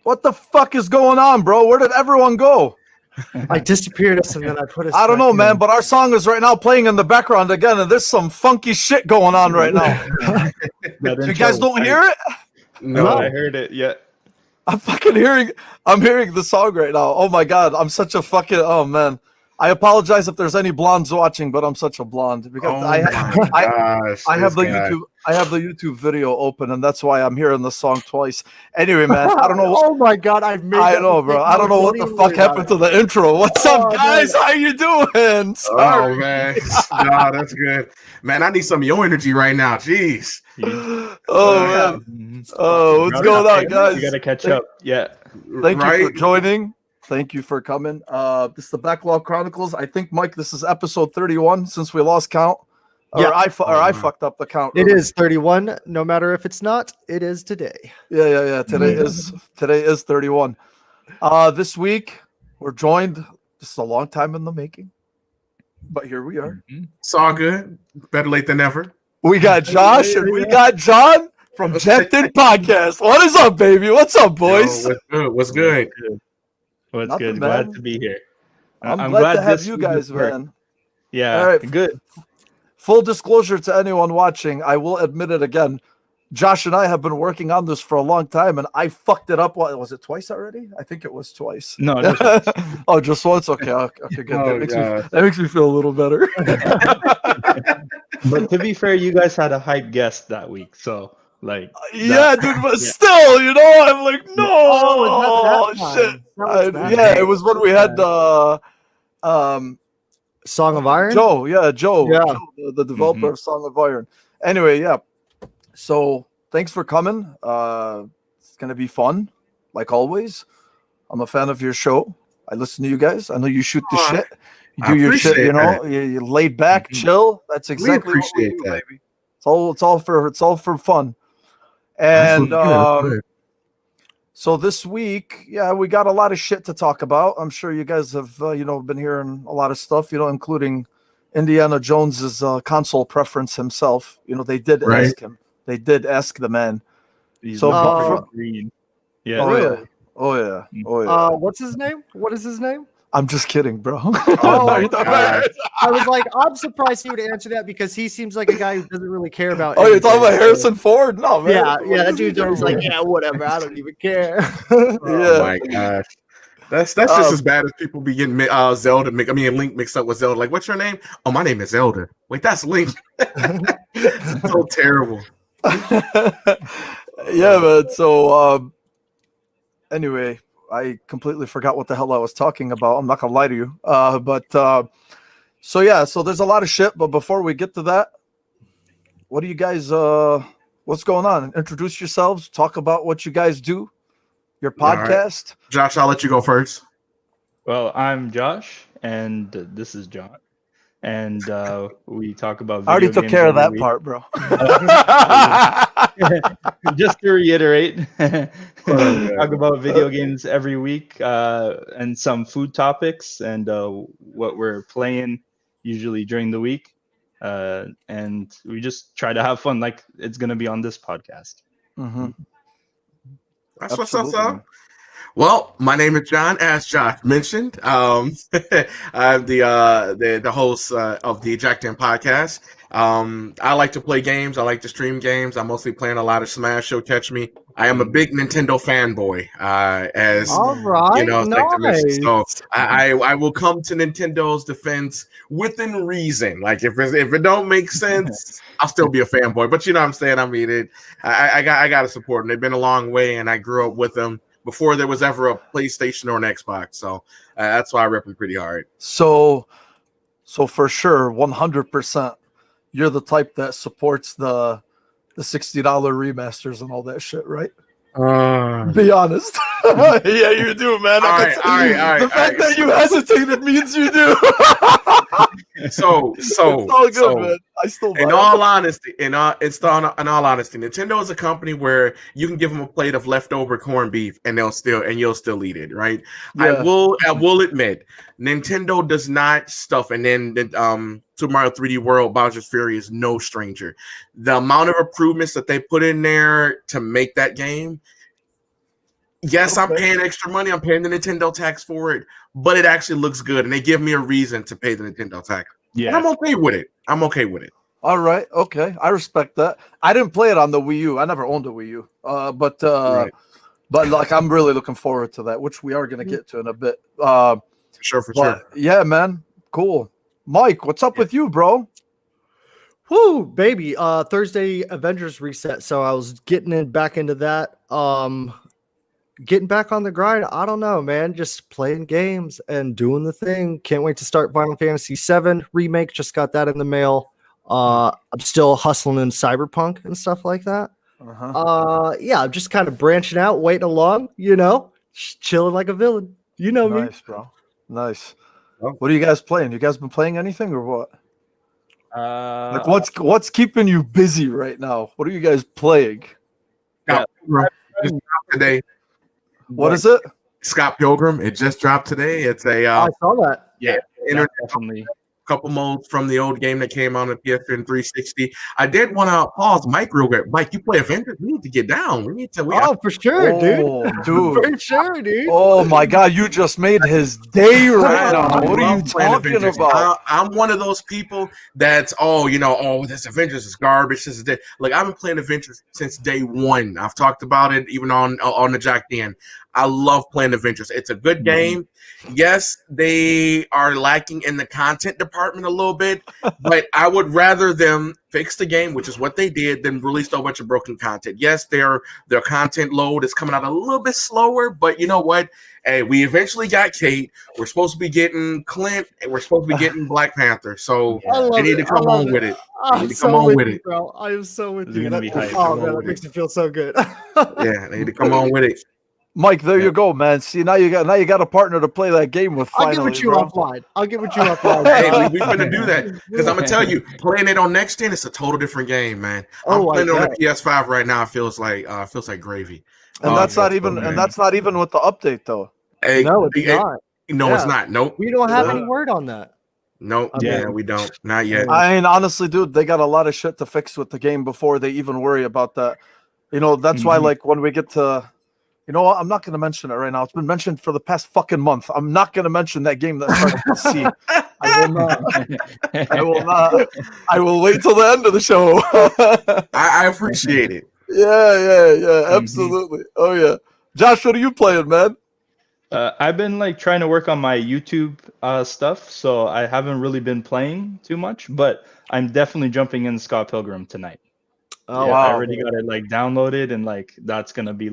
What the fuck is going on, bro? Where did everyone go? I disappeared us and then I put us. I don't know, man, but our song is right now playing in the background again, and there's some funky shit going on right now. You guys don't hear it? No, I heard it yet. I'm hearing the song right now. Oh my god, I'm such a fucking oh man. I apologize if there's any blondes watching, but I'm such a blonde because I have the YouTube video open, and that's why I'm hearing the song twice. Anyway, man, I don't know. Oh my god, I know, bro. I don't know what the fuck happened to the intro. What's up, guys? Man. How you doing? Sorry. Oh man, no, that's good, man. I need some of your energy right now. Jeez. Oh man. Oh, what's going on, guys? You gotta catch up. Yeah. Thank you for joining. Thank you for coming. This is the Backlog Chronicles. I think, Mike, this is episode 31 since we lost count. Yeah. I fucked up the count. It is 31. No matter if it's not, it is today. Yeah. Today is 31. This week we're joined. This is a long time in the making, but here we are. It's all good. Better late than never. We got Josh and we got John from Jacked In Podcast. What is up, baby? What's up, boys? What's good? What's Nothing, good? man. Glad to be here. I'm glad to have you guys, man. Yeah, all right. Good. Full disclosure to anyone watching, I will admit it again. Josh and I have been working on this for a long time, and I fucked it up. What was it, twice already? I think it was twice. No, just once. Oh, just once. Okay, good. That makes me feel a little better. But to be fair, you guys had a hype guest that week, so. Dude, but still, I'm like, no, shit. It was when we had the Song of Iron. Joe, the developer of Song of Iron. Anyway, yeah. So thanks for coming. It's gonna be fun, like always. I'm a fan of your show. I listen to you guys. I know you shoot the shit. You do your shit. You're laid back, chill. That's exactly what we do, baby. It's all for fun. And so this week, we got a lot of shit to talk about. I'm sure you guys have, been hearing a lot of stuff, including Indiana Jones's console preference himself. They did ask him. They did ask the man. Green. Yeah. Oh yeah. What's his name? What is his name? I'm just kidding, bro. I was like, I'm surprised he would answer that because he seems like a guy who doesn't really care about. You're talking about Harrison Ford? No, man. Yeah. That dude's always like, whatever. I don't even care. Oh my gosh. That's just as bad as people be getting Link mixed up with Zelda. Like, what's your name? Oh, my name is Zelda. Wait, that's Link. So terrible. Yeah, man. So, anyway, I completely forgot what the hell I was talking about. I'm not gonna lie to you. So there's a lot of shit. But before we get to that, what do you guys? What's going on? Introduce yourselves. Talk about what you guys do. Your podcast. Right. Josh, I'll let you go first. Well, I'm Josh, and this is John. And we talk about. I already took care of that part, bro. Just to reiterate, talk about video games every week and some food topics and what we're playing usually during the week. And we just try to have fun like it's going to be on this podcast. Mm-hmm. That's what's up. Well, my name is John, as Josh mentioned. I'm the host of the Jacked In Podcast. I like to play games. I like to stream games. I'm mostly playing a lot of Smash, so catch me. I am a big Nintendo fanboy, as all right, nice. So I will come to Nintendo's defense within reason. Like if it don't make sense, I'll still be a fanboy. But you know what I'm saying? I mean, I got to support them. They've been a long way, and I grew up with them before there was ever a PlayStation or an Xbox. So that's why I rep them pretty hard. So for sure, 100%, you're the type that supports the $60 remasters and all that shit, right? Be honest. Yeah, you do, man. All right. The fact that you hesitated means you do. So it's all good, man. I still. In all honesty, Nintendo is a company where you can give them a plate of leftover corned beef and you'll still eat it, right? Yeah. I will admit, Nintendo does not stuff, and then Super Mario 3D World, Bowser's Fury is no stranger. The amount of improvements that they put in there to make that game, Yes, I'm paying extra money. I'm paying the Nintendo tax for it, but it actually looks good, and they give me a reason to pay the Nintendo tax. Yeah, and I'm okay with it. All right, okay, I respect that. I didn't play it on the Wii U. I never owned a Wii U. Right. But like I'm really looking forward to that, which we are gonna get to in a bit. For sure. Yeah, man, cool. Mike, what's up with you, bro? Whoo, baby. Thursday Avengers reset. So I was getting back into that. Getting back on the grind. I don't know, man. Just playing games and doing the thing. Can't wait to start Final Fantasy VII remake. Just got that in the mail. I'm still hustling in Cyberpunk and stuff like that. Yeah, I'm just kind of branching out, waiting along, just chilling like a villain. You know me. Nice, bro. Nice. What are you guys playing? You guys been playing anything or what? Like what's keeping you busy right now? What are you guys playing? Scott Pilgrim just dropped today. What is it? Scott Pilgrim. It just dropped today. It's a I saw that. yeah, internet definitely. couple modes from the old game that came out on PS3 and 360. I did want to pause Mike real quick. Mike, you play Avengers? We need to get down. For sure, dude. For sure, dude. Oh my God, you just made his day right now. What are you talking about? I'm one of those people that's this Avengers is garbage. This is that. Like I've been playing Avengers since day one. I've talked about it even on the Jack Den. I love playing Avengers. It's a good game. Yes, they are lacking in the content department a little bit, but I would rather them fix the game, which is what they did, than release a bunch of broken content. Yes, their content load is coming out a little bit slower, but you know what? Hey, we eventually got Kate. We're supposed to be getting Clint, and we're supposed to be getting Black Panther. So they need to come on with it. They need to come on with it, bro. I am so with you. Gonna be hyped. Oh man, that makes me feel so good. Yeah, they need to come on with it. Mike, there you go, man. See, now you got a partner to play that game with. Finally, I'll give it you bro. offline. I'll give it you offline. Hey, we're gonna do that because I'm gonna tell you, playing it on next gen, it's a total different game, man. I'm playing it on the PS5 right now. It feels like gravy. And that's not even with the update though. No, it's not. No, it's not. Nope. We don't have any word on that. Nope. Yeah, we don't. Not yet. I mean, honestly, dude, they got a lot of shit to fix with the game before they even worry about that. That's why, like, when we get to. You know what? I'm not going to mention it right now. It's been mentioned for the past fucking month. I'm not going to mention that game that started to see. I will not. I will wait till the end of the show. I appreciate it. Yeah. Absolutely. Oh, yeah. Josh, what are you playing, man? I've been trying to work on my YouTube stuff, so I haven't really been playing too much, but I'm definitely jumping in Scott Pilgrim tonight. Oh, wow. I already got it downloaded, and that's going to be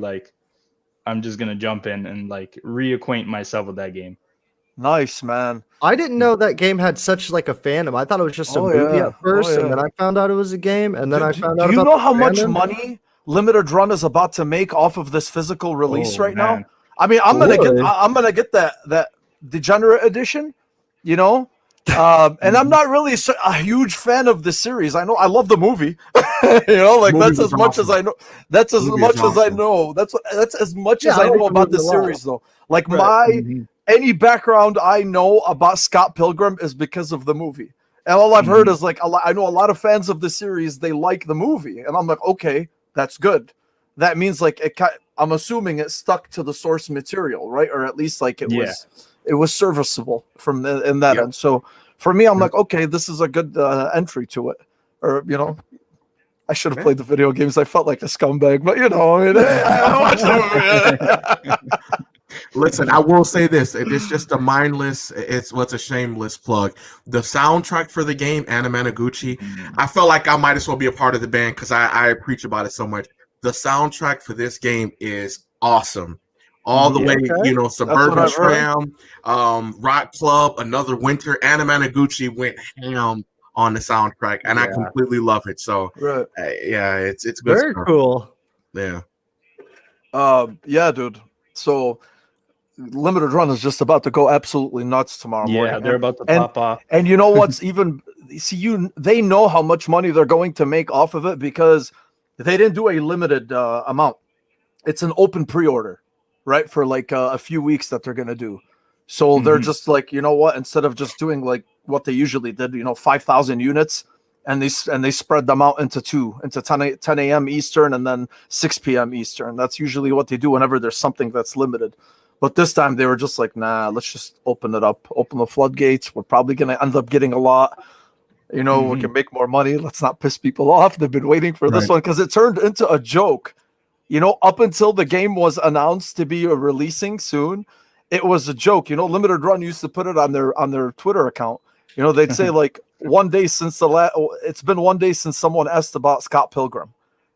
I'm just gonna jump in and reacquaint myself with that game. Nice, man. I didn't know that game had such a fandom. I thought it was just a movie at first, and then I found out it was a game, and then I found out. Do you know how much money Limited Run is about to make off of this physical release now? I mean, I'm gonna get that Degenerate edition, and I'm not really a huge fan of the series. I know I love the movie. That's as much as I know. That's as much as I know. That's as much as I know about the series, though. Any background I know about Scott Pilgrim is because of the movie, and all I've heard is I know a lot of fans of the series. They like the movie, and I'm like, okay, that's good. That means I'm assuming it stuck to the source material, right? Or at least it was serviceable from in that end. So for me, I'm like, okay, this is a good entry to it. Or I should have played the video games. I felt like a scumbag, but I watched the movie. Listen, I will say this. It's just a mindless, it's a shameless plug. The soundtrack for the game, Anamanaguchi, I felt like I might as well be a part of the band because I preach about it so much. The soundtrack for this game is awesome. All the way, Suburban Tram, Rock Club, Another Winter, Anamanaguchi went ham on the soundtrack, and I completely love it. So, it's good. Very stuff. Cool. Yeah. Yeah, dude. So, Limited Run is just about to go absolutely nuts tomorrow morning. Yeah, they're about to pop off. And you know what's even? They know how much money they're going to make off of it because they didn't do a limited amount. It's an open pre-order, right? For a few weeks that they're gonna do. So they're just you know what? Instead of just doing what they usually did, 5,000 units, and they spread them out into 10 a.m. Eastern and then 6 p.m. Eastern. That's usually what they do whenever there's something that's limited. But this time they were just like, nah, let's just open it up, open the floodgates. We're probably going to end up getting a lot. We can make more money. Let's not piss people off. They've been waiting for this one because it turned into a joke. Up until the game was announced to be releasing soon, it was a joke. Limited Run used to put it on their Twitter account. They'd say like it's been 1 day since someone asked about Scott Pilgrim.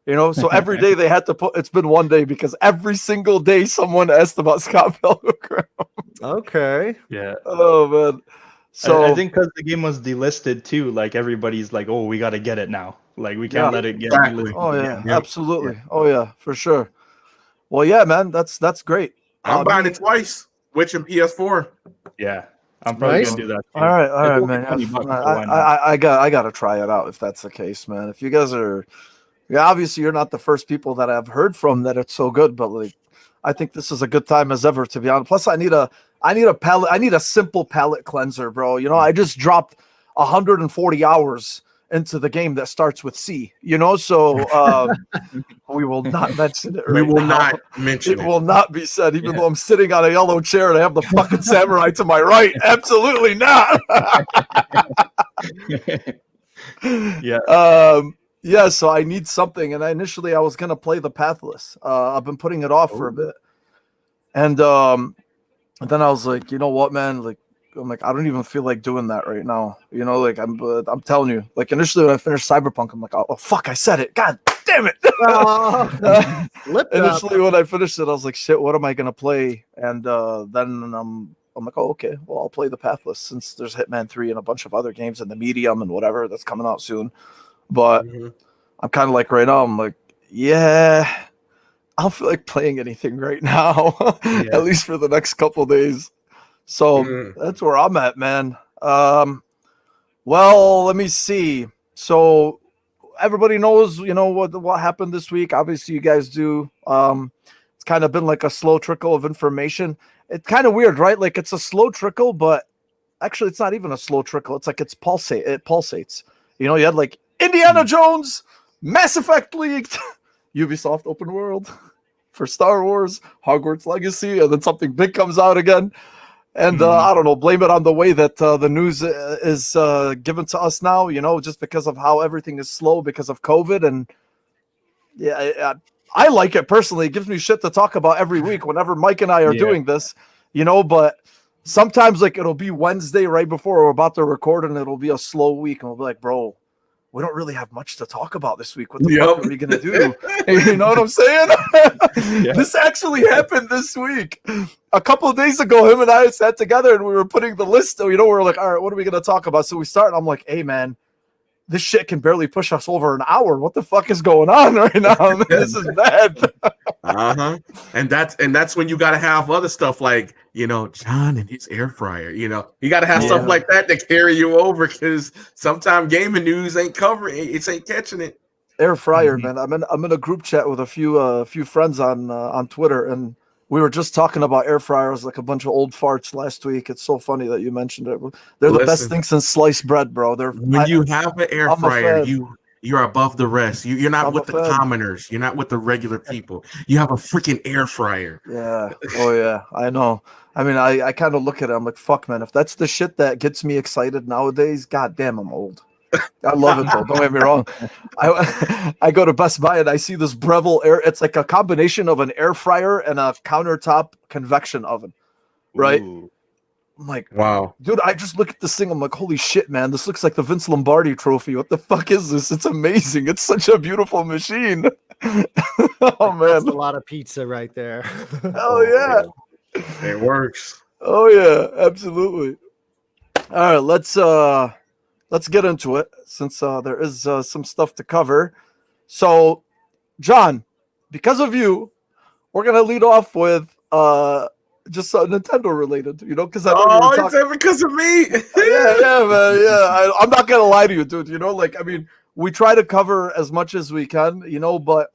So every day they had to put it's been 1 day because every single day someone asked about Scott Pilgrim. Okay. Yeah. Oh man. So I think because the game was delisted too, like everybody's like, oh, we got to get it now. Like we can't let it get delisted. Oh yeah, Yep. absolutely. Oh yeah, for sure. Well, yeah, man, that's great. I'm buying it twice, Switch and PS4. Yeah, I'm probably Nice. gonna do that. Too. All right, It's man. only $20, so why not? I gotta try it out if that's the case, man. If you guys are, obviously you're not the first people that I've heard from that it's so good, but like, I think this is a good time as ever, to be honest. Plus, I need a simple palate cleanser, bro. I just dropped 140 hours into the game that starts with C. So we will not mention it. We will now. not mention It will not be said, even though I'm sitting on a yellow chair and I have the fucking samurai to my right. Absolutely not. Yeah. Yeah, so I need something. And initially I was going to play the Pathless. I've been putting it off for a bit. And then I was like, you know what, man? Like, I'm like, I don't even feel like doing that right now. Like I'm telling you, like initially when I finished Cyberpunk, I'm like, oh fuck, I said it. God damn it. Initially when I finished it, I was like, shit, what am I going to play? And then I'm like, oh, okay, well, I'll play the Pathless since there's Hitman 3 and a bunch of other games and the Medium and whatever that's coming out soon. But I'm kind of like right now, I'm like, yeah, I don't feel like playing anything right now, at least for the next couple days. So that's where I'm at, man. Well, let me see. So everybody knows, what happened this week. Obviously, you guys do. It's kind of been like a slow trickle of information. It's kind of weird, right? Like it's a slow trickle, but actually, it's not even a slow trickle. It's like it pulsates. You had like Indiana Jones, Mass Effect leaked, Ubisoft open world for Star Wars, Hogwarts Legacy, and then something big comes out again. And I don't know, blame it on the way that the news is given to us now, just because of how everything is slow because of COVID. And yeah, I like it personally. It gives me shit to talk about every week whenever Mike and I are doing this, but sometimes like it'll be Wednesday right before we're about to record and it'll be a slow week. And we'll be like, bro, we don't really have much to talk about this week. What the fuck are we going to do? You know what I'm saying? This actually happened this week. A couple of days ago, him and I sat together and we were putting the list. We were like, all right, what are we going to talk about? So we start and I'm like, hey, man, this shit can barely push us over an hour. What the fuck is going on right now? This is bad. And that's when you got to have other stuff like, John and his air fryer. You got to have stuff like that to carry you over because sometimes gaming news ain't covering it, ain't catching it. Air fryer, man. I'm in a group chat with a few friends on Twitter, and we were just talking about air fryers like a bunch of old farts last week. It's so funny that you mentioned it. They're the best thing since sliced bread, bro. When you have an air fryer, you're above the rest. You're not with the commoners. You're not with the regular people. You have a freaking air fryer. Yeah. Oh yeah. I know. I mean, I kind of look at it. I'm like, fuck, man. If that's the shit that gets me excited nowadays, goddamn, I'm old. I love it though. Don't get me wrong. I go to Best Buy and I see this Breville air. It's like a combination of an air fryer and a countertop convection oven, right? Ooh. I'm like, wow, dude. I just look at this thing. I'm like, holy shit, man. This looks like the Vince Lombardi trophy. What the fuck is this? It's amazing. It's such a beautiful machine. Oh man, that's a lot of pizza right there. Oh yeah, it works. Oh yeah, absolutely. All right, let's get into it since there is some stuff to cover. So, John, because of you, we're gonna lead off with just Nintendo related, because it's because of me. yeah, man, yeah. I'm not gonna lie to you, dude. We try to cover as much as we can, but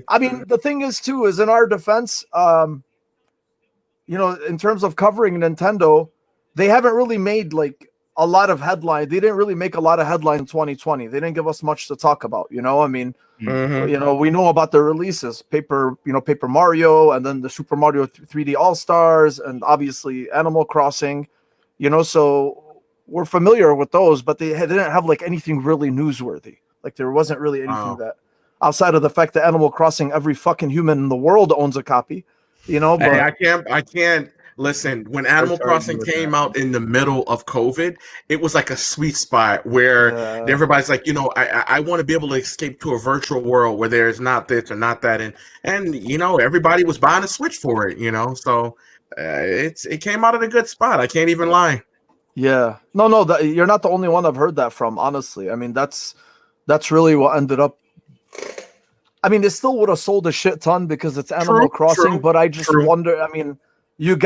I mean, the thing is too, is in our defense, in terms of covering Nintendo, they haven't really made like a lot of headline. They didn't really make a lot of headlines in 2020. They didn't give us much to talk about. I mean, we know about the releases, Paper Mario, and then the Super Mario 3D All Stars, and obviously Animal Crossing. So we're familiar with those, but they didn't have like anything really newsworthy. Like there wasn't really anything that, outside of the fact that Animal Crossing, every fucking human in the world owns a copy. But hey, I can't listen. When Animal Crossing came out in the middle of COVID, it was like a sweet spot where everybody's like, I want to be able to escape to a virtual world where there's not this or not that, and everybody was buying a Switch for it. So it came out at a good spot. I can't even lie. Yeah, no, you're not the only one I've heard that from. Honestly, I mean that's really what ended up. I mean, it still would have sold a shit ton because it's Animal Crossing, but I just wonder. I mean, you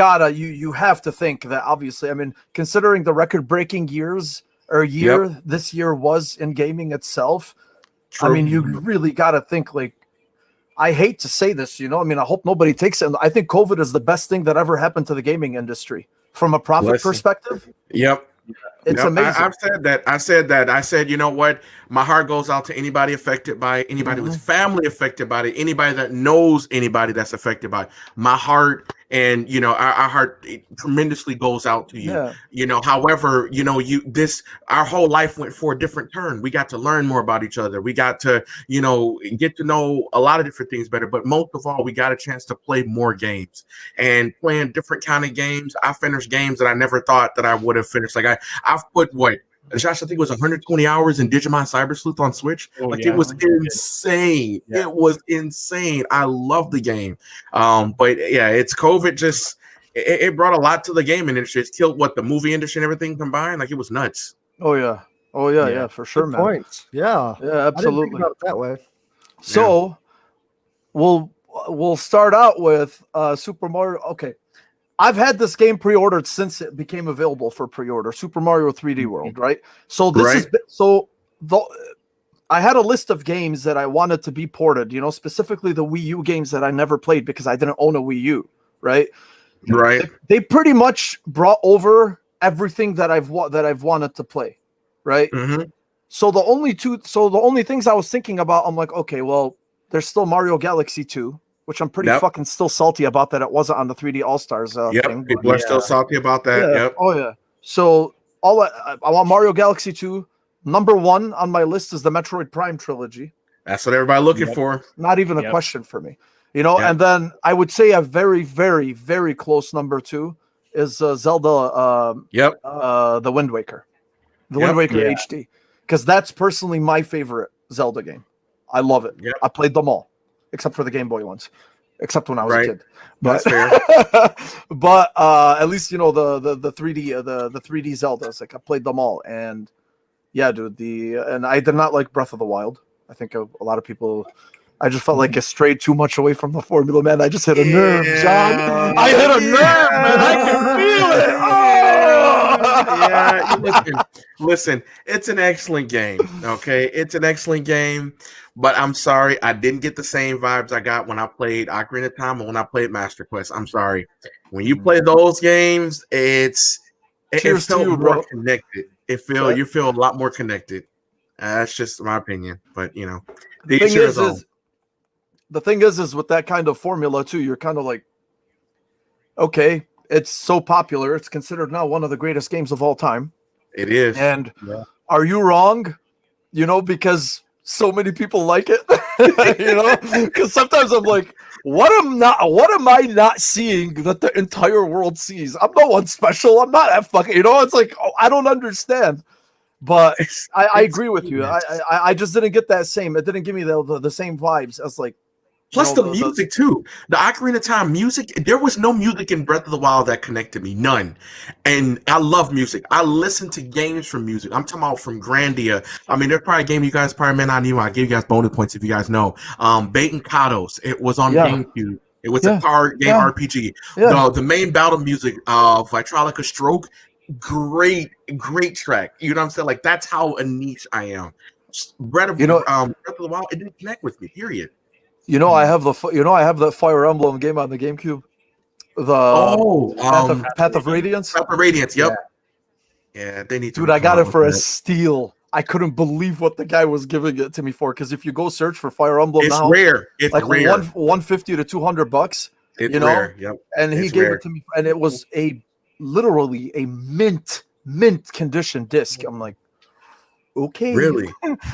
have to think that obviously. I mean, considering the record-breaking year this year was in gaming itself. I mean, you really got to think like. I hate to say this, I mean, I hope nobody takes it. I think COVID is the best thing that ever happened to the gaming industry from a profit perspective. Yep. It's amazing. I've said that. I said, you know what? My heart goes out to anybody affected by it, anybody whose family affected by it, anybody that knows anybody that's affected by it. My heart and our heart tremendously goes out to you. Yeah. However, our whole life went for a different turn. We got to learn more about each other. We got to, get to know a lot of different things better. But most of all, we got a chance to play more games and playing different kind of games. I finished games that I never thought that I would have finished. Like I've put Josh, I think it was 120 hours in Digimon Cyber Sleuth on Switch. It was insane. Yeah. It was insane. I love the game. But yeah, it's COVID just it brought a lot to the gaming industry. It's killed the movie industry and everything combined. Like it was nuts. Oh yeah, for sure, man. Points. Yeah, absolutely. I didn't think about it that way. So we'll start out with Super Mario. Okay. I've had this game pre-ordered since it became available for pre-order, Super Mario 3D World, right? So I had a list of games that I wanted to be ported, specifically the Wii U games that I never played because I didn't own a Wii U, right? Right. They pretty much brought over everything that I've wanted to play, right? Mm-hmm. So the only things I was thinking about, I'm like, okay, well, there's still Mario Galaxy 2. Which I'm pretty fucking still salty about that it wasn't on the 3D All Stars thing. People are still salty about that. Yeah. Yep. Oh yeah. So I want Mario Galaxy 2. Number 1 on my list is the Metroid Prime trilogy. That's what everybody looking for. Not even a question for me. And then I would say a very, very, very close number 2 is Zelda the Wind Waker. The Wind Waker HD. Because that's personally my favorite Zelda game. I love it. Yep. I played them all. Except for the Game Boy ones, except when I was a kid. But, that's fair. But at least the 3D the 3D Zeldas, like I played them all, and yeah, dude. And I did not like Breath of the Wild. I think a lot of people. I just felt like it strayed too much away from the formula, man. I just hit a nerve, John. I hit a nerve, man. I can feel it. Oh! Yeah, listen. It's an excellent game. Okay, it's an excellent game. But I'm sorry, I didn't get the same vibes I got when I played Ocarina of Time and when I played Master Quest. I'm sorry. When you play those games, it felt more connected. You feel a lot more connected. That's just my opinion. But the thing is with that kind of formula too, you're kind of like, okay, it's so popular. It's considered now one of the greatest games of all time. It is. And are you wrong? Because so many people like it, because sometimes I'm like, what am I not seeing that the entire world sees? I'm no one special. I'm not that fucking, it's like, I don't understand. But I agree with you. I just didn't get that same. It didn't give me the same vibes as like. Plus the music too. The Ocarina of Time music. There was no music in Breath of the Wild that connected me. None. And I love music. I listen to games from music. I'm talking about from Grandia. I mean, there's probably a game you guys probably may not know. I give you guys bonus points if you guys know. Baten Kados. It was on GameCube. It was a card game RPG. Yeah. The main battle music of Vitrolica Stroke. Great track. You know what I'm saying? Like that's how a niche I am. Breath of the Wild. It didn't connect with me. Period. I have the Fire Emblem game on the GameCube. The Path of Radiance. Path of Radiance. Yep. Yeah, they need to. Dude, I got come it out for with a that. steal. I couldn't believe what the guy was giving it to me for. Because if you go search for Fire Emblem It's now, rare. It's like rare. 150 to $200, It's you know, rare. Yep. and he It's gave rare. it to me, and it was literally a mint condition disc. I'm like, okay. Really?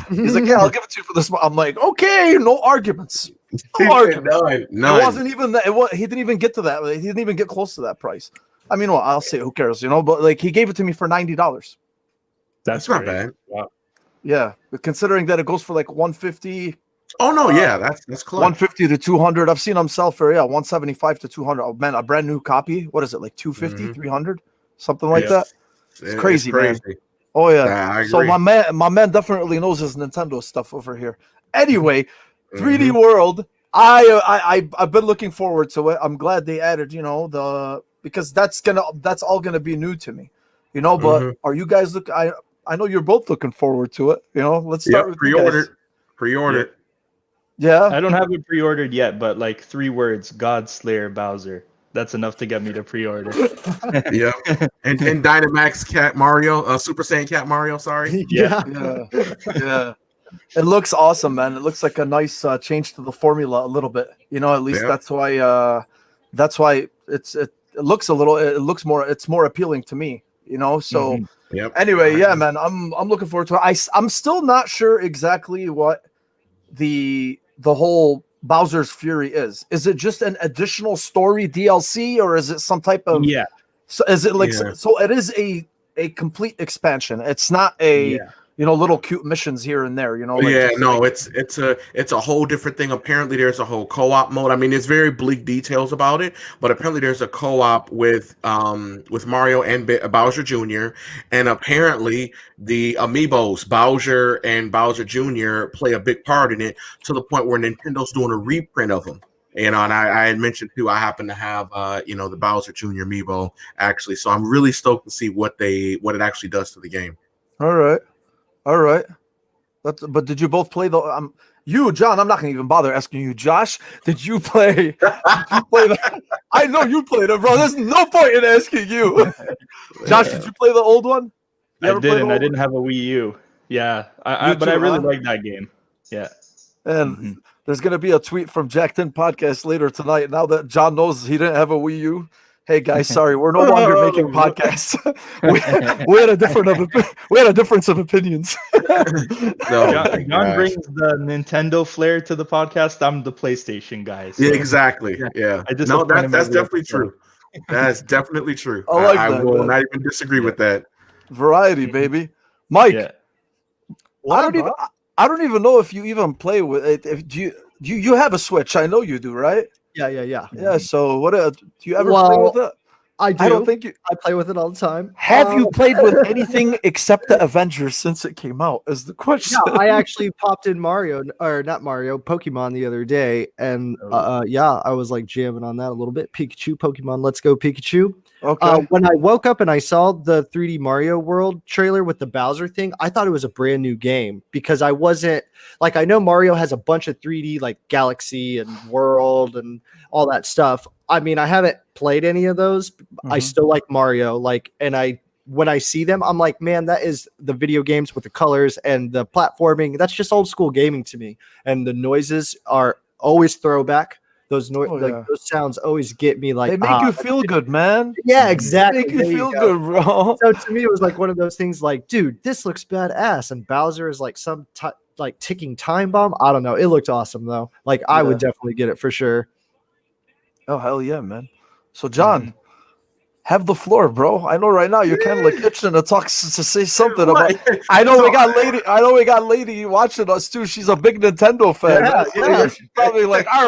He's like, yeah, I'll give it to you for this. I'm like, okay, no arguments. No arguments. None. It wasn't even that. He didn't even get to that. He didn't even get close to that price. I mean, well, I'll say who cares, you know? But like, he gave it to me for $90. That's not great. bad. Wow. Yeah, but considering that it goes for like 150, Oh no, yeah, that's clutch. 150 to 200. I've seen them sell for 175 to 200. Oh man, a brand new copy. What is it, like 250, Mhm. 300, something like that? It's crazy, man. crazy. Oh yeah. I So agree. my man definitely knows his Nintendo stuff over here. Anyway, 3D Mhm. World. I've been looking forward to it. I'm glad they added, because that's all gonna be new to me, But Mhm. are you guys I know you're both looking forward to it. Let's start with you guys. Pre-ordered. Pre-ordered. Yeah. I don't have it pre-ordered yet, but like 3 words: God Slayer Bowser. That's enough to get me to pre-order. Yeah. And Dynamax Cat Mario, Super Saiyan Cat Mario, sorry. Yeah. Yeah. It looks awesome, man. It looks like a nice change to the formula a little bit. At least Yep. that's why it looks it's more appealing to me. So Mhm. Yep. anyway, yeah, man, I'm looking forward to it. I'm still not sure exactly what the whole Bowser's Fury is. Is it just an additional story DLC, or is it some type of Yeah. So is it like Yeah. so? It is a complete expansion. It's not a Yeah. little cute missions here and there. Like Yeah, just no, like- it's a whole different thing. Apparently, there's a whole co-op mode. I mean, there's very bleak details about it, but apparently there's a co-op with Mario and Bowser Jr. And apparently the amiibos Bowser and Bowser Jr. play a big part in it, to the point where Nintendo's doing a reprint of them. And I had mentioned too, I happen to have the Bowser Jr. amiibo actually, so I'm really stoked to see what it actually does to the game. All right. But did you both play the you, John? I'm not gonna even bother asking you, Josh. Did you play? Did you play the? I know you played it, bro. There's no point in asking you. Josh, did you play the old one? You I ever played the didn't. I old didn't have a Wii U. Yeah. You But I too, really huh? like that game. Yeah. And Mhm. there's gonna be a tweet from Jack 10 Podcast later tonight. Now that John knows he didn't have a Wii U. Hey guys, sorry, we're no longer making podcasts. we had a difference of opinions. No, John brings the Nintendo flair to the podcast. I'm the PlayStation guy. So Yeah, exactly. Yeah. I No, disappointed that's every definitely episode. true. That's definitely true. I like I that, will man. not even disagree with that. Variety, baby. Mike, Yeah. I don't even know if you even play with it. If you have a Switch? I know you do, right? Yeah. Yeah. So what? Do you ever play Well, with it? I do. I don't think you I play with it all the time. have. You played with anything except the Avengers since it came out? Is the question? Yeah, I actually popped in Pokemon the other day, and I was like jamming on that a little bit. Pikachu, Pokemon, let's go Pikachu. Okay. When I woke up and I saw the 3D Mario World trailer with the Bowser thing, I thought it was a brand new game, because I wasn't like, I know Mario has a bunch of 3D like Galaxy and World and all that stuff. I mean, I haven't played any of those. I Mhm. still like Mario, when I see them, I'm like, man, that is the video games with the colors and the platforming. That's just old school gaming to me. And the noises are always throwback. Those yeah. those sounds always get me like, They make you feel good, man. yeah, exactly. Make you There feel go. good, bro. So to me, it was like one of those things like, dude, this looks badass. And Bowser is like some like ticking time bomb. I don't know. It looked awesome though. Like I would definitely get it for sure. Oh hell yeah, man. So John, have the floor, bro. I know right now you're kind of like itching to talk to say something about. I know we got lady watching us too. She's a big Nintendo fan. Yeah, yeah. She's probably like, all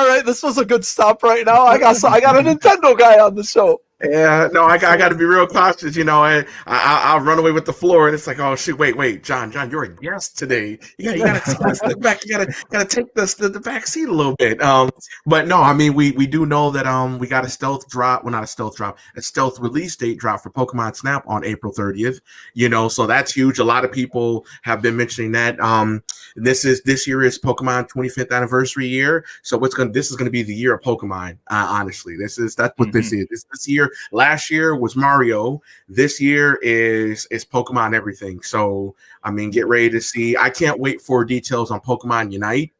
right, this was a good stop right now. I got a Nintendo guy on the show. Yeah, no, I got to be real cautious, and I'll run away with the floor, and it's like, oh shoot, wait, John, you're a guest today. You gotta step back. You gotta take the back seat a little bit. But no, I mean, we do know that we got a stealth drop. Well, not a stealth drop, a stealth release date drop for Pokemon Snap on April 30th. So that's huge. A lot of people have been mentioning that. This year is Pokemon 25th anniversary year, so this is gonna be the year of Pokemon. Honestly, that's what this is. This year year. Last year was Mario. This year is Pokemon everything. So I mean, get ready to see. I can't wait for details on Pokemon Unite.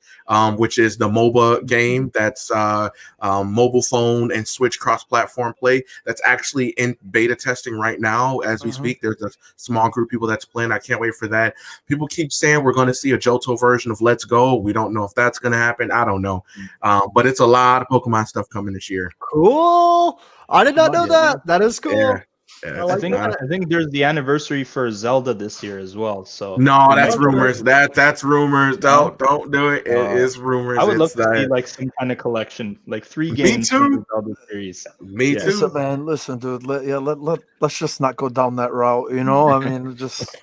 Which is the MOBA game that's mobile phone and Switch cross-platform play. That's actually in beta testing right now as we speak. There's a small group of people that's playing. I can't wait for that. People keep saying we're going to see a Johto version of Let's Go. We don't know if that's going to happen. I don't know. But it's a lot of Pokemon stuff coming this year. Cool. I did not know that. That is cool. Yeah. I think there's the anniversary for Zelda this year as well. So no, that's rumors. That's rumors. Don't do it. It is rumors. I would love to see like some kind of collection, like 3 games from the Zelda series. Me too. Listen, man. Listen, dude. Let's just not go down that route. You know, I mean, just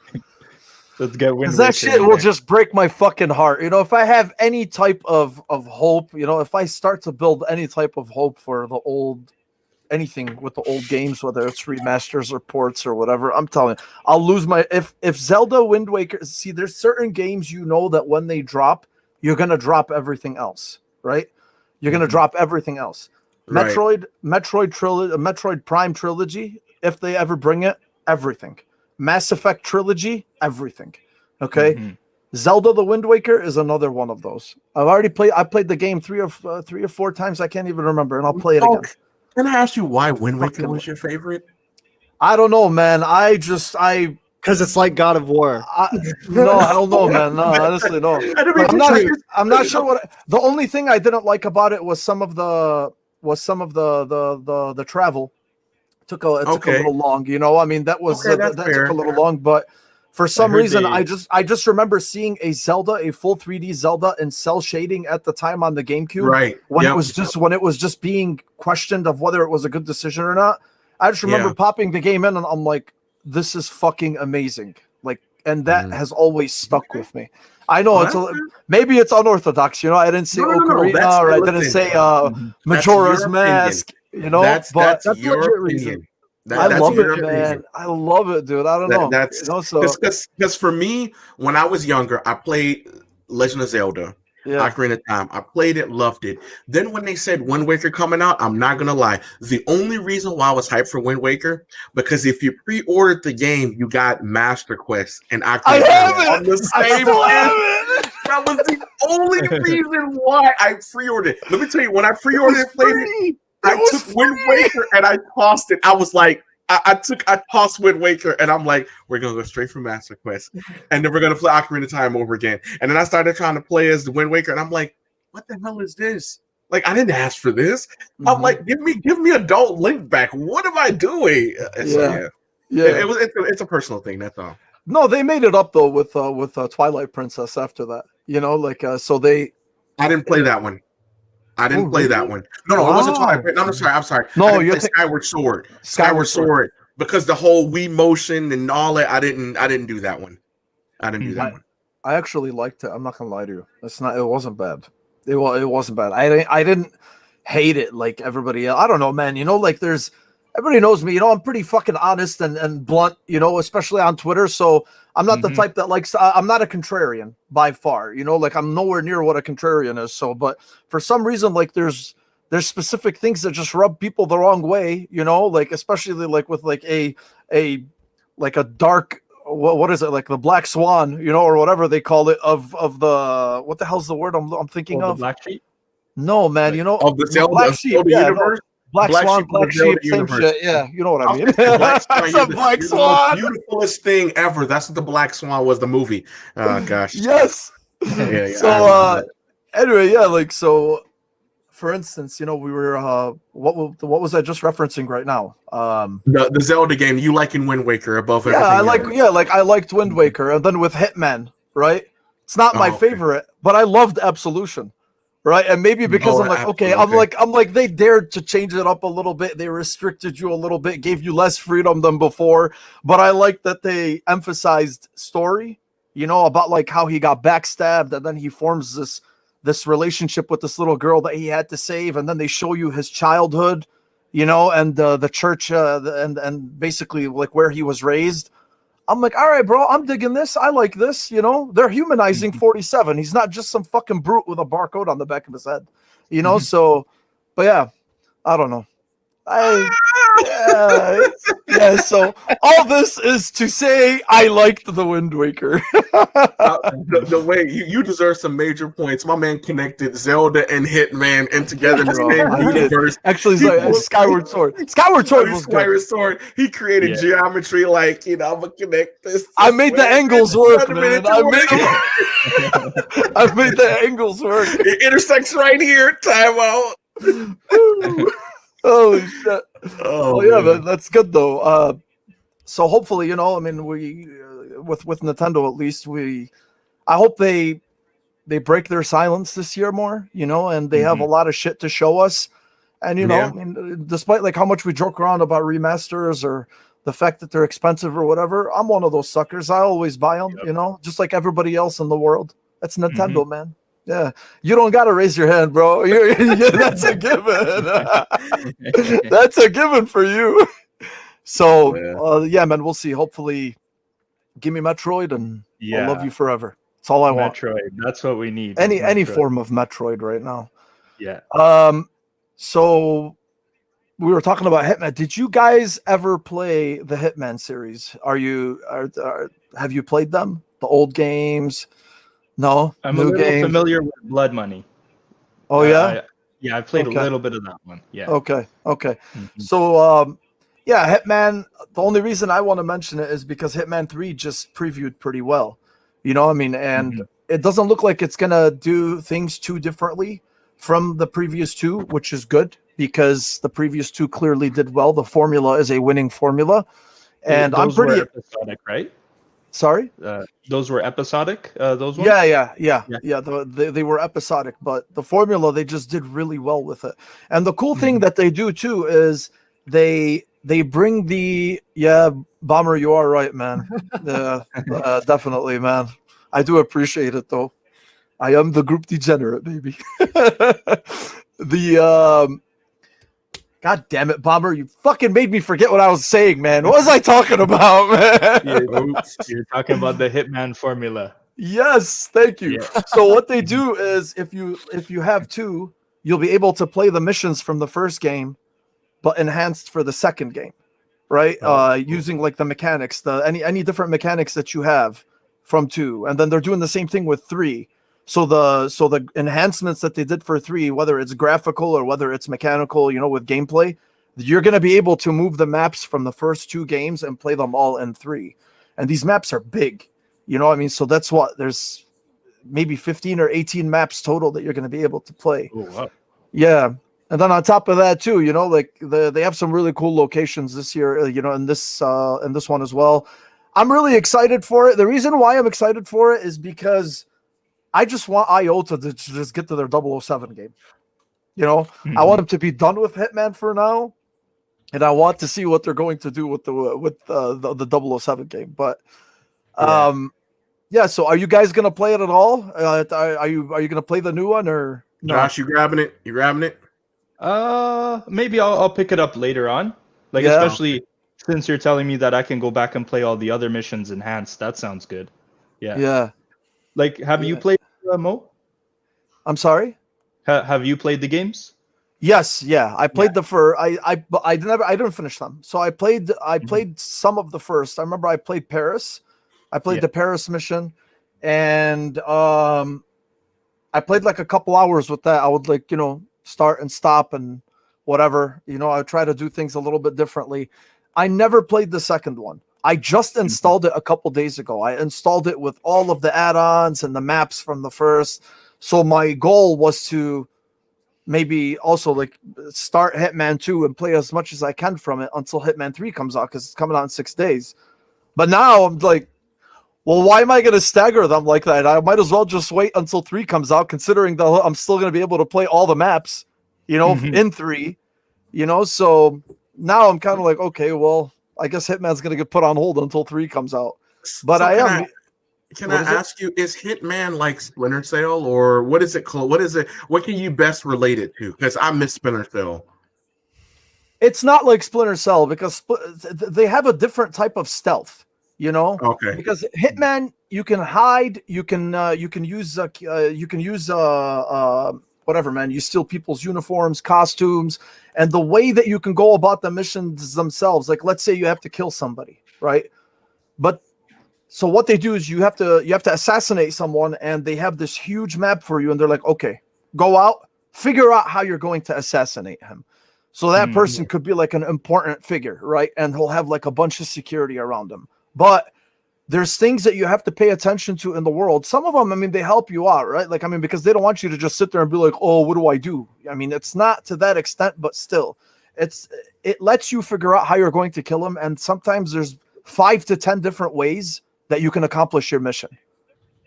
let's get Wind Waker. That shit will just break my fucking heart. You know, if I have any type of hope, you know, if I start to build any type of hope for the old. Anything with the old games, whether it's remasters or ports or whatever, I'm telling you, I'll lose my if Zelda Wind Waker. See, there's certain games you know that when they drop, you're gonna drop everything else, right? You're gonna drop everything else. Right. Metroid Prime trilogy, if they ever bring it, everything. Mass Effect trilogy, everything. Okay. Zelda the Wind Waker is another one of those. I played the game 3 or 4 times. I can't even remember, and I'll play it again. Can I ask you why Wind Waker was your favorite? I don't know, man. Because it's like God of War. No, I don't know, man. No, honestly, no. I'm not sure what. The only thing I didn't like about it was some of the travel. It took a little long, you know. I mean, that took a little long, but for some reason, I just remember seeing a full 3D Zelda in cell shading at the time on the GameCube, right? When it was just being questioned of whether it was a good decision or not. I just remember popping the game in, and I'm like, "This is fucking amazing!" Like, and that has always stuck with me. I know maybe it's unorthodox, you know. I didn't say Ocarina, or I didn't say Majora's Mask, you know. That's your legit opinion. reason. I love it, man. I love it, dude. I don't know. That's because for me, when I was younger, I played Legend of Zelda, Ocarina of Time. I played it, loved it. Then when they said Wind Waker coming out, I'm not gonna lie. The only reason why I was hyped for Wind Waker because if you pre-ordered the game, you got Master Quest and Ocarina on the same list. That was the only reason why I pre-ordered it. Let me tell you, when I pre-ordered it, played it. I took Wind Waker and I tossed it. I was like, I tossed Wind Waker and I'm like, we're gonna go straight from Master Quest, and then we're gonna play Ocarina of Time over again. And then I started trying to play as the Wind Waker, and I'm like, what the hell is this? Like, I didn't ask for this. I'm like, give me Adult Link back. What am I doing? It's a personal thing. That's all. No, they made it up though with Twilight Princess after that. You know, like so they. I didn't play that one. I didn't play that one. No, it wasn't Twilight Princess. No, I'm sorry. No, you're Skyward Sword. Skyward Sword. Because the whole Wii motion and all that, I didn't do that one. I didn't do that one. I actually liked it. I'm not gonna lie to you. It wasn't bad. It wasn't bad. I didn't hate it like everybody else. I don't know, man. You know, like everybody knows me. You know, I'm pretty fucking honest and blunt. You know, especially on Twitter. So I'm not the type that likes. I'm not a contrarian by far. You know, like I'm nowhere near what a contrarian is. So, but for some reason, like there's specific things that just rub people the wrong way. You know, like especially like with like a dark. What is it, like the Black Swan, you know, or whatever they call it, of the what the hell's the word I'm thinking of? The Black Sheep? No, man, you know, of the Zelda universe. Black Swan, Black Sheep, same shit. Yeah, you know what I mean. That's a Black Swan. The beautifulest thing ever. That's what the Black Swan was. The movie. Oh gosh. Yes. Yeah. So anyway, yeah, like so. For instance, you know, we were what was I just referencing right now? The Zelda game. You liking Wind Waker above everything? I liked Wind Waker, and then with Hitman, right? It's not my favorite, but I loved Absolution, right? And maybe because I'm like, okay, I'm like they dared to change it up a little bit. They restricted you a little bit, gave you less freedom than before, but I like that they emphasized story. You know, about like how he got backstabbed, and then he forms this relationship with this little girl that he had to save, and then they show you his childhood, you know, and the church and basically like where he was raised. I'm like, all right, bro, I'm digging this. I like this, you know. They're humanizing 47. He's not just some fucking brute with a barcode on the back of his head, you know. So, but yeah, I don't know. Yeah. So all this is to say, I liked the Wind Waker. The way you deserve some major points. My man connected Zelda and Hitman and together in the same I did. universe. Actually, Skyward Sword. Skyward Sword was good. Skyward Sword. He created geometry like, I'm gonna connect this. I made the angles work, man. I made the angles work. It intersects right here. Time out. Holy shit. Oh yeah, man, that's good though. So hopefully, I mean, we with Nintendo at least, I hope they break their silence this year more, and they have a lot of shit to show us. And I mean, despite like how much we joke around about remasters or the fact that they're expensive or whatever, I'm one of those suckers. I always buy them, just like everybody else in the world. That's Nintendo, man. Yeah, you don't gotta raise your hand, bro. That's a given. That's a given for you. So, yeah, man, we'll see. Hopefully, give me Metroid, and I'll love you forever. That's all I want. Metroid. That's what we need. Any form of Metroid right now. Yeah. So we were talking about Hitman. Did you guys ever play the Hitman series? Have you played them? The old games? No, I'm a little familiar with Blood Money. Oh yeah, I played a little bit of that one. Yeah. Okay. So yeah, Hitman. The only reason I want to mention it is because Hitman 3 just previewed pretty well. I mean, and it doesn't look like it's gonna do things too differently from the previous two, which is good because the previous two clearly did well. The formula is a winning formula, and I'm pretty episodic, right? Sorry? Those were episodic, those ones? Yeah. They were episodic, but the formula, they just did really well with it. And the cool thing that they do too is they bring Bomber, you are right, man. Definitely, man. I do appreciate it though. I am the group degenerate, baby. God damn it, Bomber! You fucking made me forget what I was saying, man. What was I talking about, man? You're talking about the Hitman formula. Yes, thank you. Yeah. So what they do is, if you have two, you'll be able to play the missions from the first game, but enhanced for the second game, right? Using like the mechanics, any different mechanics that you have from 2, and then they're doing the same thing with 3. So the enhancements that they did for 3, whether it's graphical or whether it's mechanical, with gameplay, you're going to be able to move the maps from the first 2 games and play them all in 3. And these maps are big, I mean, so that's what there's maybe 15 or 18 maps total that you're going to be able to play. Oh, wow. Yeah. And then on top of that too, like they have some really cool locations this year, in this one as well. I'm really excited for it. The reason why I'm excited for it is because I just want IO to just get to their 007 game. I want them to be done with Hitman for now, and I want to see what they're going to do with the 007 game. But yeah. So are you guys gonna play it at all? Are you gonna play the new one or no? Josh, you grabbing it? Maybe I'll pick it up later on. Especially since you're telling me that I can go back and play all the other missions enhanced. That sounds good. Yeah. Yeah. Have you played Mo? I'm sorry? Have you played the games? Yes, yeah. I played the first. I didn't finish them. So I played some of the first. I remember I played Paris. I played the Paris mission, and I played like a couple hours with that. I would start and stop and whatever. I would try to do things a little bit differently. I never played the second one. I just installed it a couple days ago. I installed it with all of the add-ons and the maps from the first. So my goal was to maybe also start Hitman 2 and play as much as I can from it until Hitman 3 comes out, because it's coming out in 6 days. But now I'm like, well, why am I going to stagger them like that? I might as well just wait until 3 comes out, considering that I'm still going to be able to play all the maps, in 3, So now I'm kind of like, okay, well, I guess Hitman's going to get put on hold until 3 comes out. But Can I ask you, is Hitman like Splinter Cell, or what is it called? What can you best relate it to? Because I miss Splinter Cell. It's not like Splinter Cell because they have a different type of stealth, Okay. Because Hitman, you can hide, you can use whatever, man. You steal people's uniforms, costumes, and the way that you can go about the missions themselves. Like, let's say you have to kill somebody, right? But so what they do is you have to assassinate someone, and they have this huge map for you, and they're like, okay, go out, figure out how you're going to assassinate him. So that person could be like an important figure, right? And he'll have like a bunch of security around him. But there's things that you have to pay attention to in the world. Some of them, I mean, they help you out, right? Like, I mean, because they don't want you to just sit there and be like, oh, what do I do? I mean, it's not to that extent, but still, it lets you figure out how you're going to kill him. And sometimes there's 5 to 10 different ways that you can accomplish your mission.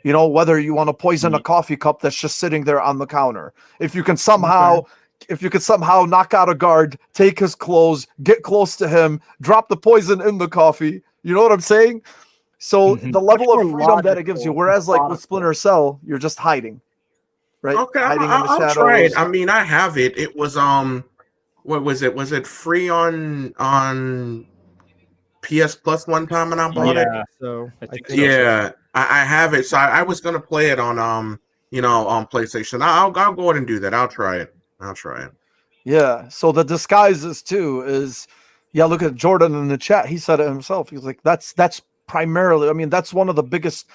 You know, whether you want to poison a coffee cup that's just sitting there on the counter. If you can somehow knock out a guard, take his clothes, get close to him, drop the poison in the coffee. You know what I'm saying? So the level of freedom that it gives you, whereas like with Splinter Cell, you're just hiding, right? Okay, hiding in the I'll shadows. try it. I mean, I have it. It was what was it? Was it free on PS Plus one time and I bought it? So I think Yeah, I have it. So I was gonna play it on on PlayStation. I'll go ahead and do that. I'll try it. Yeah. So the disguises too is, look at Jordan in the chat. He said it himself. He's like, that's primarily, I mean, that's one of the biggest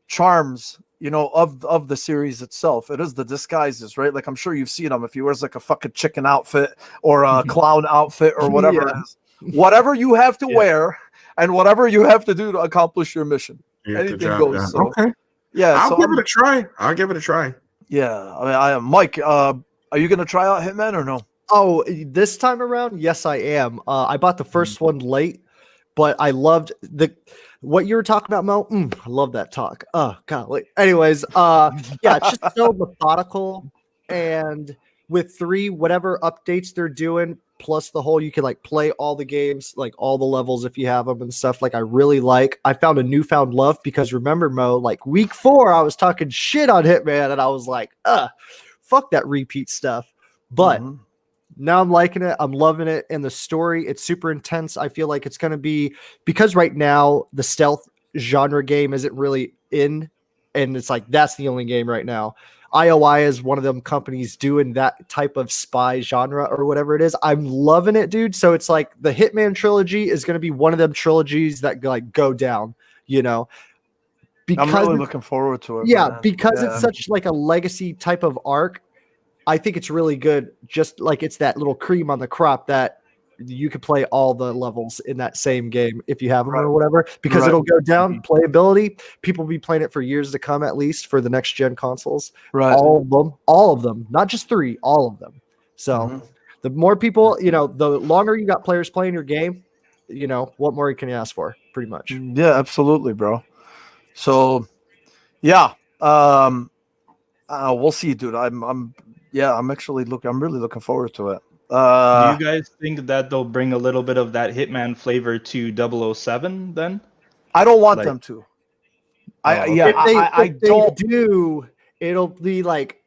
charms, of the series itself. It is the disguises, right? Like, I'm sure you've seen them. If he wears like a fucking chicken outfit or a clown outfit or whatever it is, whatever you have to wear and whatever you have to do to accomplish your mission, anything goes. Yeah. So, okay. Yeah. I'll give it a try. Yeah. I mean, Mike, are you going to try out Hitman or no? Oh, this time around, yes, I am. I bought the first one late, but I loved what you were talking about, Mo. I love that talk. Oh, golly. Anyways, it's just so methodical, and with 3 whatever updates they're doing, plus the whole you can like play all the games, like all the levels if you have them and stuff. Like, I really I found a newfound love, because remember, Mo, like week 4, I was talking shit on Hitman, and I was like, fuck that repeat stuff. But now I'm liking it. I'm loving it. And the story, it's super intense. I feel like it's going to be, because right now the stealth genre game isn't really in, and it's like, that's the only game right now. IOI is one of them companies doing that type of spy genre or whatever it is. I'm loving it, dude. So it's like the Hitman trilogy is going to be one of them trilogies that like go down, because I'm really looking forward to it. Yeah, man. because it's such like a legacy type of arc. I think it's really good. Just like it's that little cream on the crop that you could play all the levels in that same game if you have them or whatever, because it'll go down playability. People will be playing it for years to come, at least for the next gen consoles. Right. All of them, not just 3, all of them. So the more people, the longer you got players playing your game, what more can you ask for? Pretty much. Yeah, absolutely, bro. So, yeah, we'll see, dude. I'm really looking forward to it. Do you guys think that they'll bring a little bit of that Hitman flavor to 007 then? I don't want them to. If they do, it'll be like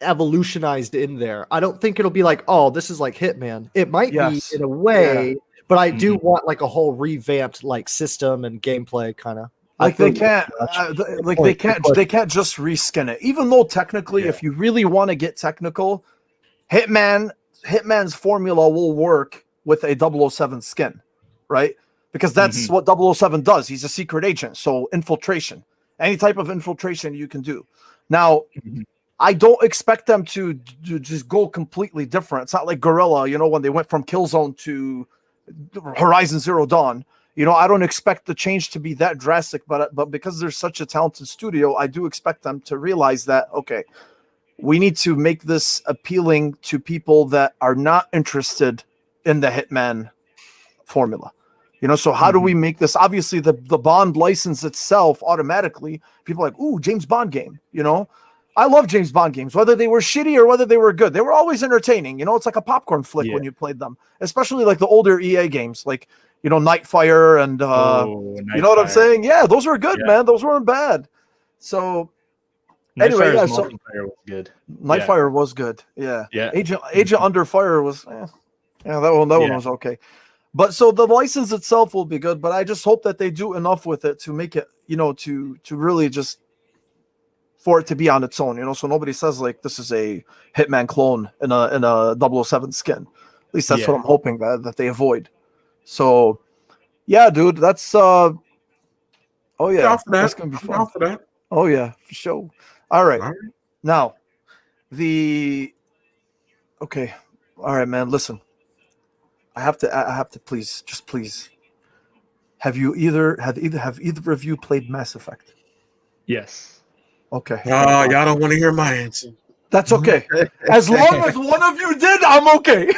evolutionized in there. I don't think it'll be like, oh, this is like Hitman. It might be in a way, but I do want like a whole revamped like system and gameplay kind of. Like they can't just reskin it. Even though technically, if you really want to get technical, Hitman's formula will work with a 007 skin, right? Because that's what 007 does. He's a secret agent, so infiltration, any type of infiltration you can do. Now, I don't expect them to just go completely different. It's not like Guerrilla, when they went from Killzone to Horizon Zero Dawn. I don't expect the change to be that drastic, but because they're such a talented studio, I do expect them to realize that, okay, we need to make this appealing to people that are not interested in the Hitman formula. So how do we make this? Obviously, the Bond license itself, automatically, people are like, ooh, James Bond game, I love James Bond games, whether they were shitty or whether they were good. They were always entertaining. It's like a popcorn flick when you played them, especially like the older EA games, like, Nightfire and, you know what I'm saying? Yeah, those were good, man. Those weren't bad. So anyway, Nightfire was good. Nightfire was good. Yeah. Agent Under Fire was, that one was okay. But so the license itself will be good, but I just hope that they do enough with it to make it, to really just for it to be on its own, so nobody says like this is a Hitman clone in a 007 skin. At least that's what I'm hoping that they avoid. So yeah, dude, that's that's gonna be fun. For that. Oh yeah, for sure. All right. Now okay. All right, man, listen. I have to please have either of you played Mass Effect? Yes. Okay. Y'all don't want to hear my answer. That's okay. As long as one of you did, I'm okay.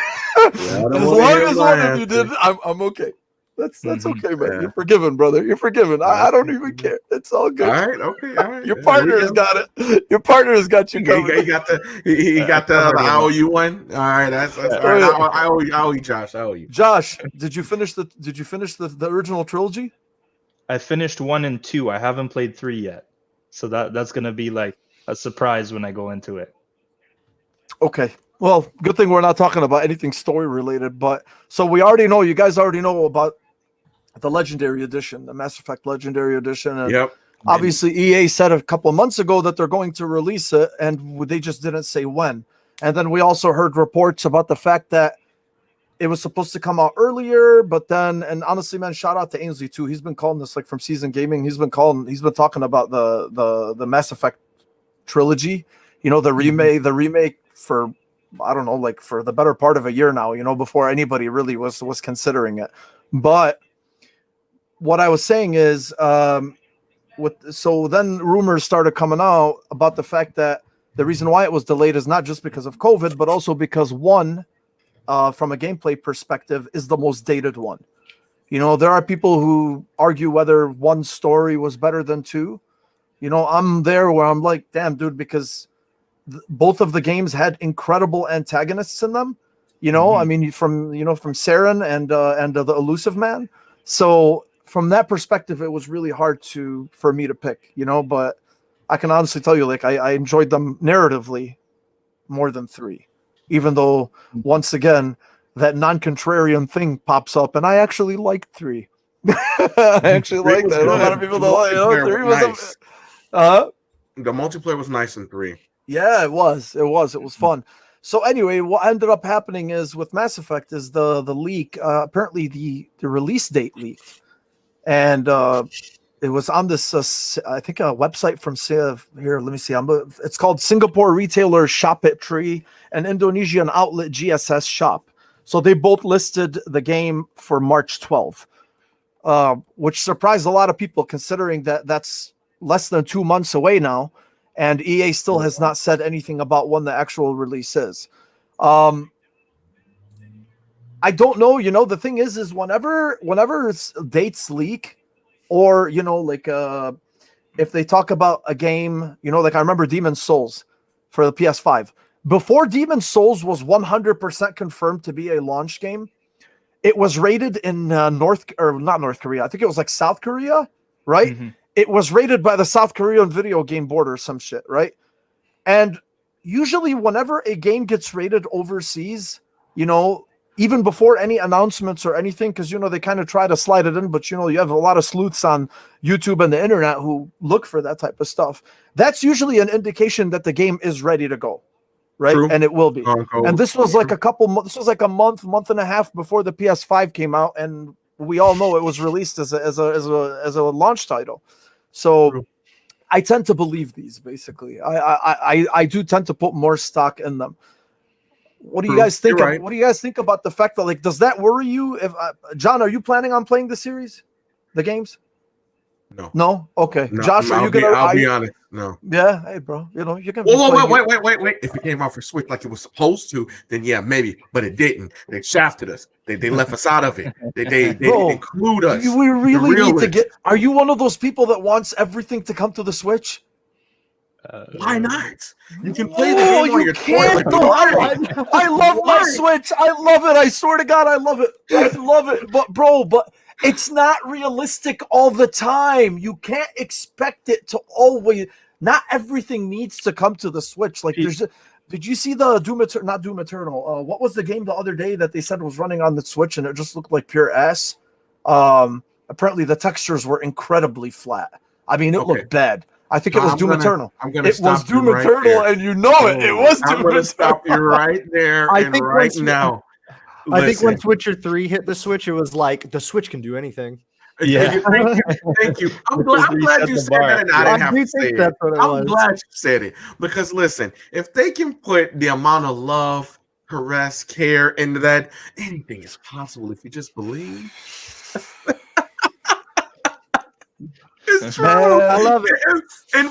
As long as one of you did, I'm okay. That's okay, man. You're forgiven, brother. You're forgiven. I don't even care. It's all good. All right, okay, all right. Your partner has got it. Your partner has got you covered. He got the I owe you one. All right, that's all right. I owe you, Josh. I owe you. Josh, did you finish the original trilogy? I finished 1 and 2. I haven't played 3 yet, so that's gonna be like a surprise when I go into it. Okay. Well, good thing we're not talking about anything story related. But so you guys already know about the Legendary Edition, the Mass Effect Legendary Edition. And obviously EA said a couple of months ago that they're going to release it, and they just didn't say when. And then we also heard reports about the fact that it was supposed to come out earlier, but then, and honestly, man, shout out to Ainsley too. He's been calling this like from Season Gaming. He's been talking about the Mass Effect trilogy, the remake for, I don't know, like for the better part of a year now, before anybody really was considering it. But what I was saying is, so then rumors started coming out about the fact that the reason why it was delayed is not just because of COVID, but also because one, from a gameplay perspective, is the most dated one. There are people who argue whether one story was better than two. I'm there where I'm like, damn, dude, because both of the games had incredible antagonists in them. I mean, from Saren and the Elusive Man. So from that perspective, it was really hard for me to pick. But I can honestly tell you, like, I enjoyed them narratively more than 3, even though once again that non-contrarian thing pops up, and I actually liked 3. I actually liked that. A lot of people don't like 3 was nice. The multiplayer was nice in 3. Yeah, it was. It was fun. So anyway, what ended up happening is with Mass Effect is the leak. Apparently, the release date leaked, and it was on this I think a website from here. Let me see. It's called Singapore retailer Shopit and Indonesian outlet GSS Shop. So they both listed the game for March 12th, which surprised a lot of people considering that that's less than 2 months away now. And EA still has not said anything about when the actual release is. I don't know. The thing is whenever dates leak, or if they talk about a game, like I remember Demon's Souls for the PS5. Before Demon's Souls was 100% confirmed to be a launch game, it was rated in not North Korea. I think it was like South Korea, right? Mm-hmm. It was rated by the South Korean video game board or some shit, right? And usually whenever a game gets rated overseas, even before any announcements or anything, because, they kind of try to slide it in, but, you have a lot of sleuths on YouTube and the internet who look for that type of stuff. That's usually an indication that the game is ready to go, right? True. And it will be. And this was like a month and a half before the PS5 came out, and we all know it was released as a launch title. So true. I tend to believe these, basically. I do tend to put more stock in them. What do you guys think? Right. What do you guys think about the fact that, like, does that worry you? If John, are you planning on playing the series, the games? No. Okay. No, Josh, are you gonna? I'll be honest. No. Yeah. Hey, bro. You're gonna. Wait. If it came out for Switch like it was supposed to, then yeah, maybe. But it didn't. They shafted us. They left us out of it. They didn't include us. We really need to get. Are you one of those people that wants everything to come to the Switch? Why not? You can play the game on your can't. I love my Switch. I love it. I swear to God, I love it. I love it. But it's not realistic all the time. You can't expect it to always. Not everything needs to come to the Switch. Like, did you see the not Doom Eternal? What was the game the other day that they said was running on the Switch and it just looked like pure ass? Apparently the textures were incredibly flat. I mean, it looked bad. I think it was Doom Eternal. It was Doom right Eternal, there. and you know it. It was Doom I'm going to Eternal. stop you right there I and think right once- now. I think when Listen. Switcher 3 hit the Switch, it was like the Switch can do anything. Yeah. Thank you. I'm It glad, just I'm glad reset you the said bar. that and I Yeah. didn't I have do to say think it. that's what it I'm was. glad you said it because listen, if they can put the amount of love, caress, care into that, anything is possible if you just believe. It's true. Man, I love it. And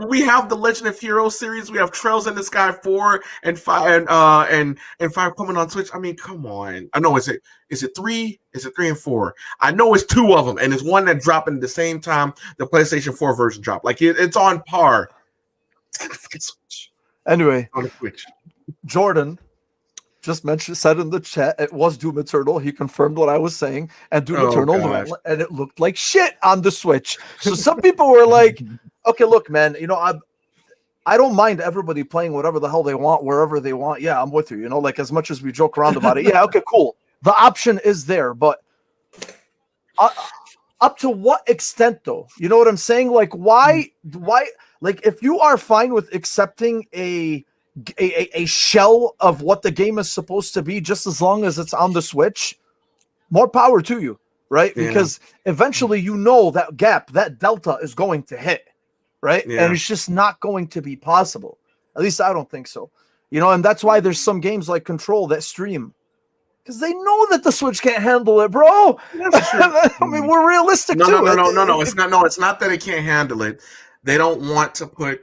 we have the Legend of Heroes series. We have Trails in the Sky 4 and 5 and 5 coming on Switch. I mean, come on. I know is it 3? Is it 3 and 4? I know it's 2 of them, and it's one that dropping at the same time the PlayStation 4 version dropped. Like it's on par. Anyway, On the Switch. Jordan just said in the chat it was Doom Eternal. He confirmed what I was saying, and Doom Eternal gosh. and it looked like shit on the Switch. So some people were like, "Okay, look, man, I don't mind everybody playing whatever the hell they want, wherever they want. Yeah, I'm with you. Like as much as we joke around about it. Yeah, okay, cool. The option is there, but up to what extent, though? You know what I'm saying? Like, why? Like, if you are fine with accepting a shell of what the game is supposed to be, just as long as it's on the Switch, more power to you, right? Yeah. Because eventually, that gap, that delta is going to hit, right? Yeah. And it's just not going to be possible. At least I don't think so. And that's why there's some games like Control that stream. Because they know that the Switch can't handle it, bro. I mean, we're realistic too. No. It's not that it can't handle it. They don't want to put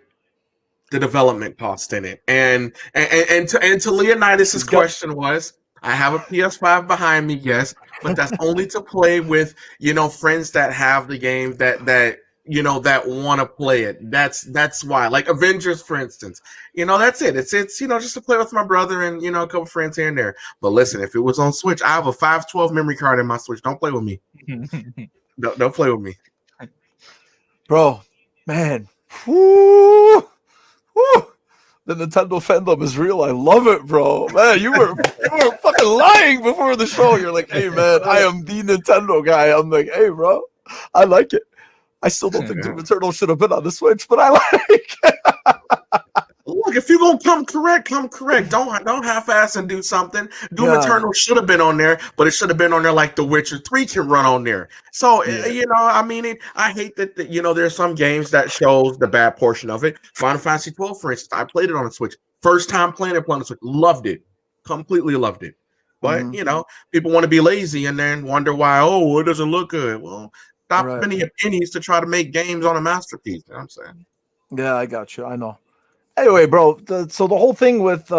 the development cost in it. And to Leonidas's question was, I have a PS5 behind me, yes, but that's only to play with friends that have the game that that want to play it. That's why. Like Avengers, for instance. That's it. It's just to play with my brother and a couple friends here and there. But listen, if it was on Switch, I have a 512 memory card in my Switch. Don't play with me. Don't play with me. Bro, man. Woo! Woo! The Nintendo fandom is real. I love it, bro. Man, you were fucking lying before the show. You're like, hey man, I am the Nintendo guy. I'm like, hey bro, I like it. I still don't think Doom Eternal should have been on the Switch, but I like it. Look, if you're gonna come correct. Don't half-ass and do something. Doom Eternal should have been on there, but it should have been on there like The Witcher 3 can run on there. So I mean, I hate that there's some games that shows the bad portion of it. Final Fantasy 12, for instance, I played it on the Switch. First time playing it on the Switch, loved it, completely loved it. But people want to be lazy and then wonder why. Oh, it doesn't look good. Well, stop spending your pennies to try to make games on a masterpiece. You know what I'm saying? Yeah, I got you. I know. Anyway, bro. So the whole thing with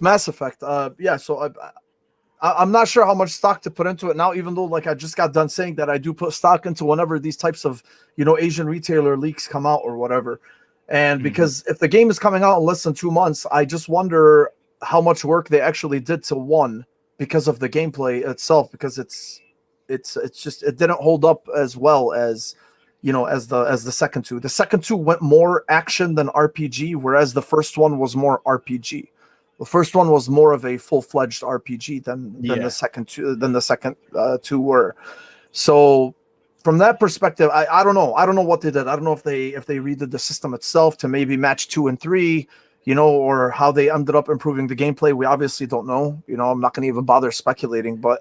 Mass Effect, So I'm not sure how much stock to put into it now. Even though, like, I just got done saying that I do put stock into whenever these types of Asian retailer leaks come out or whatever. And because if the game is coming out in less than 2 months, I just wonder how much work they actually did to one because of the gameplay itself. Because it's just it didn't hold up as well as as the second two. The second two went more action than RPG, whereas the first one was more RPG. The first one was more of a full-fledged RPG than the second two were. So from that perspective, I don't know. I don't know what they did. I don't know if they redid the system itself to maybe match 2 and 3, or how they ended up improving the gameplay. We obviously don't know. I'm not going to even bother speculating, but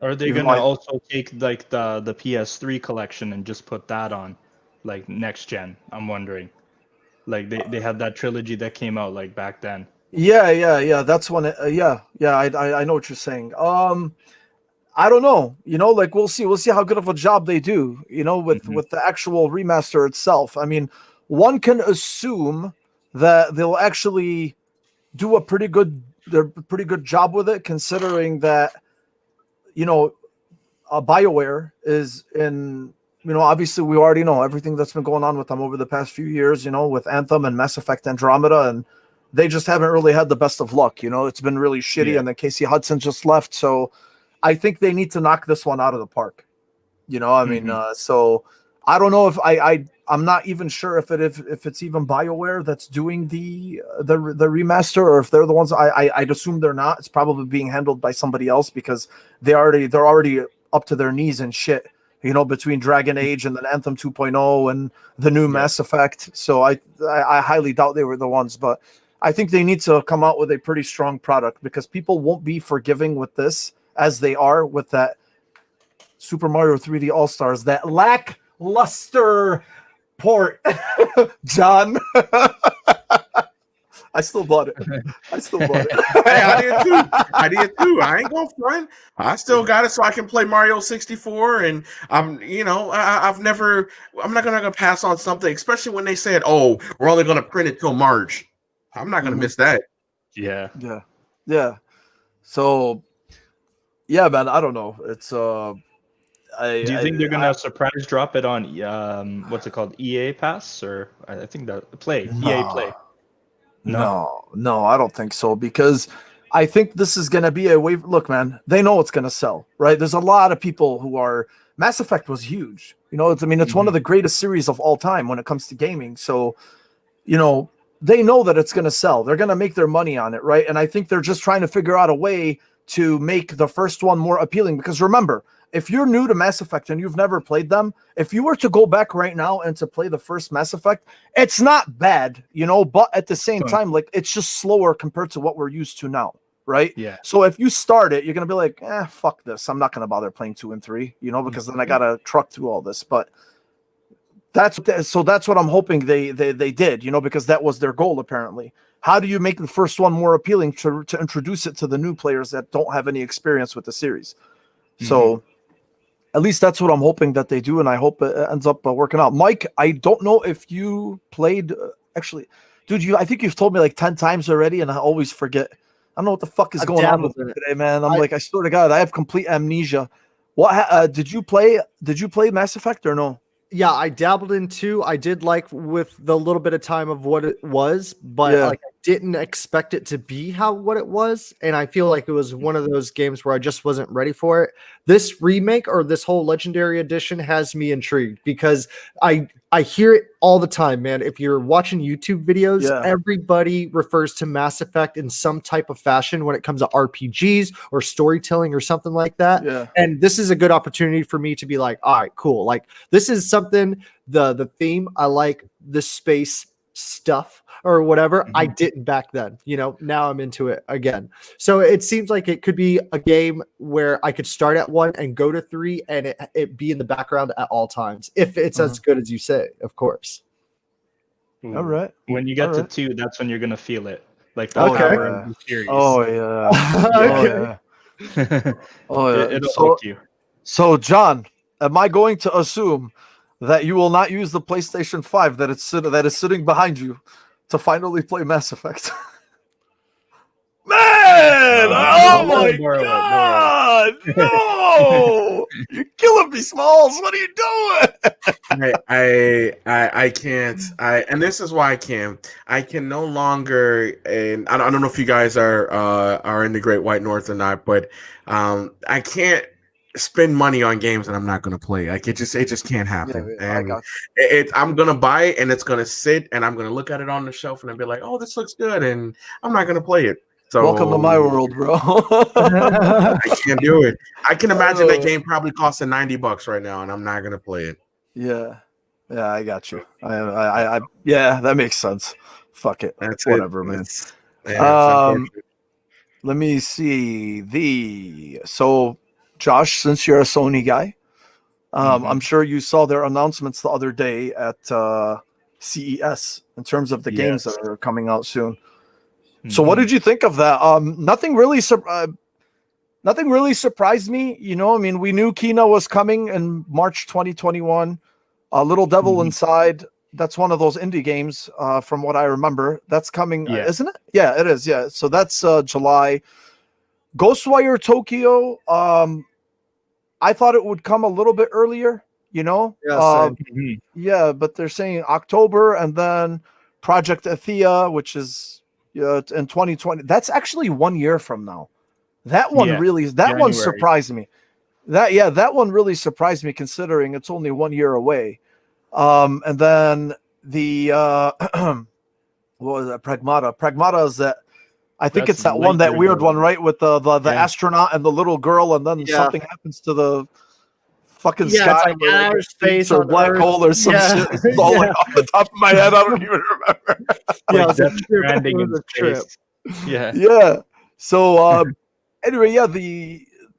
are they going to also take like the PS3 collection and just put that on like next gen? I'm wondering. Like they had that trilogy that came out like back then. Yeah. That's when I know what you're saying. I don't know. Like we'll see how good of a job they do, with the actual remaster itself. I mean, one can assume that they'll actually do a pretty good job with it, considering that BioWare is in, obviously we already know everything that's been going on with them over the past few years, with Anthem and Mass Effect Andromeda, and they just haven't really had the best of luck. It's been really shitty, and then Casey Hudson just left. So I think they need to knock this one out of the park. I mean, so I don't know if I'm not even sure if it's even BioWare that's doing the remaster, or if they're the ones. I'd assume they're not. It's probably being handled by somebody else because they're already up to their knees in shit between Dragon Age and then Anthem 2.0 and the new Mass Effect. So I highly doubt they were the ones, but I think they need to come out with a pretty strong product because people won't be forgiving with this as they are with that Super Mario 3D All-Stars, that lackluster port. John. I still bought it. Hey, I did too. I ain't going front. I still got it so I can play Mario 64. And I'm not gonna pass on something, especially when they said, "Oh, we're only gonna print it till March." I'm not gonna miss that. Yeah. So, yeah, man. I don't know. It's Do you think they're gonna surprise drop it on what's it called, EA Pass, or I think that EA Play? No, I don't think so, because I think this is going to be a wave. Look, man, they know it's going to sell, right? There's a lot of people who are. Mass Effect was huge. It's one of the greatest series of all time when it comes to gaming. So, they know that it's going to sell. They're going to make their money on it, right? And I think they're just trying to figure out a way to make the first one more appealing. Because remember, if you're new to Mass Effect and you've never played them, if you were to go back right now and to play the first Mass Effect, it's not bad, but at the same time, like, it's just slower compared to what we're used to now, right? Yeah. So if you start it, you're going to be like, fuck this. I'm not going to bother playing 2 and 3, because then I got to truck through all this. But that's what I'm hoping they did, because that was their goal, apparently. How do you make the first one more appealing to introduce it to the new players that don't have any experience with the series? So at least that's what I'm hoping that they do, and I hope it ends up working out. Mike, I don't know if you played. Actually, dude, I think you've told me like 10 times already, and I always forget. I don't know what the fuck is going on with me today, man. I swear to God, I have complete amnesia. What did you play? Did you play Mass Effect or no? Yeah, I dabbled in 2. I did like with the little bit of time of what it was, but I didn't expect it to be what it was. And I feel like it was one of those games where I just wasn't ready for it. This remake or this whole Legendary Edition has me intrigued because I hear it all the time, man. If you're watching YouTube videos, everybody refers to Mass Effect in some type of fashion when it comes to RPGs or storytelling or something like that. Yeah. And this is a good opportunity for me to be like, all right, cool. Like, this is something, the theme, I like the space stuff or whatever. I didn't back then, now I'm into it again. So it seems like it could be a game where I could start at 1 and go to 3 and it be in the background at all times. If it's as good as you say, of course. All right. When you get to 2, that's when you're going to feel it. Like the Okay. power of the series. Oh, yeah. It'll hook you. So, John, am I going to assume that you will not use the PlayStation 5 that is sitting behind you to finally play Mass Effect? Man! Oh my God! No! You're killing me, Smalls. What are you doing? I can't. And this is why I can't. I can no longer. And I don't know if you guys are in the Great White North or not, but I can't spend money on games that I'm not going to play. Like, it just can't happen. And I'm going to buy it and it's going to sit and I'm going to look at it on the shelf and I'll be like, oh, this looks good. And I'm not going to play it. So welcome to my world, bro. I can't do it. I can imagine that game probably costing $90 right now and I'm not going to play it. Yeah, I got you. I that makes sense. Fuck it. That's whatever, it. Man. Let me see so Josh, since you're a Sony guy, I'm sure you saw their announcements the other day at CES in terms of the games that are coming out soon. So what did you think of that? Nothing really surprised me. We knew Kena was coming in March 2021. Little Devil Inside, that's one of those indie games from what I remember. That's coming, isn't it? Yeah, it is. Yeah. So that's July. Ghostwire Tokyo, I thought it would come a little bit earlier, Yeah, but they're saying October, and then Project Athea, which is in 2020. That's actually 1 year from now. That one one surprised me. That one really surprised me considering it's only 1 year away. And then the what was that? Pragmata is that. I think it's that one, that weird one, right? With the astronaut and the little girl, and then something happens to the fucking Yeah, sky, it's like or like outer a space or on black Earth. hole or some Yeah. shit. This is all like off the top of my head. I don't even remember. Yeah, Like it's a Death trip. Stranding It in was a trip. space. Yeah. Yeah. So anyway, yeah,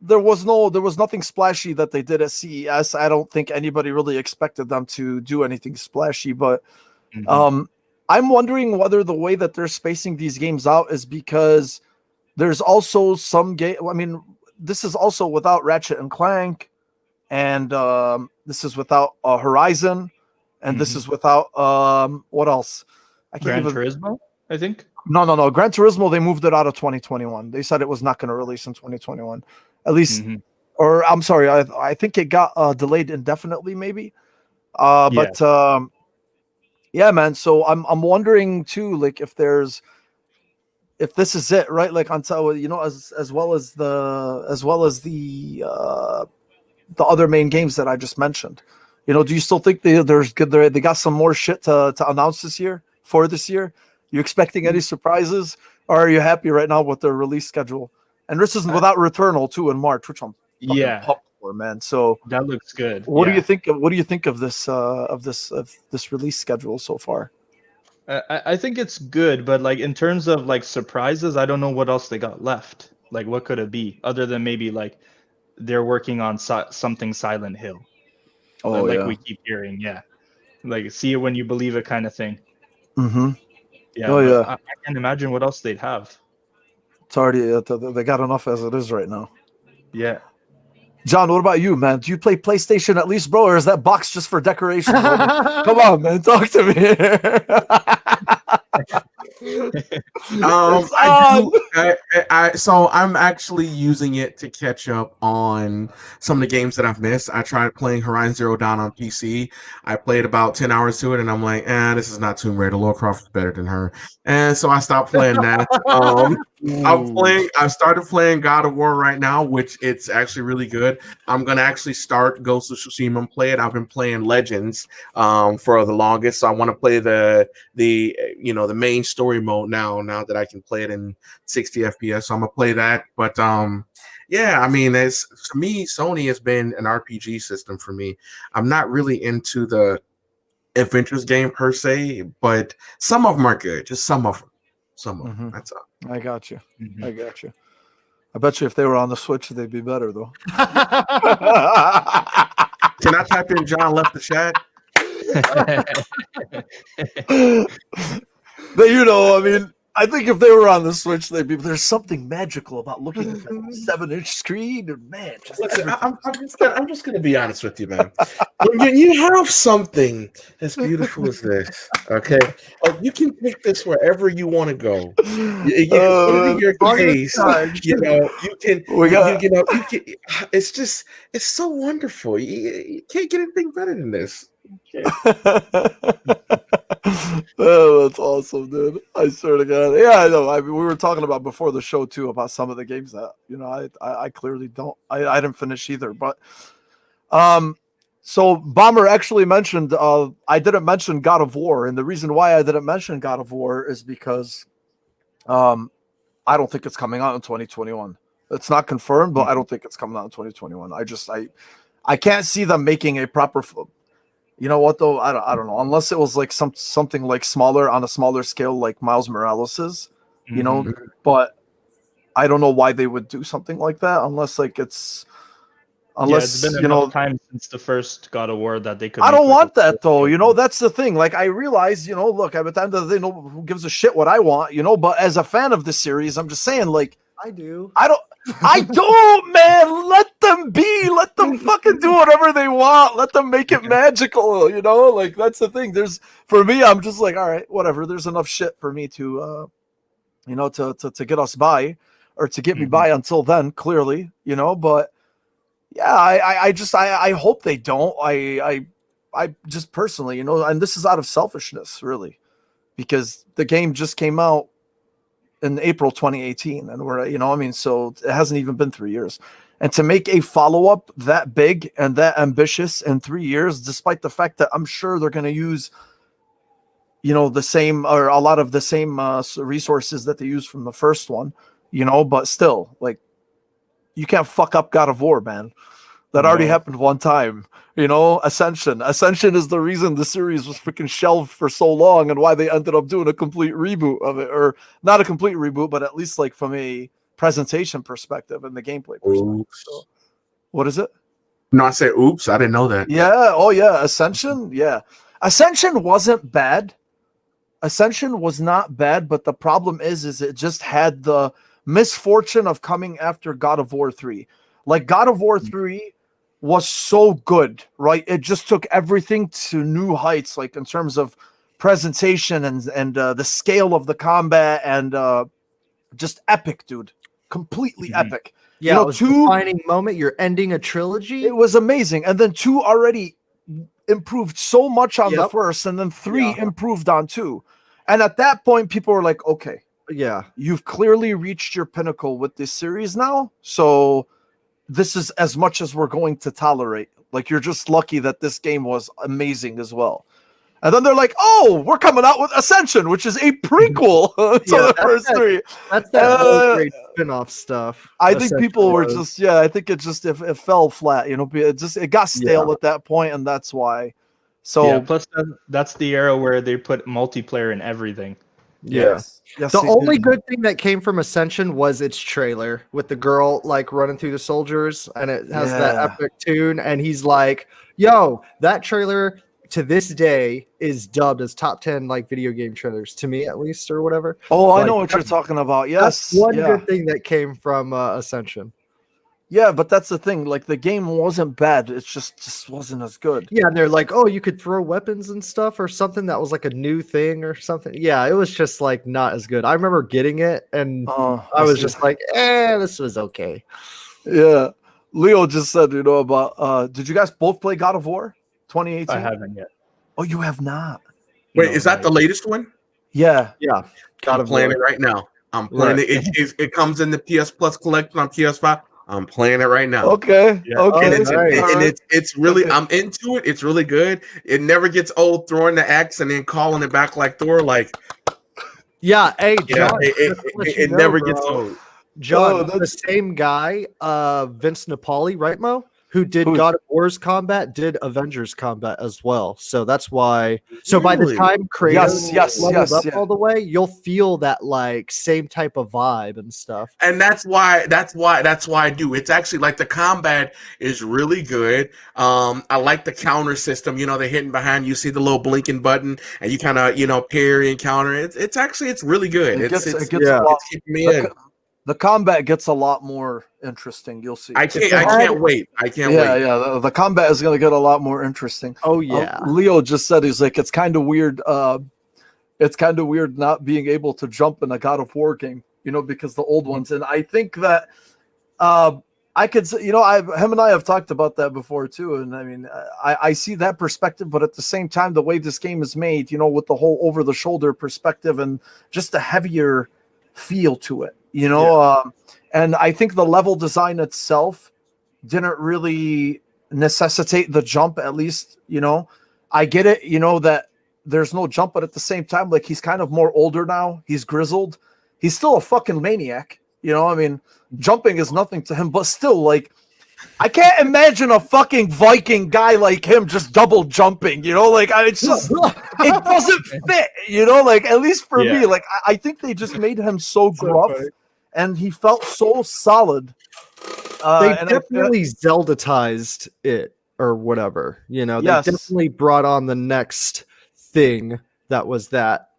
there was nothing splashy that they did at CES. I don't think anybody really expected them to do anything splashy, but Mhm. I'm wondering whether the way that they're spacing these games out is because there's also some game. I mean, this is also without Ratchet and Clank, and this is without Horizon, and this Mhm. is without what else? I can't Gran even. Turismo, I think. No. Gran Turismo, they moved it out of 2021. They said it was not going to release in 2021, at least. Mhm. Or I'm sorry, I think it got delayed indefinitely, maybe. Yeah. But yeah, man. So I'm wondering too, like if this is it, right? Like until as well as the other main games that I just mentioned. Do you still think they got some more shit to announce this year for this year? You expecting any surprises, or are you happy right now with their release schedule? And this is Uh, without Returnal too in March, which I'm fucking Yeah, pumped for, man. So that looks good. what do you Yeah. think of this release schedule so far? I think it's good, but like in terms of like surprises, I don't know what else they got left. Like, what could it be other than maybe like they're working on something Silent Hill, Oh like yeah. we keep hearing. Yeah, like see it when you believe it kind of thing. Mm-hmm. Yeah, Oh but yeah. I can't imagine what else they'd have. It's already they got enough as it is right now. Yeah. John, what about you, man? Do you play PlayStation at least, bro, or is that box just for decoration, bro? Come on, man, talk to me. It's I on. do. So I'm actually using it to catch up on some of the games that I've missed. I tried playing Horizon Zero Dawn on PC. I played about 10 hours to it, and I'm like, this is not Tomb Raider. Lara Croft is better than her, and so I stopped playing that. Ooh. I started playing God of War right now, which it's actually really good. I'm gonna actually start Ghost of Tsushima and play it. I've been playing Legends for the longest, so I want to play the the main story mode now that I can play it in 60 FPS. So I'm gonna play that. But yeah, I mean, it's for me, Sony has been an RPG system for me. I'm not really into the adventures game per se, but some of them are good. Just some of them. Some of them. Mhm. That's all. I got you. Mhm. I got you. I bet you if they were on the Switch, they'd be better though. Can I type in John left the chat? But I mean, I think if they were on the Switch, they'd be. There's something magical about looking at that 7-inch screen, and man, Listen, I'm just gonna be honest with you, man. When you have something as beautiful as this, okay, like you can take this wherever you want to go. You can put it in your case. You can. We got. You can. It's so wonderful. You can't get anything better than this. Oh, that's awesome, dude. I swear to God. Yeah, I know. I mean, we were talking about before the show too about some of the games that I clearly don't. I didn't finish either, but so Bomber actually mentioned. I didn't mention God of War, and the reason why I didn't mention God of War is because I don't think it's coming out in 2021. It's not confirmed, but I don't think it's coming out in 2021. I can't see them making a proper. You know what though? I don't know. Unless it was like something like smaller on a smaller scale, like Miles Morales's, Mhm. But I don't know why they would do something like that unless like it's Yeah, it's been enough know. time since the first God of War that they could. I make, don't like, want a that though. full- That's the thing. Like I realize, look, at the end of the day, who gives a shit what I want, But as a fan of the series, I'm just saying, like, I do. I don't, man. Let them be. Let them fucking do whatever they want. Let them make it magical, Like that's the thing. For me, I'm just like, all right, whatever. There's enough shit for me to, to get us by, or to get me by until then. Clearly, But yeah, I hope they don't. I just personally, and this is out of selfishness, really, because the game just came out in April 2018, and so it hasn't even been 3 years. And to make a follow-up that big and that ambitious in 3 years, despite the fact that I'm sure they're going to use, the same or a lot of the same resources that they used from the first one, but still, like, you can't fuck up God of War, man. That already happened one time. Ascension. Ascension is the reason the series was freaking shelved for so long and why they ended up doing a complete reboot of it, or not a complete reboot, but at least like from a presentation perspective and the gameplay perspective. So, what is it? No, I said, oops, I didn't know that. Yeah. Oh, yeah. Ascension. Yeah. Ascension wasn't bad. Ascension was not bad, but the problem is it just had the misfortune of coming after God of War 3. Like God of War 3 was so good, right? It just took everything to new heights, like in terms of presentation and the scale of the combat and just epic, dude. Completely epic. Yeah, it was a defining moment. You're ending a trilogy. It was amazing. And then 2 already improved so much on the first, and then 3 improved on 2. And at that point, people were like, okay, you've clearly reached your pinnacle with this series now. So this is as much as we're going to tolerate. Like, you're just lucky that this game was amazing as well. And then they're like, oh, we're coming out with Ascension, which is a prequel to the first 3. That's that great spin-off stuff. I think people were just, I think it fell flat. It got stale at that point, and that's why. So plus that's the era where they put multiplayer in everything. Yes. The only good thing that came from Ascension was its trailer with the girl like running through the soldiers, and it has that epic tune. And he's like, "Yo, that trailer to this day is dubbed as top 10 like video game trailers to me, at least, or whatever." Oh, I know what you're talking about. Yes, that's one good thing that came from Ascension. Yeah, but that's the thing. Like, the game wasn't bad. It just wasn't as good. Yeah, and they're like, oh, you could throw weapons and stuff or something. That was like a new thing or something. Yeah, it was just like not as good. I remember getting it, and I was just like, this was okay. Yeah. Leo just said, about, did you guys both play God of War 2018? I haven't yet. Oh, you have not? Wait, is that the latest one? Yeah. Yeah. I'm playing it right now. I'm playing it. It comes in the PS Plus collection on PS5. I'm playing it right now. Okay. Yeah. Okay. And it's really, I'm into it. It's really good. It never gets old throwing the axe and then calling it back like Thor. Like, hey, John, it never gets old. John, the same guy, Vince Napoli, right, Mo? Who did God of War's combat, did Avengers combat as well. So that's why. So by the time Kratos levels up all the way, you'll feel that like same type of vibe and stuff. And that's why I do. It's actually like the combat is really good. I like the counter system. They're hitting behind you, see the little blinking button, and you kind of parry and counter. It's really good. It's keeping me in. The combat gets a lot more interesting. You'll see. I can't wait. I can't wait. Yeah. The combat is going to get a lot more interesting. Oh yeah. Leo just said, he's like, it's kind of weird. It's kind of weird not being able to jump in a God of War game, because the old ones. And I think that I could, him and I have talked about that before too. And I mean, I see that perspective, but at the same time, the way this game is made, with the whole over the shoulder perspective and just a heavier feel to it. And I think the level design itself didn't really necessitate the jump, at least, I get it, that there's no jump, but at the same time, like, he's kind of more older now. He's grizzled. He's still a fucking maniac. I mean, jumping is nothing to him, but still, like, I can't imagine a fucking Viking guy like him just double jumping, it's just, it doesn't fit, like, at least for me, like, I think they just made him so gruff and he felt so solid. They definitely Zeldatized it or whatever, they definitely brought on the next thing that was that.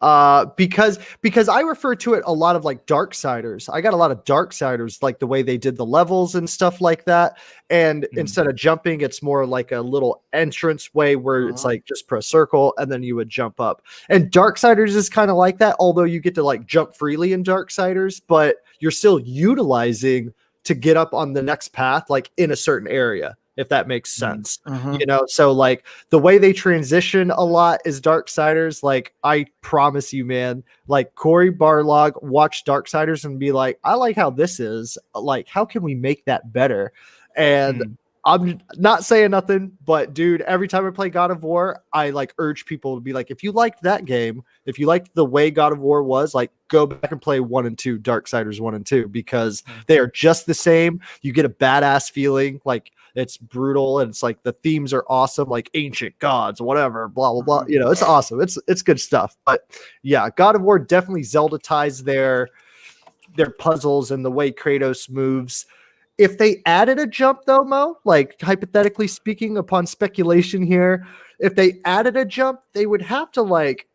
Because I refer to it a lot of like Darksiders. I got a lot of Darksiders, like the way they did the levels and stuff like that. And instead of jumping, it's more like a little entrance way where it's like just press circle and then you would jump up. And Darksiders is kind of like that, although you get to like jump freely in Darksiders, but you're still utilizing to get up on the next path, like in a certain area, if that makes sense. So like the way they transition a lot is Darksiders. Like, I promise you, man, like Corey Barlog watched Darksiders and be like, I like how this is, like, how can we make that better? And I'm not saying nothing, but dude, every time I play God of War, I like urge people to be like, if you liked that game, if you liked the way God of War was, like go back and play 1 and 2, Darksiders 1 and 2, because they are just the same. You get a badass feeling, like it's brutal, and it's like the themes are awesome, like ancient gods, whatever, blah blah blah. You know, it's awesome. It's good stuff. But yeah, God of War definitely Zelda ties their puzzles and the way Kratos moves. If they added a jump though, Mo, like hypothetically speaking, upon speculation here, if they added a jump, they would have to like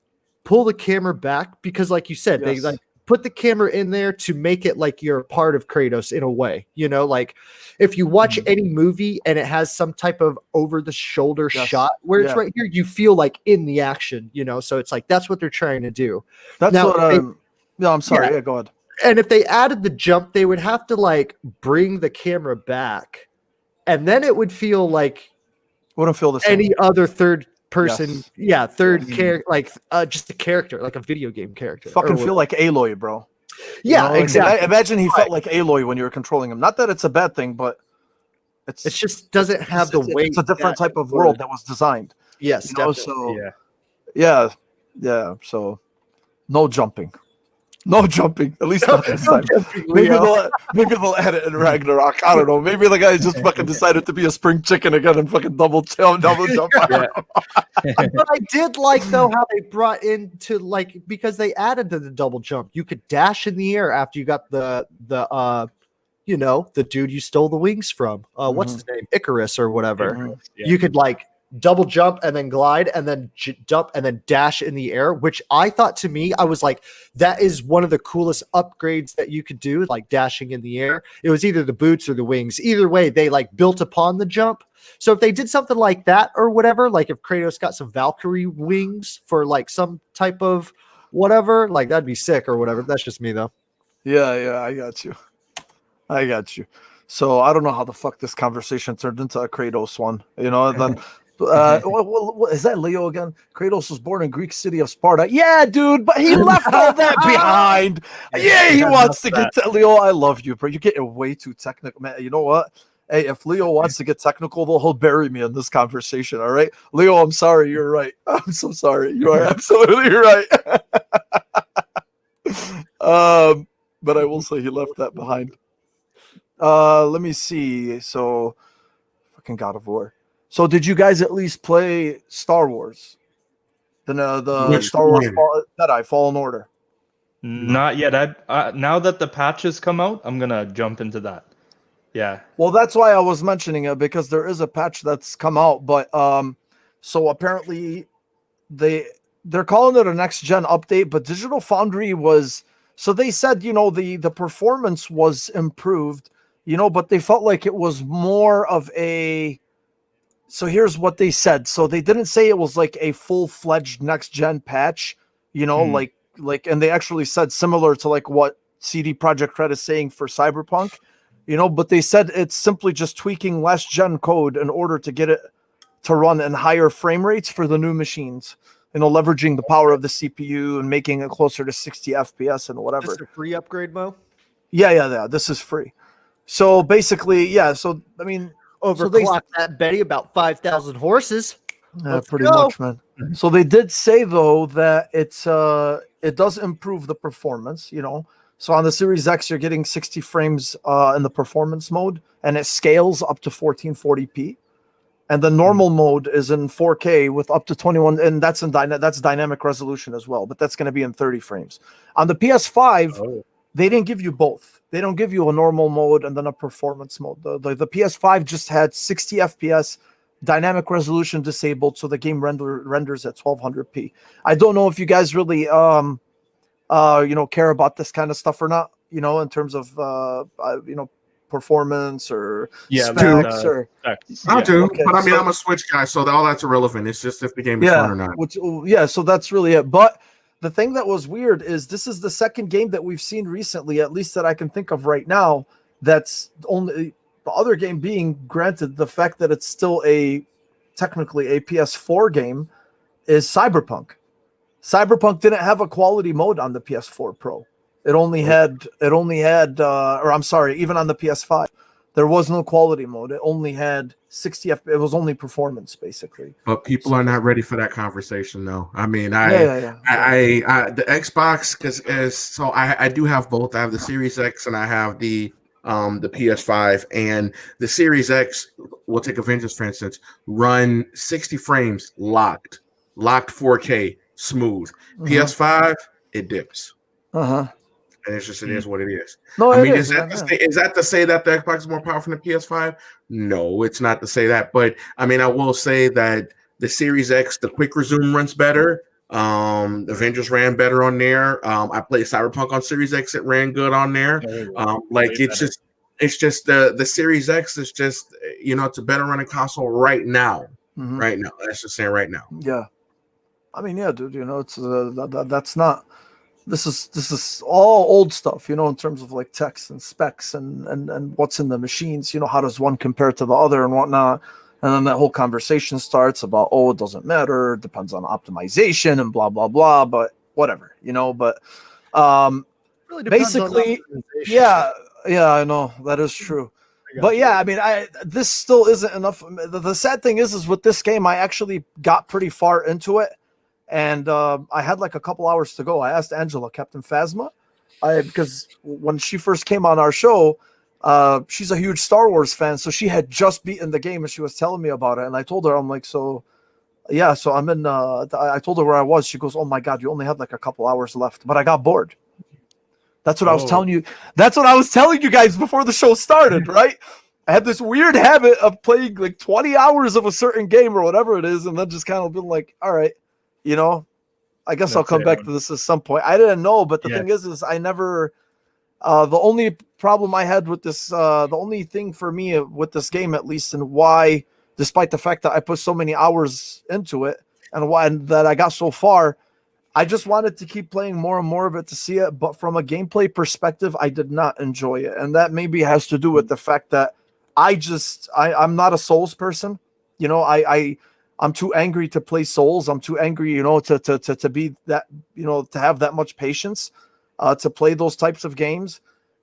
pull the camera back because, like you said, they like put the camera in there to make it like you're a part of Kratos in a way. You know, like if you watch any movie and it has some type of over the shoulder shot where it's right here, you feel like in the action, you know? So it's like, that's what they're trying to do. That's now, what no, I'm sorry. Yeah, go ahead. And if they added the jump, they would have to like bring the camera back, and then it would feel like wouldn't feel the same. Any other third person, third character, like just a character, like a video game character. Fucking feel like Aloy, bro. Yeah, you know, exactly. Imagine he felt like Aloy when you were controlling him. Not that it's a bad thing, but it just doesn't have the weight. It's a different type of world that was designed. Yes, you know, so yeah. So no jumping. No jumping, at least not this time. Maybe they'll add it in Ragnarok. I don't know. Maybe the guy just fucking decided to be a spring chicken again and fucking double jump. But I did like though how they brought into like, because they added to the double jump. You could dash in the air after you got the you know, the dude you stole the wings from. What's his name? Icarus or whatever. You could like double jump and then glide and then jump and then dash in the air, which I thought, to me, I was like, that is one of the coolest upgrades that you could do, like dashing in the air. It was either the boots or the wings. Either way, they like built upon the jump. So if they did something like that or whatever, like if Kratos got some Valkyrie wings for like some type of whatever, like that'd be sick or whatever. That's just me though. Yeah, I got you. So I don't know how the fuck this conversation turned into a Kratos one, you know, and then is that Leo again? Kratos was born in Greek city of Sparta. Yeah, dude, but he left all that behind. Yeah, he wants to get to Leo. I love you, bro. You're getting way too technical, man. You know what? Hey, if Leo wants to get technical, he'll bury me in this conversation. All right, Leo, I'm sorry. You're right. I'm so sorry. You are absolutely right. But I will say he left that behind. Let me see. So, fucking God of War. So did you guys at least play Star Wars? The Star Wars Jedi Fallen Order? Not yet. Now that the patches come out, I'm gonna jump into that. Yeah. Well, that's why I was mentioning it, because there is a patch that's come out, but so apparently they're calling it a next gen update, but Digital Foundry was, so they said, you know, the performance was improved, you know, but they felt like it was more of a. So here's what they said. So they didn't say it was like a full-fledged next-gen patch, you know, like, and they actually said similar to like what CD Projekt Red is saying for Cyberpunk, you know, but they said it's simply just tweaking last-gen code in order to get it to run in higher frame rates for the new machines, you know, leveraging the power of the CPU and making it closer to 60 FPS and whatever. Is this a free upgrade, Mo? Yeah. This is free. So basically, yeah. So, I mean, overclock that Betty about 5,000 horses. Pretty much, man. So they did say though that it does improve the performance, you know. So on the Series X, you're getting 60 frames in the performance mode, and it scales up to 1440p. And the normal mode is in 4K with up to 21, and that's dynamic resolution as well, but that's going to be in 30 frames. On the PS5, they didn't give you both. They don't give you a normal mode and then a performance mode. The PS5 just had 60 FPS, dynamic resolution disabled, so the game renders at 1200p. I don't know if you guys really you know, care about this kind of stuff or not, you know, in terms of you know, performance or specs or I do, okay, but I mean, I'm a Switch guy, so all that's irrelevant. It's just if the game is fun or not. So that's really it. But the thing that was weird is this is the second game that we've seen recently, at least that I can think of right now, that's only the other game being granted the fact that it's still technically a PS4 game is Cyberpunk. Cyberpunk didn't have a quality mode on the PS4 Pro. It only had, or I'm sorry, even on the PS5. There was no quality mode. It only had 60 It was only performance, basically. But people are not ready for that conversation, though. I mean, Yeah. the Xbox, because so I do have both. I have the Series X and I have the PS5, and the Series X, we'll take Avengers for instance, run 60 frames locked 4K smooth. PS5, it dips. And it's just, it is what it is. No, I mean, is that to say that the Xbox is more powerful than the PS5? No, it's not to say that. But I mean, I will say that the Series X, the quick resume runs better. Avengers ran better on there. I played Cyberpunk on Series X. It ran good on there. It's just the Series X is just, it's a better running console right now. Right now, that's just saying right now. Yeah, I mean, yeah, dude. It's that's not. This is all old stuff, in terms of like text and specs and what's in the machines. How does one compare to the other and whatnot. And then that whole conversation starts about, it doesn't matter. It depends on optimization and blah, blah, blah. But whatever, But Really basically, yeah, I know that is true. But yeah, I mean, this still isn't enough. The sad thing is with this game, I actually got pretty far into it. And I had like a couple hours to go. I asked Angela, Captain Phasma, because when she first came on our show, she's a huge Star Wars fan. So she had just beaten the game and she was telling me about it. And I told her, I'm like, so I'm in, I told her where I was. She goes, oh my God, you only had like a couple hours left, but I got bored. That's what I was telling you. That's what I was telling you guys before the show started, right? I had this weird habit of playing like 20 hours of a certain game or whatever it is. And then just kind of been like, all right, I guess I'll come back to this at some point. I didn't know, but the thing is I never, the only problem I had with this, the only thing for me with this game, at least, and why, despite the fact that I put so many hours into it and why that I got so far, I just wanted to keep playing more and more of it to see it. But from a gameplay perspective, I did not enjoy it. And that maybe has to do with the fact that I'm not a Souls person. I'm too angry to play Souls. I'm too angry, to be that, to have that much patience to play those types of games.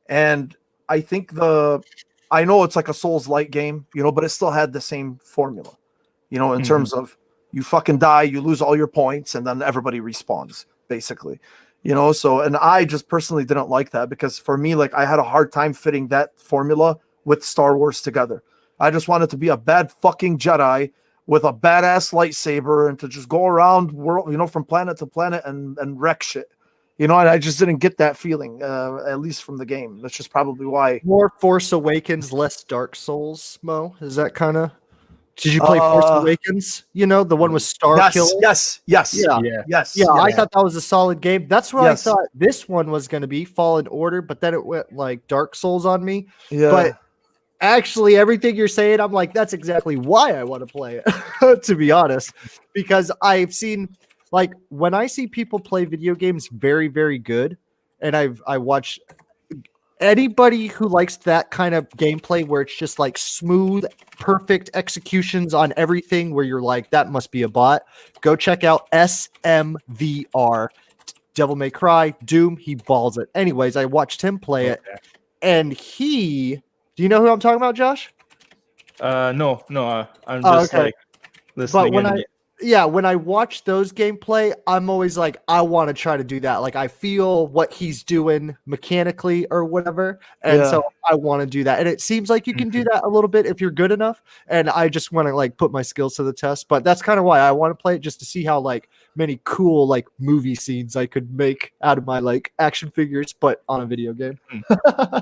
And I think I know it's like a Souls-like game, but it still had the same formula, in terms of you fucking die, you lose all your points, and then everybody respawns, basically. So, and I just personally didn't like that because for me, like, I had a hard time fitting that formula with Star Wars together. I just wanted to be a bad fucking Jedi with a badass lightsaber and to just go around world, from planet to planet and wreck shit. And I just didn't get that feeling, at least from the game. That's just probably why. More Force Awakens, less Dark Souls, Mo? Is that kind of... Did you play Force Awakens? The one with Starkiller? Yes. Yeah, I thought that was a solid game. That's what I thought this one was going to be, Fallen Order, but then it went like Dark Souls on me. Yeah. But actually, everything you're saying, I'm like, that's exactly why I want to play it, to be honest. Because I've seen, like, when I see people play video games very, very good, and I watch anybody who likes that kind of gameplay where it's just like smooth, perfect executions on everything, where you're like, that must be a bot. Go check out SMVR. Devil May Cry, Doom, he balls it. Anyways, I watched him play it, and do you know who I'm talking about, Josh? No, I'm just like listening. But when I watch those gameplay, I'm always like, I want to try to do that. Like, I feel what he's doing mechanically or whatever, and so I want to do that. And it seems like you can do that a little bit if you're good enough. And I just want to like put my skills to the test. But that's kind of why I want to play it, just to see how like many cool like movie scenes I could make out of my like action figures, but on a video game.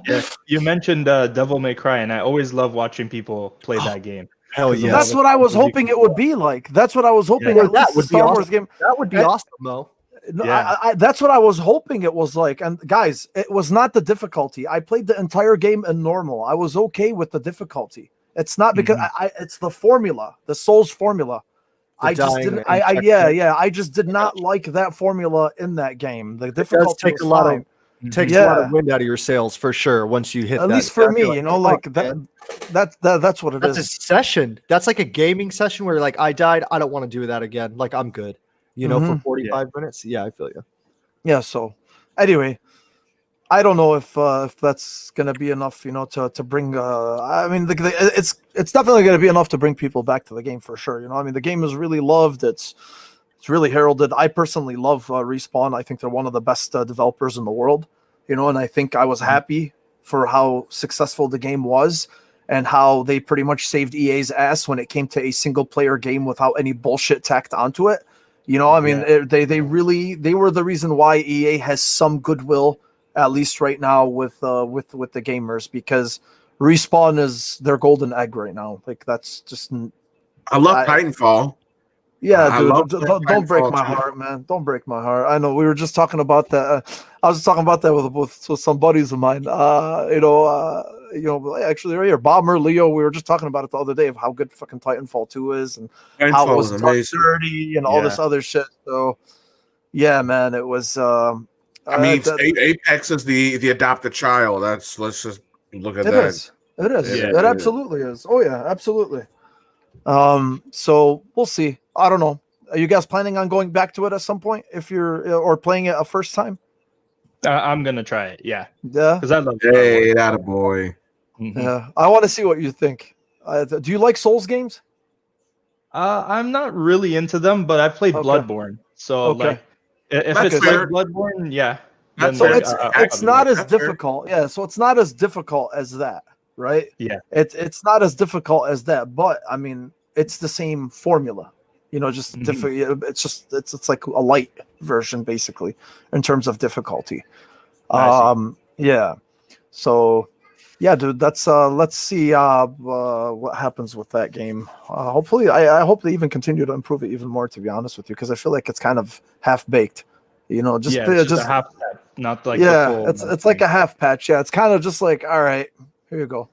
Yeah, you mentioned Devil May Cry, and I always love watching people play that game. Hell yeah! That's what I was hoping it would be like. That's what I was hoping. Yeah, that would be Star Wars game. That would be awesome, though. No, yeah. That's what I was hoping it was like. And guys, it was not the difficulty. I played the entire game in normal. I was okay with the difficulty. It's not because it's the formula, the Souls formula. I just didn't. I just did not like that formula in that game. The difficulty takes a lot of wind out of your sails for sure once you hit. At least for me, that's what it is. That's a session. That's like a gaming session where you're like, I died. I don't want to do that again. Like, I'm good. For 45 minutes. Yeah, I feel you. Yeah. So anyway, I don't know if that's gonna be enough, to bring. I mean, it's definitely gonna be enough to bring people back to the game for sure. I mean, the game is really loved. It's really heralded. I personally love Respawn. I think they're one of the best developers in the world. And I think I was happy for how successful the game was and how they pretty much saved EA's ass when it came to a single player game without any bullshit tacked onto it. I mean, they were the reason why EA has some goodwill, at least right now, with the gamers, because Respawn is their golden egg right now. Like, that's just. I love Titanfall. Yeah, I dude, love don't break Titanfall my too. heart, man. Don't break my heart. I know we were just talking about that. I was just talking about that with some buddies of mine. Actually, right here, Bomber, Leo. We were just talking about it the other day of how good fucking Titanfall 2 is and how it Titanfall was was done amazing. dirty and all this other shit. So, yeah, man, it was. I mean, Apex is the adopted child. Let's just look at it that. is. It is. Yeah. It absolutely is. Oh yeah, absolutely. So we'll see. I don't know. Are you guys planning on going back to it at some point or playing it a first time? I'm gonna try it. Yeah, Yeah. because I love. Hey, that a boy. Mm-hmm. Yeah. I want to see what you think. Do you like Souls games? I'm not really into them, but I played Okay. Bloodborne, so Okay. like, if That's it's fair. like Bloodborne, yeah. That's So fair. it's not as That's fair. difficult. Yeah. So it's not as difficult as that, right? Yeah. It's not as difficult as that, but I mean, it's the same formula. Just it's like a light version basically in terms of difficulty. Yeah. So yeah, dude, that's let's see what happens with that game. Hopefully I hope they even continue to improve it even more, to be honest with you, because I feel like it's kind of half baked. It's just a half patch, not like yeah, the full it's like a half patch. Yeah, it's kind of just like, all right, here you go.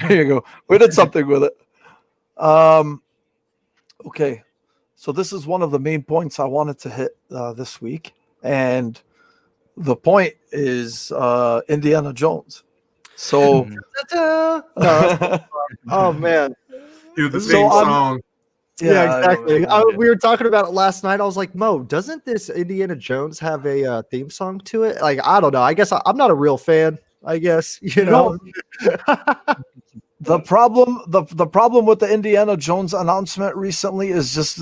Here you go. We did something with it. Okay, so this is one of the main points I wanted to hit this week, and the point is Indiana Jones. So, Oh man. Dude, the So theme I'm- song. Yeah, exactly. I know, We were talking about it last night. I was like, Mo, doesn't this Indiana Jones have a theme song to it? Like, I don't know. I guess I'm not a real fan. I guess No. The problem with the Indiana Jones announcement recently is just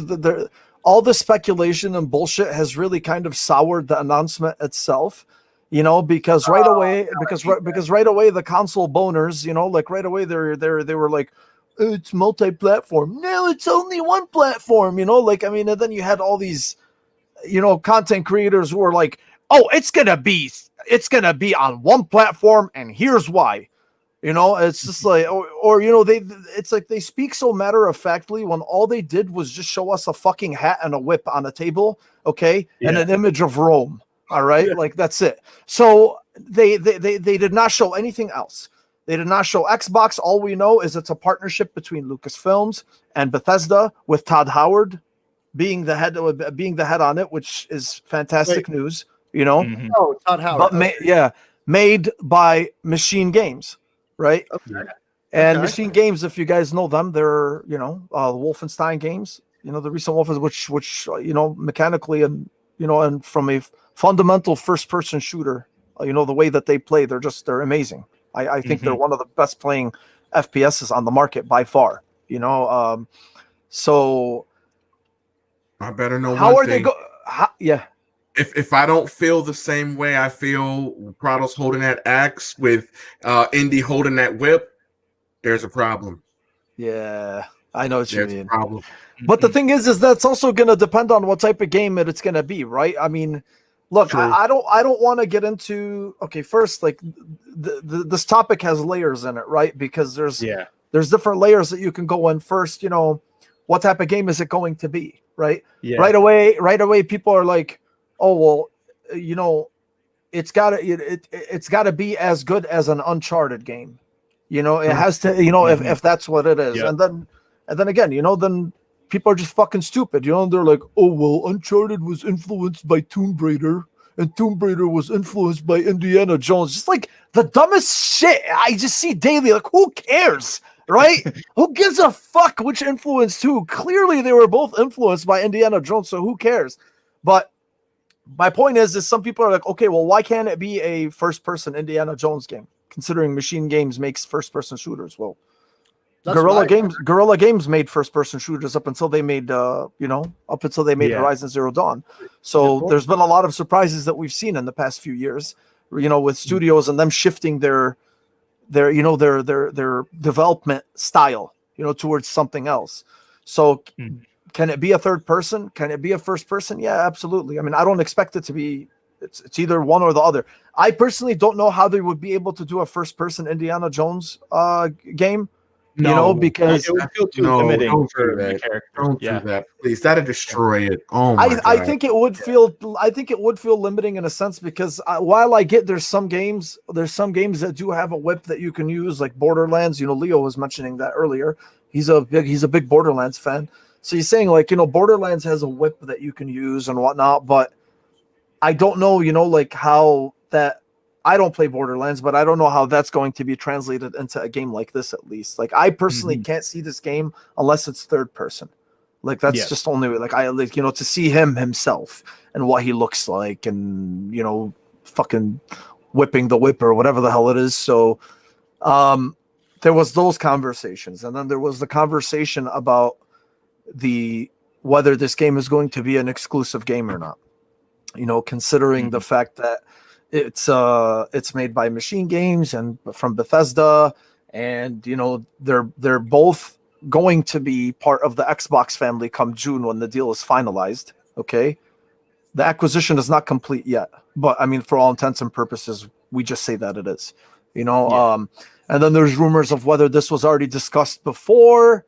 all the speculation and bullshit has really kind of soured the announcement itself. Because right away the console boners, like right away they were like, it's multi-platform. No, it's only one platform. Like, I mean, and then you had all these content creators who were like, oh, it's gonna be on one platform, and here's why. It's just like, it's like they speak so matter of factly when all they did was just show us a fucking hat and a whip on a table, okay, and an image of Rome. All right, like that's it. So they did not show anything else. They did not show Xbox. All we know is it's a partnership between Lucasfilms and Bethesda, with Todd Howard being the head on it, which is fantastic news. Mhm. Oh, Todd Howard. But made by Machine Games, right? Okay. And Okay. Machine Games, if you guys know them, they're the Wolfenstein games. The recent Wolfenstein, which mechanically and and from a fundamental first-person shooter, the way that they play, they're amazing. I think they're one of the best playing FPSs on the market by far. So I better know how one are they thing. Yeah. If I don't feel the same way I feel Prado's holding that axe with Indy holding that whip, there's a problem. Yeah, I know what you There's mean. a problem. But the thing is that's also going to depend on what type of game it's going to be, right? I mean, look, I don't want to get into. Okay, first, like this topic has layers in it, right? Because there's different layers that you can go in. First, what type of game is it going to be, right? Yeah. Right away, people are like, oh well, it's gotta be as good as an Uncharted game. It has to, if that's what it is. Yeah. And then again, then people are just fucking stupid. They're like, oh well, Uncharted was influenced by Tomb Raider, and Tomb Raider was influenced by Indiana Jones. Just like the dumbest shit I just see daily. Like, who cares? Right? Who gives a fuck which influenced who? Clearly they were both influenced by Indiana Jones, so who cares? But my point is some people are like, okay, well, why can't it be a first-person Indiana Jones game? Considering Machine Games makes first-person shooters. Well, Guerrilla Games made first-person shooters up until they made, up until they made Horizon Zero Dawn. So there's been a lot of surprises that we've seen in the past few years, with studios and them shifting their development style, towards something else. So can it be a third person? Can it be a first person? Yeah, absolutely. I mean, I don't expect it to be, it's either one or the other. I personally don't know how they would be able to do a first person Indiana Jones game. Because it would feel too limiting for the character. Don't do that, please. That'd destroy it. Oh my God. I think it would feel limiting in a sense because while I get there's some games that do have a whip that you can use, like Borderlands. Leo was mentioning that earlier. He's a big Borderlands fan. So he's saying Borderlands has a whip that you can use and whatnot, but I don't know, how that. I don't play Borderlands, but I don't know how that's going to be translated into a game like this, at least. I personally can't see this game unless it's third person. That's just only to see him himself and what he looks like and, fucking whipping the whip or whatever the hell it is. So there was those conversations. And then there was the conversation about whether this game is going to be an exclusive game or not, considering the fact that it's made by Machine Games and from Bethesda, and they're both going to be part of the Xbox family come June when the deal is finalized. Okay, the acquisition is not complete yet, but I mean, for all intents and purposes, we just say that it is. And then there's rumors of whether this was already discussed before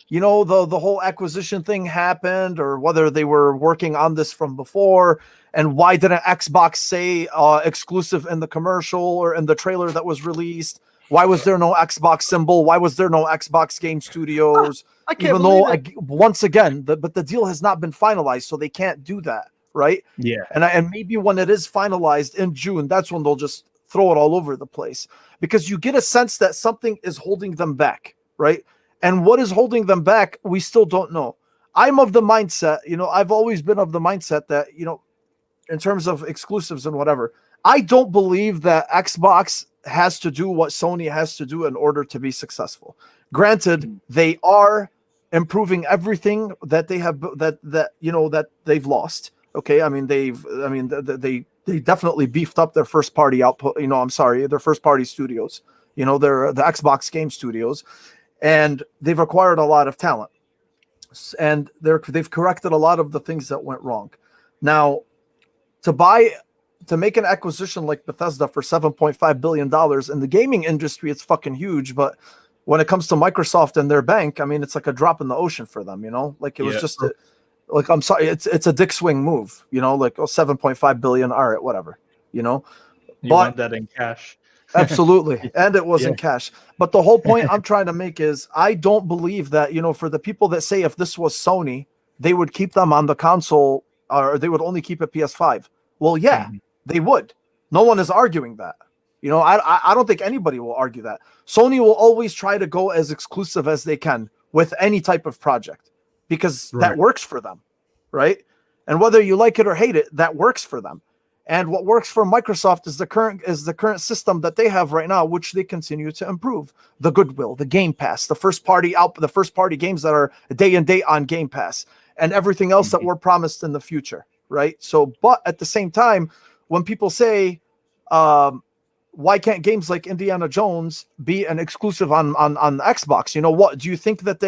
the whole acquisition thing happened, or whether they were working on this from before. And why didn't Xbox say exclusive in the commercial or in the trailer that was released? Why was there no Xbox symbol? Why was there no Xbox Game Studios? I can't believe it. Once again, but the deal has not been finalized, so they can't do that, right? Yeah. And maybe when it is finalized in June, that's when they'll just throw it all over the place, because you get a sense that something is holding them back, right? And what is holding them back, we still don't know. I'm of the mindset, I've always been of the mindset that, in terms of exclusives and whatever, I don't believe that Xbox has to do what Sony has to do in order to be successful. Granted, they are improving everything that they have that they've lost. Okay, I mean they definitely beefed up their first party output. Their first party studios. They're the Xbox Game Studios, and they've acquired a lot of talent, and they've corrected a lot of the things that went wrong. Now, to make an acquisition like Bethesda for $7.5 billion in the gaming industry, it's fucking huge. But when it comes to Microsoft and their bank, I mean, it's like a drop in the ocean for them, it was just I'm sorry, it's a dick swing move, 7.5 billion. All right, whatever, You want that in cash. Absolutely. And it was in cash. But the whole point I'm trying to make is I don't believe that, for the people that say if this was Sony, they would keep them on the console, or they would only keep a PS5. Well, yeah, they would. No one is arguing that. I don't think anybody will argue that. Sony will always try to go as exclusive as they can with any type of project, because that works for them, right? And whether you like it or hate it, that works for them. And what works for Microsoft is the current system that they have right now, which they continue to improve. The goodwill, the Game Pass, the first party games that are day and date on Game Pass, and everything else that we're promised in the future, right? So, but at the same time, when people say, why can't games like Indiana Jones be an exclusive on Xbox? What do you think that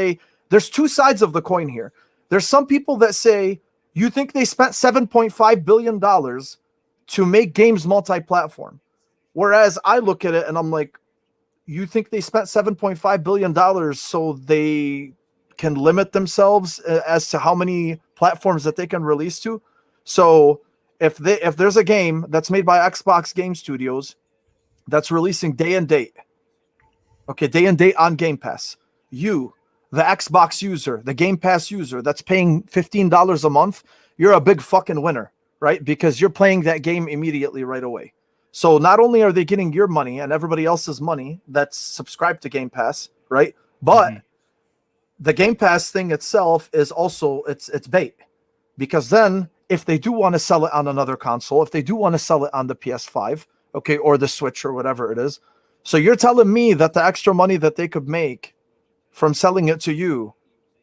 there's two sides of the coin here. There's some people that say, you think they spent $7.5 billion to make games multi-platform. Whereas I look at it and I'm like, you think they spent $7.5 billion so they can limit themselves as to how many platforms that they can release to? So if there's a game that's made by Xbox Game Studios that's releasing day and date on Game Pass, you, the Xbox user, the Game Pass user that's paying $15 a month, you're a big fucking winner, right? Because you're playing that game immediately right away. So not only are they getting your money and everybody else's money that's subscribed to Game Pass, right? But the Game Pass thing itself is also it's bait, because then if they do want to sell it on another console, if they do want to sell it on the PS5, okay, or the Switch or whatever it is. So you're telling me that the extra money that they could make from selling it to you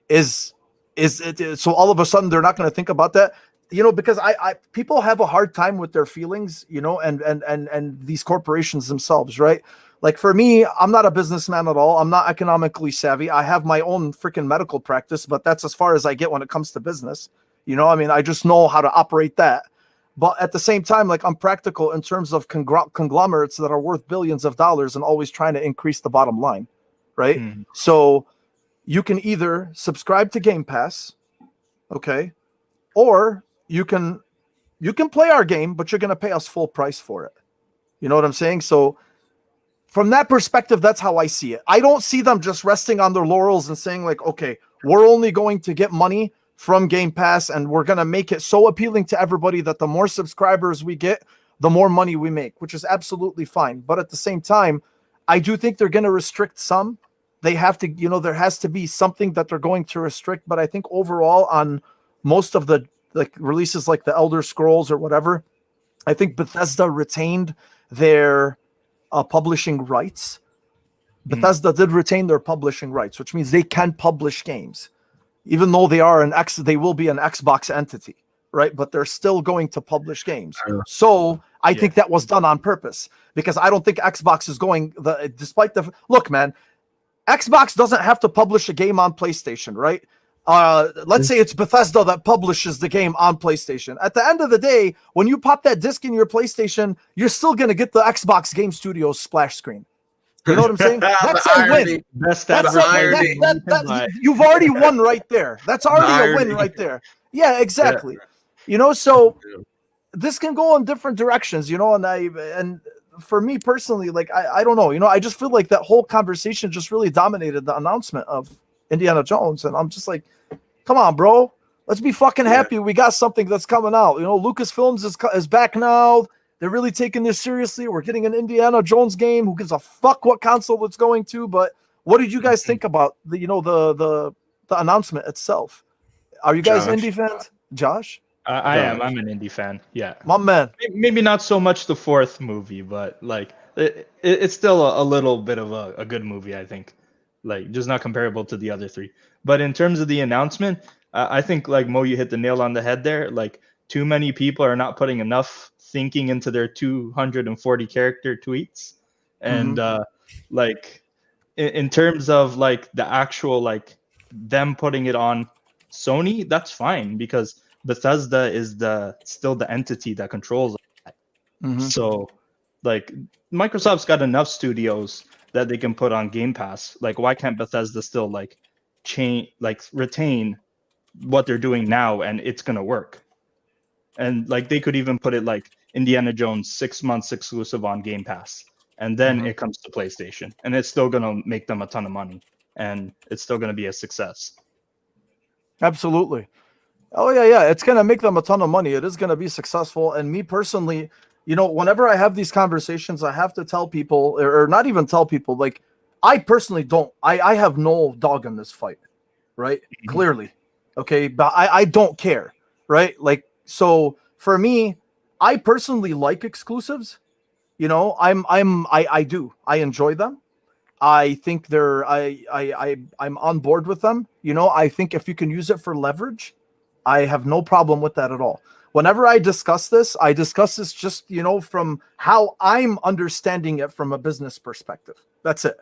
is it, so all of a sudden they're not going to think about that, because I people have a hard time with their feelings, and these corporations themselves, right? Like for me, I'm not a businessman at all. I'm not economically savvy. I have my own freaking medical practice, but that's as far as I get when it comes to business. I just know how to operate that. But at the same time, like, I'm practical in terms of conglomerates that are worth billions of dollars and always trying to increase the bottom line, right? So you can either subscribe to Game Pass, okay, or you can play our game, but you're going to pay us full price for it. You know what I'm saying? So from that perspective, that's how I see it. I don't see them just resting on their laurels and saying like, okay, we're only going to get money from Game Pass and we're going to make it so appealing to everybody that the more subscribers we get, the more money we make, which is absolutely fine. But at the same time, I do think they're going to restrict some. They have to, there has to be something that they're going to restrict. But I think overall on most of the releases like the Elder Scrolls or whatever, I think Bethesda retained their publishing rights. Bethesda did retain their publishing rights, which means they can publish games, even though they will be an Xbox entity, right? But they're still going to publish games. So I think that was done on purpose, because I don't think Xbox is look, man, Xbox doesn't have to publish a game on PlayStation, right? Let's say it's Bethesda that publishes the game on PlayStation. At the end of the day, when you pop that disc in your PlayStation, you're still going to get the Xbox Game Studios splash screen. You know what I'm saying? That's a win. You've already won right there. That's already a win right there. Yeah, exactly. So this can go in different directions, and for me personally, like, I don't know, I just feel like that whole conversation just really dominated the announcement of Indiana Jones. And I'm just like, come on, bro. Let's be fucking happy. We got something that's coming out. Lucasfilms is back now. They're really taking this seriously. We're getting an Indiana Jones game. Who gives a fuck what console it's going to? But what did you guys think about the announcement itself? Are you guys indie fans? Josh? I am. I'm an indie fan. Yeah. My man. Maybe not so much the fourth movie, but like it's still a little bit of a good movie, I think. Like, just not comparable to the other three. But in terms of the announcement, I think, like, Mo, you hit the nail on the head there. Like, too many people are not putting enough thinking into their 240 character tweets. And like, in terms of like the actual, like, them putting it on Sony, that's fine, because Bethesda is still the entity that controls that. So like, Microsoft's got enough studios that they can put on Game Pass. Like, why can't Bethesda still retain what they're doing now, and it's gonna work? And like, they could even put it like Indiana Jones 6 months exclusive on Game Pass, and then it comes to PlayStation, and it's still gonna make them a ton of money, and it's still gonna be a success. Absolutely. Oh yeah, it's gonna make them a ton of money. It is gonna be successful. And me personally, whenever I have these conversations, I have to tell people, or not even tell people, like, I personally don't. I have no dog in this fight, right? Clearly, okay, but I don't care, right? Like, so for me, I personally like exclusives. I do. I enjoy them. I think I'm on board with them. I think if you can use it for leverage, I have no problem with that at all. Whenever I discuss this just, from how I'm understanding it from a business perspective. That's it,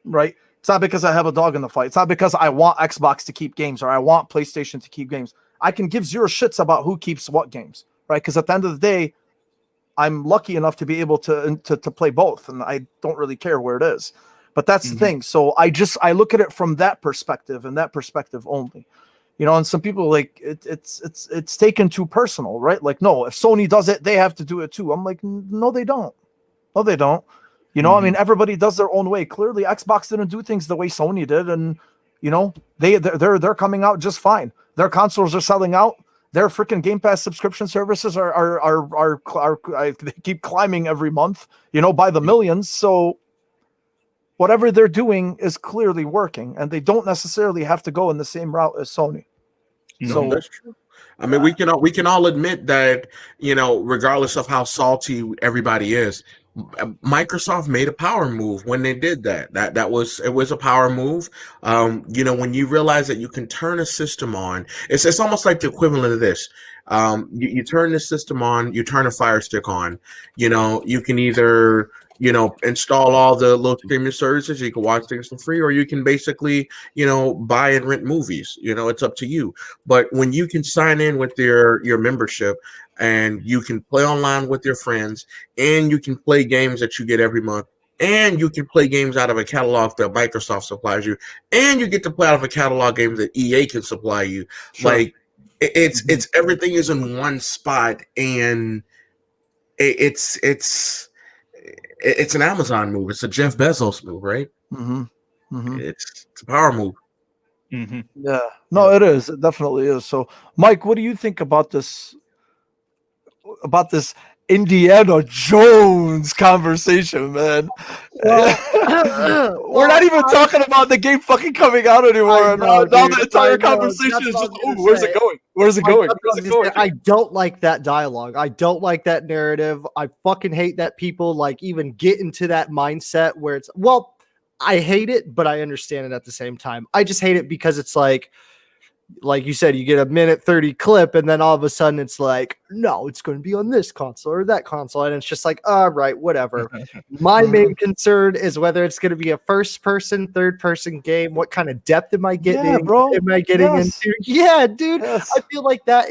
right? It's not because I have a dog in the fight. It's not because I want Xbox to keep games or I want PlayStation to keep games. I can give zero shits about who keeps what games, right? Because at the end of the day, I'm lucky enough to be able to play both, and I don't really care where it is. But that's the thing. So I look at it from that perspective and that perspective only. And some people, like, it's taken too personal, right? Like, no, if Sony does it, they have to do it too. I'm like, no, they don't. No, they don't. I mean, everybody does their own way. Clearly, Xbox didn't do things the way Sony did, and they're coming out just fine. Their consoles are selling out. Their freaking Game Pass subscription services are they keep climbing every month, by the millions. So whatever they're doing is clearly working, and they don't necessarily have to go in the same route as Sony. No, that's true. I mean, we can all admit that, regardless of how salty everybody is, Microsoft made a power move when they did that. It was a power move. When you realize that you can turn a system on, it's almost like the equivalent of this. You turn the system on, you turn a Fire Stick on. You can either install all the little streaming services. You can watch things for free, or you can basically, buy and rent movies. It's up to you. But when you can sign in with your membership, and you can play online with your friends, and you can play games that you get every month, and you can play games out of a catalog that Microsoft supplies you, and you get to play out of a catalog game that EA can supply you. Sure. Like it's everything is in one spot, and it's an Amazon move. It's a Jeff Bezos move, right? Mm-hmm. Mm-hmm. It's a power move. Mm-hmm. Yeah, no, it is. It definitely is. So, Mike, what do you think about this Indiana Jones conversation, man? We're not even talking about the game fucking coming out anymore. Now the entire conversation is just, where's it going? Where's it going? I don't like that dialogue. I don't like that narrative. I fucking hate that people like even get into that mindset where it's, well, I hate it, but I understand it at the same time. I just hate it because it's like you said, you get a minute 30 clip, and then all of a sudden it's like, no, it's going to be on this console or that console. And it's just like, all right, whatever. My main concern is whether it's going to be a first person, third person game. What kind of depth am I getting? Yeah, bro. Am I getting into? Yeah, dude. Yes. I feel like that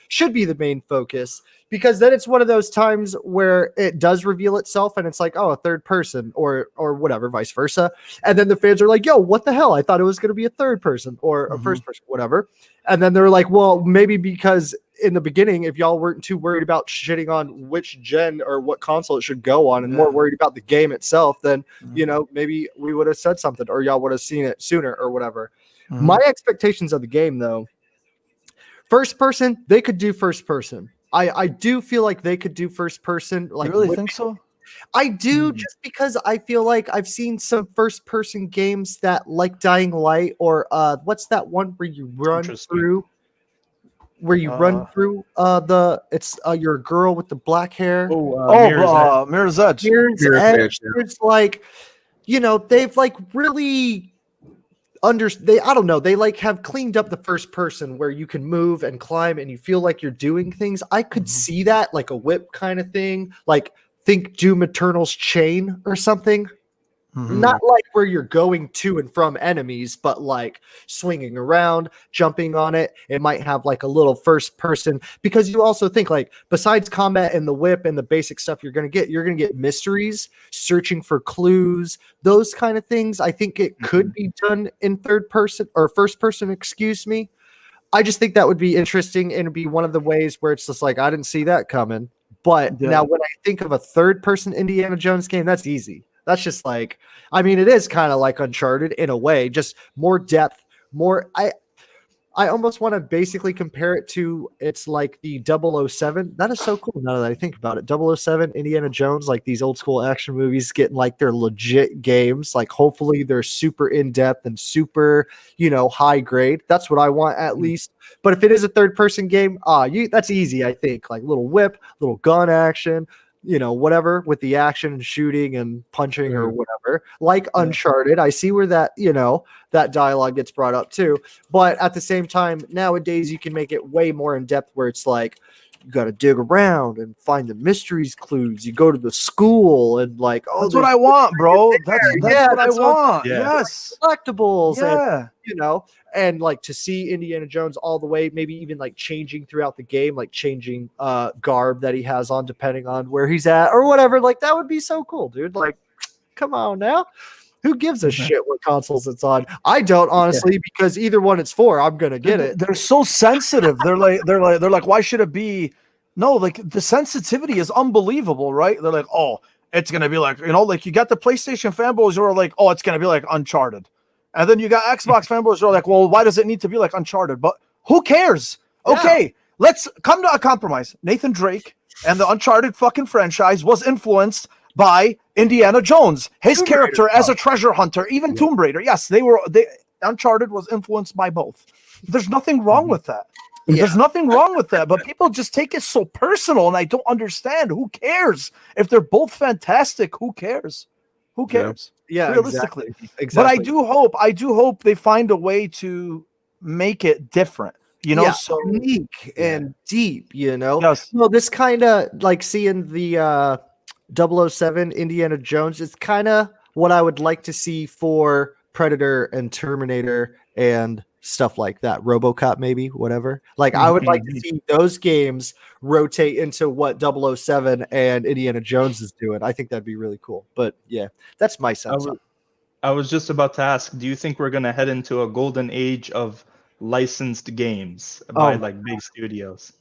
should be the main focus, because then it's one of those times where it does reveal itself and it's like, oh, a third person or whatever, vice versa. And then the fans are like, yo, what the hell? I thought it was going to be a third person or a first person, whatever. And then they're like, well, maybe because in the beginning, if y'all weren't too worried about shitting on which gen or what console it should go on and more worried about the game itself, then, maybe we would have said something or y'all would have seen it sooner or whatever. My expectations of the game, though, first person, they could do first person. I do feel like they could do first person. Like, you really think so? I do, just because I feel like I've seen some first person games that, like Dying Light or what's that one where you run through? Where you run through you're a girl with the black hair. Mirror's Edge. Mirror's Edge. It's like, they've like really I don't know, they like have cleaned up the first person where you can move and climb and you feel like you're doing things. I could see that, like a whip kind of thing, like think Doom Eternal's Chain or something. Not like where you're going to and from enemies, but like swinging around, jumping on it. It might have like a little first person, because you also think like, besides combat and the whip and the basic stuff you're going to get mysteries, searching for clues, those kind of things. I think it could be done in third person or first person, excuse me. I just think that would be interesting, and it'd be one of the ways where it's just like, I didn't see that coming. But now when I think of a third person Indiana Jones game, that's easy. That's just like, I mean, it is kind of like Uncharted in a way, just more depth, more. I almost want to basically compare it to, it's like the 007. That is so cool now that I think about it. 007, Indiana Jones, like these old school action movies getting like their legit games. Like hopefully they're super in depth and super, high grade. That's what I want at least. But if it is a third person game, that's easy. I think like little whip, little gun action, whatever with the action and shooting and punching or whatever, like Uncharted. I see where that, that dialogue gets brought up too. But at the same time, nowadays you can make it way more in depth where it's like, you got to dig around and find the mysteries clues. You go to the school and like, that's what I want, bro. That's what I want. Yes. Collectibles. Yeah. And, and like to see Indiana Jones all the way, maybe even like changing throughout the game, like changing garb that he has on depending on where he's at or whatever. Like that would be so cool, dude. Like, come on now. Who gives a shit what consoles it's on? I don't, honestly, because either one it's for, I'm gonna get it. They're so sensitive. They're like, why should it be? No, like the sensitivity is unbelievable, right? They're like, oh, it's gonna be like, like you got the PlayStation fanboys who are like, oh, it's gonna be like Uncharted, and then you got Xbox fanboys who are like, well, why does it need to be like Uncharted? But who cares? Okay, let's come to a compromise. Nathan Drake and the Uncharted fucking franchise was influenced by Indiana Jones, his character as a treasure hunter, even Tomb Raider. Yes, Uncharted was influenced by both. There's nothing wrong with that. There's nothing wrong with that, but people just take it so personal, and I don't understand. Who cares if they're both fantastic? Who cares? Who cares? Yeah, realistically. Exactly. But I do hope they find a way to make it different. So unique and deep. Yes. Well, this kind of like seeing the 007 Indiana Jones is kind of what I would like to see for Predator and Terminator and stuff like that. RoboCop, maybe, whatever. Like, I would like to see those games rotate into what 007 and Indiana Jones is doing. I think that'd be really cool. But yeah, that's my sense. I was just about to ask, do you think we're going to head into a golden age of licensed games by like big studios?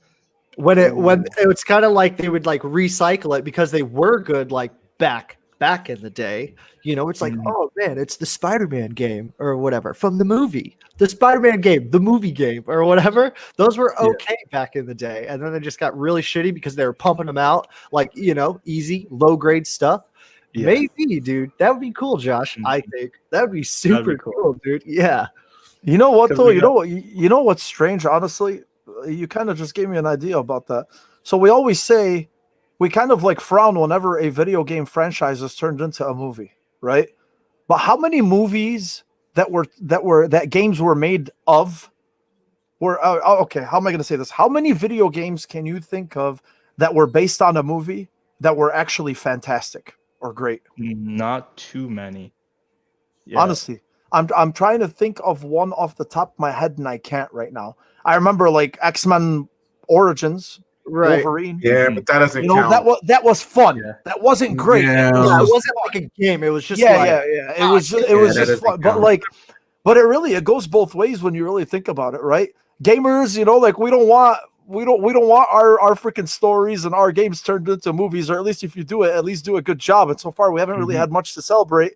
When it's kind of like they would like recycle it because they were good like back in the day. It's like, oh man, it's the Spider-Man game or whatever from the movie, the Spider-Man game, the movie game or whatever. Those were okay back in the day, and then they just got really shitty because they were pumping them out like easy low grade stuff. Yeah. Maybe, dude, that would be cool, Josh. I think that would be super cool, dude. Yeah. You know what though? You know what's strange, honestly? You kind of just gave me an idea about that. So we always say we kind of like frown whenever a video game franchise is turned into a movie, right? But how many movies that games were made of were okay, how am I going to say this? How many video games can you think of that were based on a movie that were actually fantastic or great? Not too many. Yeah. Honestly, I'm trying to think of one off the top of my head, and I can't right now. I remember like X-Men Origins, right? Wolverine. Yeah, but that doesn't count. That was fun. Yeah. That wasn't great. Yeah. It wasn't like a game. It was just It was just fun. But it goes both ways when you really think about it, right? Gamers, like we don't want our freaking stories and our games turned into movies, or at least if you do it, at least do a good job. And so far, we haven't really had much to celebrate.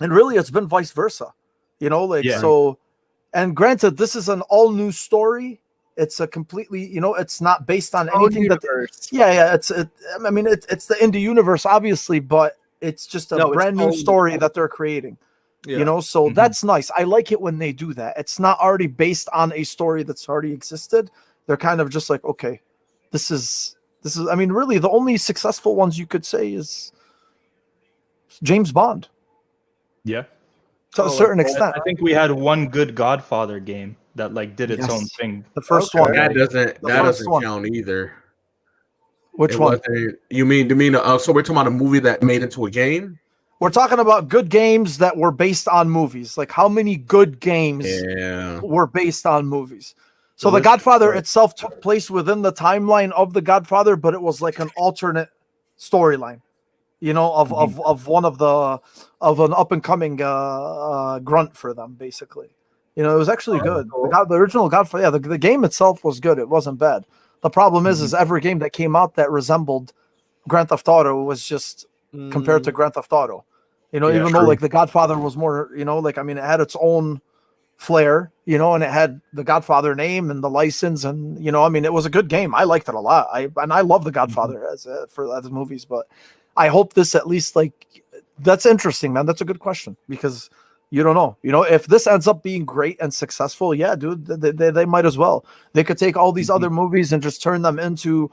And really, it's been vice versa, so. And granted, this is an all new story. It's a completely, it's not based on anything universe. It's the indie universe, obviously, but it's just a brand new story that they're creating. Yeah. So that's nice. I like it when they do that. It's not already based on a story that's already existed. They're kind of just like, okay, this is. I mean, really, the only successful ones you could say is James Bond. Yeah. To a certain extent. I think we had one good Godfather game that like did its own thing. The first one. That doesn't count either. Which one? You mean so we're talking about a movie that made into a game? We're talking about good games that were based on movies. Like how many good games were based on movies? So The Godfather itself took place within the timeline of The Godfather, but it was like an alternate storyline. Of one of an up and coming grunt for them, basically. It was actually good. Cool. The original Godfather, the game itself was good. It wasn't bad. The problem is every game that came out that resembled Grand Theft Auto was just compared to Grand Theft Auto. Even though like the Godfather was more, it had its own flair, and it had the Godfather name and the license, and it was a good game. I liked it a lot. I love the Godfather as movies, but I hope this at least that's interesting, man. That's a good question because you don't know. If this ends up being great and successful, yeah, dude, they might as well. They could take all these other movies and just turn them into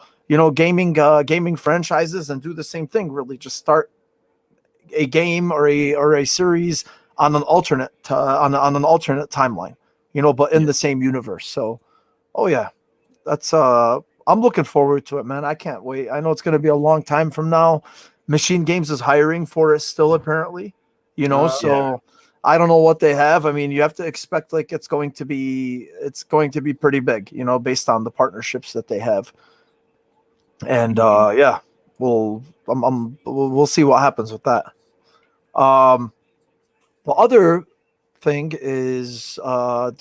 gaming franchises and do the same thing. Really, just start a game or a series on an alternate on an alternate timeline, but in the same universe. So, that's I'm looking forward to it, man. I can't wait. I know it's going to be a long time from now. Machine Games is hiring for it still, apparently, so I don't know what they have. I mean, you have to expect like it's going to be pretty big, based on the partnerships that they have. And we'll see what happens with that. The other thing is, so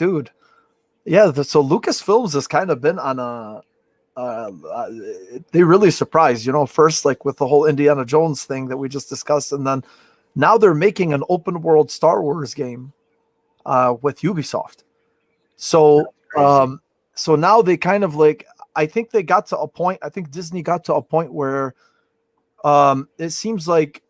Lucasfilms has kind of been on a. They really surprised, first like with the whole Indiana Jones thing that we just discussed, and then now they're making an open world Star Wars game with Ubisoft. So now they kind of like, I think Disney got to a point where it seems like,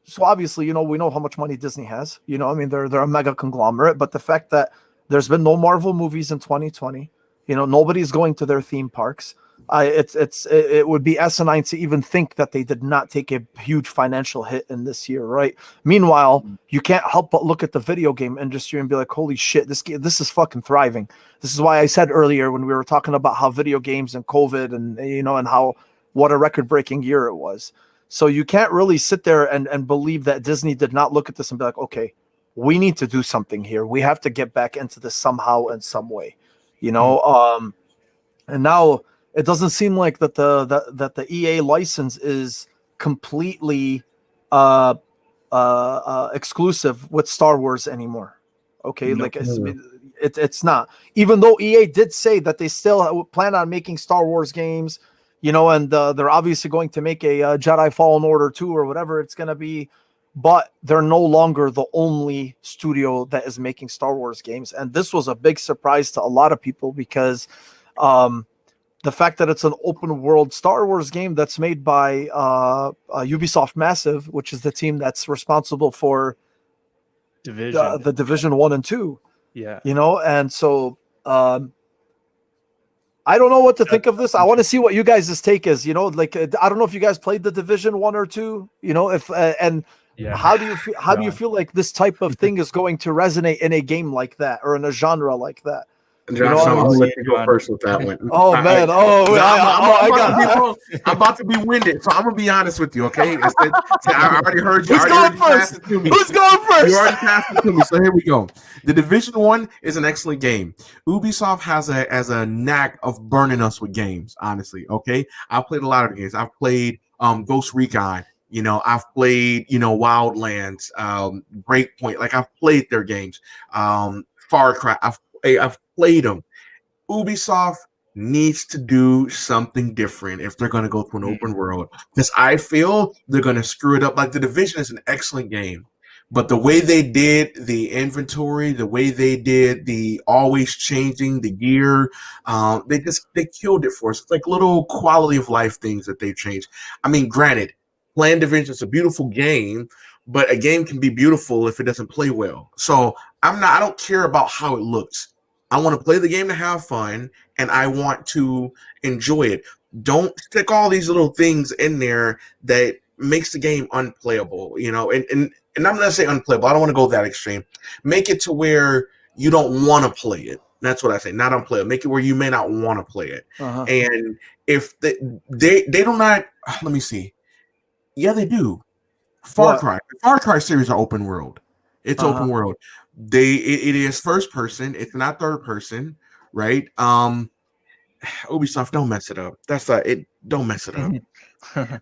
so obviously, we know how much money Disney has, they're a mega conglomerate, but the fact that there's been no Marvel movies in 2020, Nobody's going to their theme parks. It would be asinine to even think that they did not take a huge financial hit in this year, right? Meanwhile, you can't help but look at the video game industry and be like, holy shit, this is fucking thriving. This is why I said earlier when we were talking about how video games and COVID and how what a record-breaking year it was. So you can't really sit there and believe that Disney did not look at this and be like, okay, we need to do something here. We have to get back into this somehow in some way, and now it doesn't seem like that the EA license is completely exclusive with Star Wars anymore. Okay, No. like it's not. Even though EA did say that they still plan on making Star Wars games, and they're obviously going to make a Jedi Fallen Order 2 or whatever it's going to be, but they're no longer the only studio that is making Star Wars games. And this was a big surprise to a lot of people because the fact that it's an open world Star Wars game that's made by Ubisoft Massive, which is the team that's responsible for the Division 1 and 2. Yeah. And so I don't know what to think of this. I want to see what you guys' take is, like, I don't know if you guys played the Division 1 or 2, if and how do you feel, do you feel like this type of thing is going to resonate in a game like that or in a genre like that? Josh, I'm gonna let you go first with that one. Oh man! I'm about to be winded, so I'm gonna be honest with you. Okay, I already heard you. Who's going first? Who's going first? You already passed it to me, so here we go. The Division 1 is an excellent game. Ubisoft has a knack of burning us with games. Honestly, okay, I've played a lot of the games. I've played Ghost Recon. I've played Wildlands, Breakpoint. Like I've played their games. Far Cry. I've played them. Ubisoft needs to do something different if they're going to go to an open world, because I feel they're going to screw it up. Like the Division is an excellent game, but the way they did the inventory, the way they did the always changing the gear, they killed it for us. It's like little quality of life things that they changed. I mean, granted, playing Division is a beautiful game, but a game can be beautiful if it doesn't play well. So I don't care about how it looks. I want to play the game to have fun, and I want to enjoy it. Don't stick all these little things in there that makes the game unplayable, and I'm not going to say unplayable. I don't want to go that extreme. Make it to where you don't want to play it. That's what I say, not unplayable. Make it where you may not want to play it. Uh-huh. And if they do not, let me see. Yeah, they do. Far Cry. The Far Cry series are open world. It's open world. It is first person. It's not third person, right? Ubisoft, don't mess it up. Don't mess it up.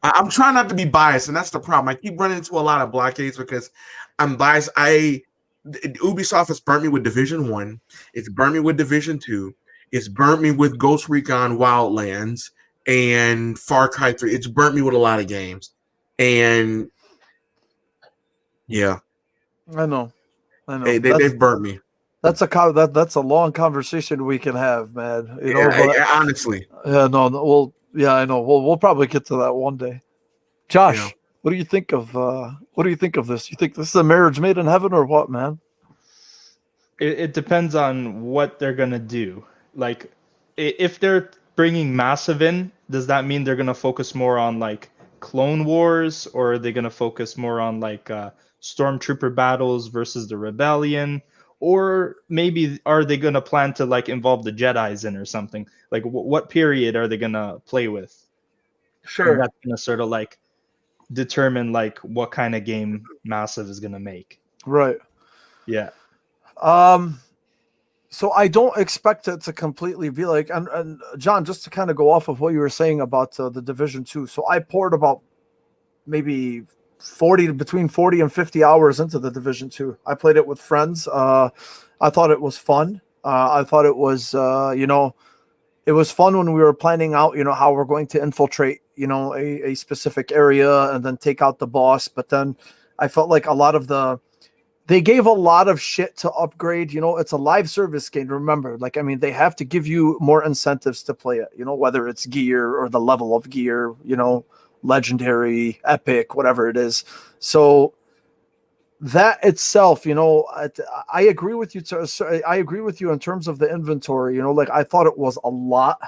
I'm trying not to be biased, and that's the problem. I keep running into a lot of blockades because I'm biased. Ubisoft has burnt me with Division 1. It's burnt me with Division 2. It's burnt me with Ghost Recon Wildlands and Far Cry 3. It's burnt me with a lot of games. And yeah. I know. They've burnt me. That's a long conversation we can have, man. Honestly. Yeah, no. Well, yeah, I know. We'll probably get to that one day. Josh, what do you think of this? You think this is a marriage made in heaven or what, man? It depends on what they're gonna do. Like, if they're bringing Massive in, does that mean they're gonna focus more on like Clone Wars, or are they gonna focus more on like Stormtrooper battles versus the Rebellion, or maybe are they going to plan to like involve the Jedis in or something? Like what period are they going to play with? Sure. And that's going to sort of like determine like what kind of game Massive is going to make. Right. Yeah. So I don't expect it to completely be like, and John, just to kind of go off of what you were saying about the Division 2. So I poured about maybe between 40 and 50 hours into the Division 2. I played it with friends. I thought it was fun. I thought it was, it was fun when we were planning out, how we're going to infiltrate, a specific area and then take out the boss. But then I felt like they gave a lot of shit to upgrade. It's a live service game. Remember, they have to give you more incentives to play it, whether it's gear or the level of gear, legendary, epic, whatever it is. So that itself, I agree with you. I agree with you in terms of the inventory. Like I thought it was a lot.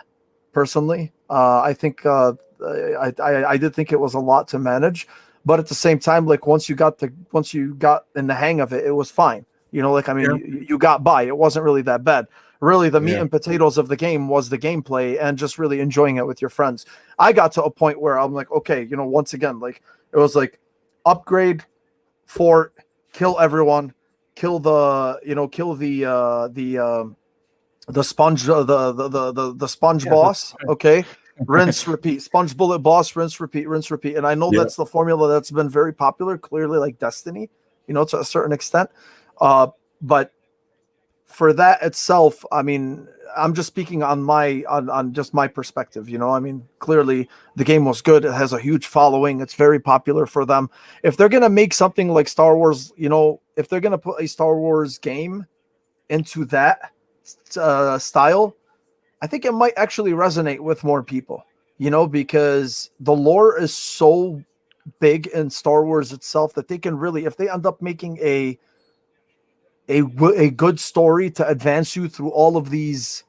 Personally, I think I did think it was a lot to manage, but at the same time, like once you got in the hang of it, it was fine. Like I mean, you got by. It wasn't really that bad. Really, the meat and potatoes of the game was the gameplay and just really enjoying it with your friends. I got to a point where I'm like, okay, once again, like it was like upgrade, fort, kill everyone, kill the sponge the sponge boss. Okay, rinse repeat, sponge bullet boss, rinse repeat, and I know that's the formula that's been very popular, clearly, like Destiny, to a certain extent, but for that itself, I mean, I'm just speaking on just my perspective. I mean, clearly the game was good. It has a huge following. It's very popular for them. If they're gonna make something like Star Wars, if they're gonna put a Star Wars game into that style, I think it might actually resonate with more people, because the lore is so big in Star Wars itself that they can really, if they end up making a good story to advance you through all of these,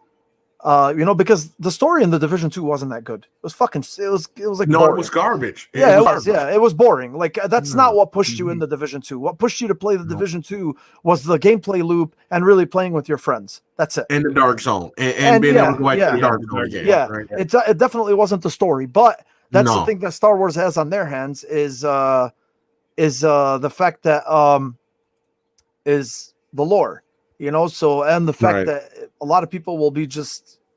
because the story in the Division 2 wasn't that good. It was like no, boring. it was garbage. It was. Yeah, it was boring. Like that's not what pushed you in the Division 2. What pushed you to play the Division 2 was the gameplay loop and really playing with your friends. That's it. And the dark zone and being able to go the dark zone again. Yeah, right? It definitely wasn't the story, but that's the No. thing that Star Wars has on their hands is the fact that is the lore, so, and the fact that a lot of people will be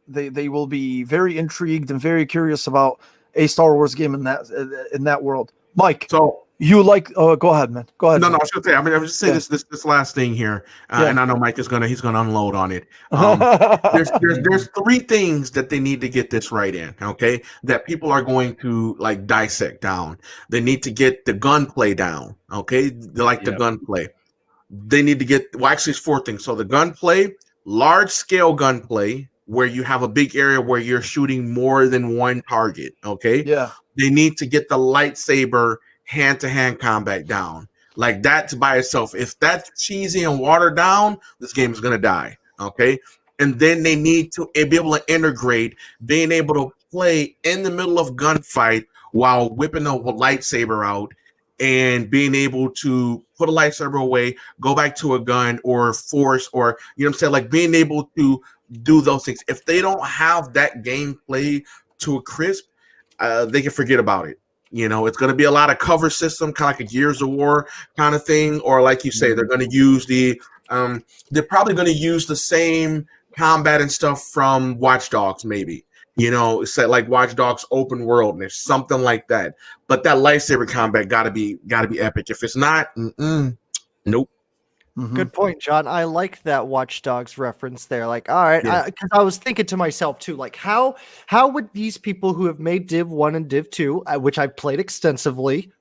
they will be very intrigued and very curious about a Star Wars game in that world. Mike, So you like? Go ahead, man. Go ahead. No, man. I was gonna say. I mean, I was just saying this last thing here, and I know Mike is he's gonna unload on it. There's three things that they need to get this right in. Okay, that people are going to like dissect down. They need to get the gunplay down. Okay, they like the gunplay. They need to get, well, actually it's four things. So the gunplay, large scale gunplay, where you have a big area where you're shooting more than one target. Okay. Yeah. They need to get the lightsaber hand-to-hand combat down. Like that's by itself. If that's cheesy and watered down, this game is gonna die. Okay. And then they need to be able to integrate being able to play in the middle of gunfight while whipping a lightsaber out and being able to put a lightsaber away, go back to a gun or force, or what I'm saying, like being able to do those things. If they don't have that gameplay to a crisp, they can forget about it. It's going to be a lot of cover system, kind of like a Gears of War kind of thing, or like you say, they're going to use they're probably going to use the same combat and stuff from Watch Dogs, maybe. Say like Watch Dogs open world and there's something like that. But that lightsaber combat gotta be epic. If it's not, nope. Mm-hmm. Good point, John. I like that Watch Dogs reference there. Like, all right, because I was thinking to myself too, like how would these people who have made Div 1 and Div 2, which I've played extensively,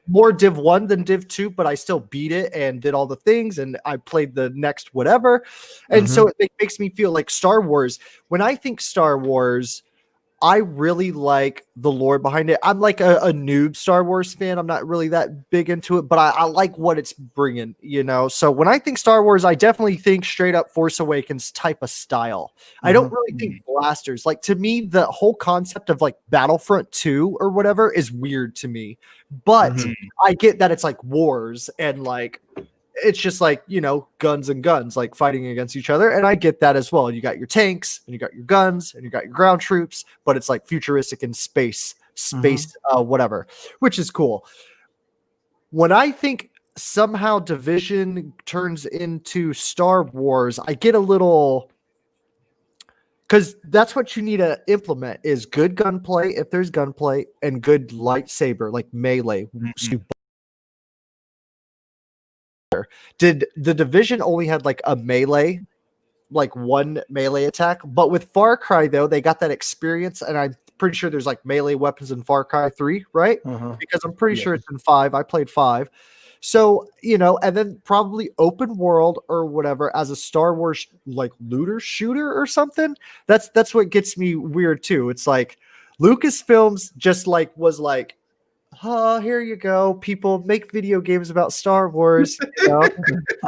more Div 1 than Div 2, but I still beat it and did all the things, and I played the next whatever. And so it makes me feel like Star Wars. When I think Star Wars, I really like the lore behind it. I'm like a noob Star Wars fan. I'm not really that big into it, but I like what it's bringing, So when I think Star Wars, I definitely think straight up Force Awakens type of style. I don't really think blasters. Like, to me, the whole concept of like Battlefront 2 or whatever is weird to me. But I get that it's like wars and like it's just like, guns and guns, like fighting against each other. And I get that as well. You got your tanks and you got your guns and you got your ground troops, but it's like futuristic in space, whatever, which is cool. When I think somehow Division turns into Star Wars, I get a little, because that's what you need to implement is good gunplay, if there's gunplay, and good lightsaber, like melee. Did the Division only had like a melee, like one melee attack? But with Far Cry, though, they got that experience, and I'm pretty sure there's like melee weapons in Far Cry 3, right? Because I'm pretty sure it's in 5. I played 5. So, and then probably open world or whatever as a Star Wars like looter shooter or something. That's what gets me weird too. It's like Lucasfilms just like was like, oh, here you go. People make video games about Star Wars, you know?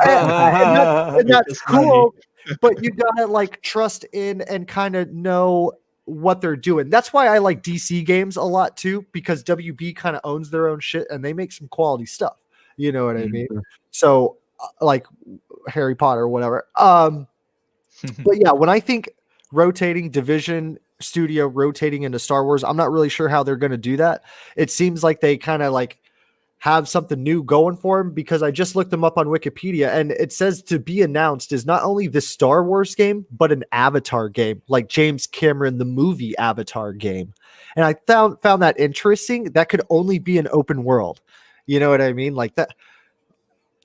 and that's cool, but you gotta like trust in and kind of know what they're doing. That's why I like DC games a lot too, because WB kind of owns their own shit and they make some quality stuff. You know what I mean? So like Harry Potter or whatever. But yeah, when I think rotating Division studio rotating into Star Wars, I'm not really sure how they're going to do that. It seems like they kind of like have something new going for them, because I just looked them up on Wikipedia and it says to be announced is not only the Star Wars game, but an Avatar game, like James Cameron, the movie Avatar game. And I found that interesting. That could only be an open world. You know what I mean? Like that,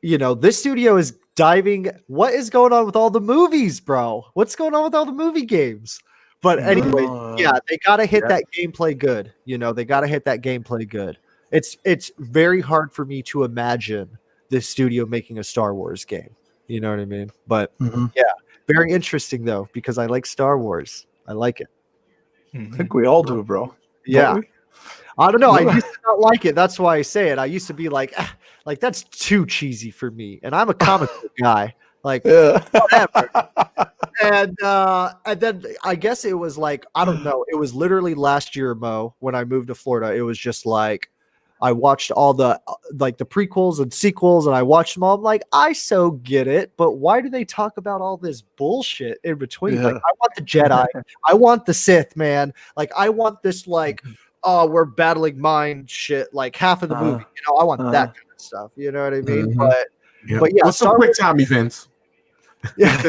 you know, this studio is diving. What is going on with all the movies, bro? What's going on with all the movie games? But anyway, yeah, they got to hit that gameplay good. You know, they got to hit that gameplay good. It's very hard for me to imagine this studio making a Star Wars game. You know what I mean? But yeah, very interesting though, because I like Star Wars. I like it. I think we all do, bro. Yeah. I don't know. I used to not like it. That's why I say it. I used to be like that's too cheesy for me. And I'm a comic book guy. Like whatever. And then I guess it was like, I don't know. It was literally last year, Mo, when I moved to Florida. It was just like I watched all the like the prequels and sequels, and I watched them all. I'm like, I so get it, but why do they talk about all this bullshit in between? Like, I want the Jedi, I want the Sith, man. Like, I want this like, oh, we're battling mind shit. Like half of the movie, you know, I want that kind of stuff. You know what I mean? But yeah, what's some quick time events? Yeah,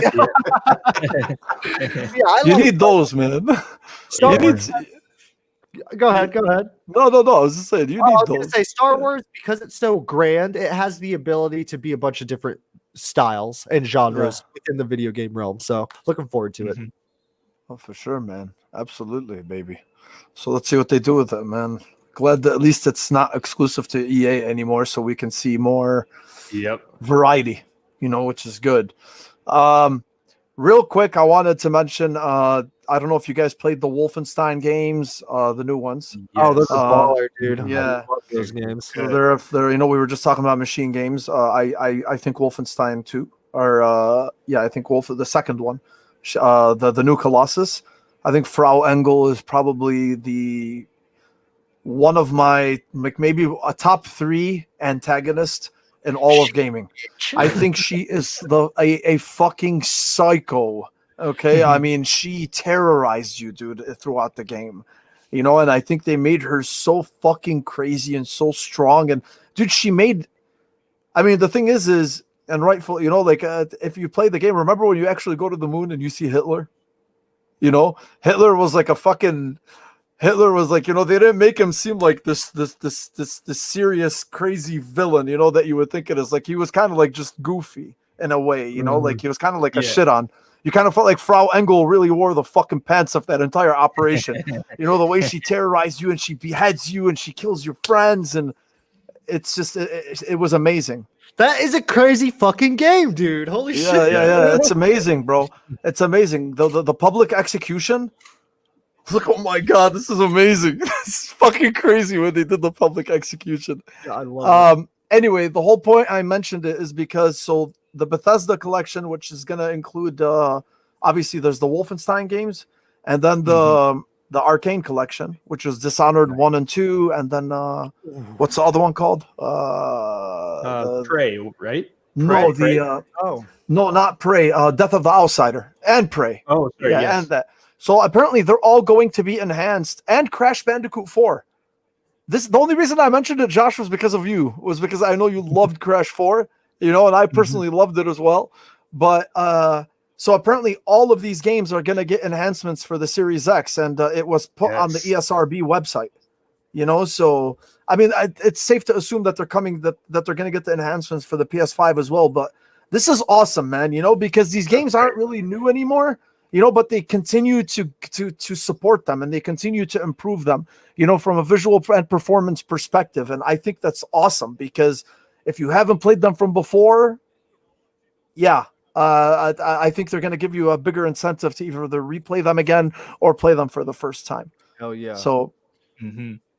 you need those, man. Go ahead. No. I was just saying, you need those. Gonna say Star Wars, because it's so grand, it has the ability to be a bunch of different styles and genres within the video game realm. So looking forward to it. Oh, for sure, man. Absolutely, baby. So let's see what they do with it, man. Glad that at least it's not exclusive to EA anymore, so we can see more variety, you know, which is good. Real quick, I wanted to mention, I don't know if you guys played the Wolfenstein games, the new ones. Yes. Oh, those are baller, dude. Yeah, I love those games. So they're you know, we were just talking about machine games. I think Wolfenstein 2, or I think the second one, the new Colossus. I think Frau Engel is probably one of my maybe a top 3 antagonist in all of gaming. I think she is a fucking psycho. Okay, I mean, she terrorized you, dude, throughout the game, you know, and I think they made her so fucking crazy and so strong. And dude, I mean, the thing is, and rightfully, you know, like if you play the game, remember when you actually go to the moon and you see Hitler? You know, Hitler was like, you know, they didn't make him seem like this serious, crazy villain, you know, that you would think it is. Like, he was kind of like just goofy in a way, you know, like he was kind of like a shit on. You kind of felt like Frau Engel really wore the fucking pants of that entire operation. You know, the way she terrorized you and she beheads you and she kills your friends. And it's just, it was amazing. That is a crazy fucking game, dude. Holy shit. Yeah. It's amazing, bro. It's amazing. The public execution. Like, oh my God, this is amazing. This is fucking crazy when they did the public execution. I love it. Anyway, the whole point I mentioned it is because the Bethesda collection, which is going to include, obviously there's the Wolfenstein games, and then the Arcane collection, which is Dishonored 1 and 2, and then what's the other one called? Prey, right? No, Prey. No, not Prey. Death of the Outsider and Prey. Oh, sorry, yes. And that. So apparently they're all going to be enhanced, and Crash Bandicoot 4. The only reason I mentioned it, Josh, was because of you. Was because I know you loved Crash 4, you know, and I personally loved it as well. But so apparently all of these games are going to get enhancements for the Series X, and it was put on the ESRB website. You know, so I mean, it's safe to assume that they're coming, that they're going to get the enhancements for the PS5 as well. But this is awesome, man. You know, because these games aren't really new anymore. You know, but they continue to support them, and they continue to improve them, you know, from a visual and performance perspective. And I think that's awesome, because if you haven't played them from before, I think they're going to give you a bigger incentive to either replay them again or play them for the first time. Oh yeah. So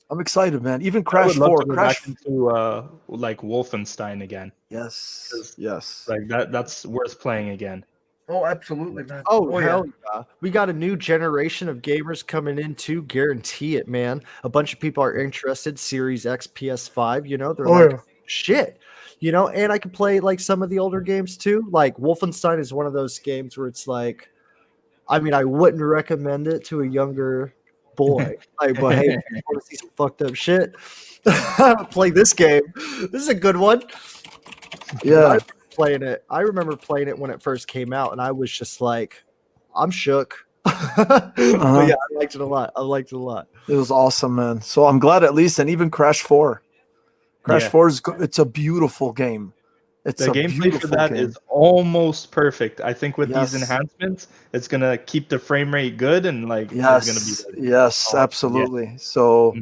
I'm excited, man. Even I Crash would love 4. to go Crash. back into like Wolfenstein again. Yes. 'Cause, Yes. Like that's worth playing again. Oh, absolutely, man. Oh, hell yeah. We got a new generation of gamers coming in too. Guarantee it, man. A bunch of people are interested. Series X, PS5, you know, they're like, shit. You know, and I can play like some of the older games too. Like Wolfenstein is one of those games where it's like, I mean, I wouldn't recommend it to a younger boy. Like, but hey, if you want to see some fucked up shit, play this game. This is a good one. Yeah. I remember playing it when it first came out, and I was just like, I'm shook. But yeah, I liked it a lot. It was awesome, man. So I'm glad at least, and even Crash 4. Crash 4 is it's a beautiful game. It's the a gameplay for that game. is almost perfect. I think with Yes. these enhancements, it's gonna keep the frame rate good and like Yes, it's gonna be like, yes, absolutely. So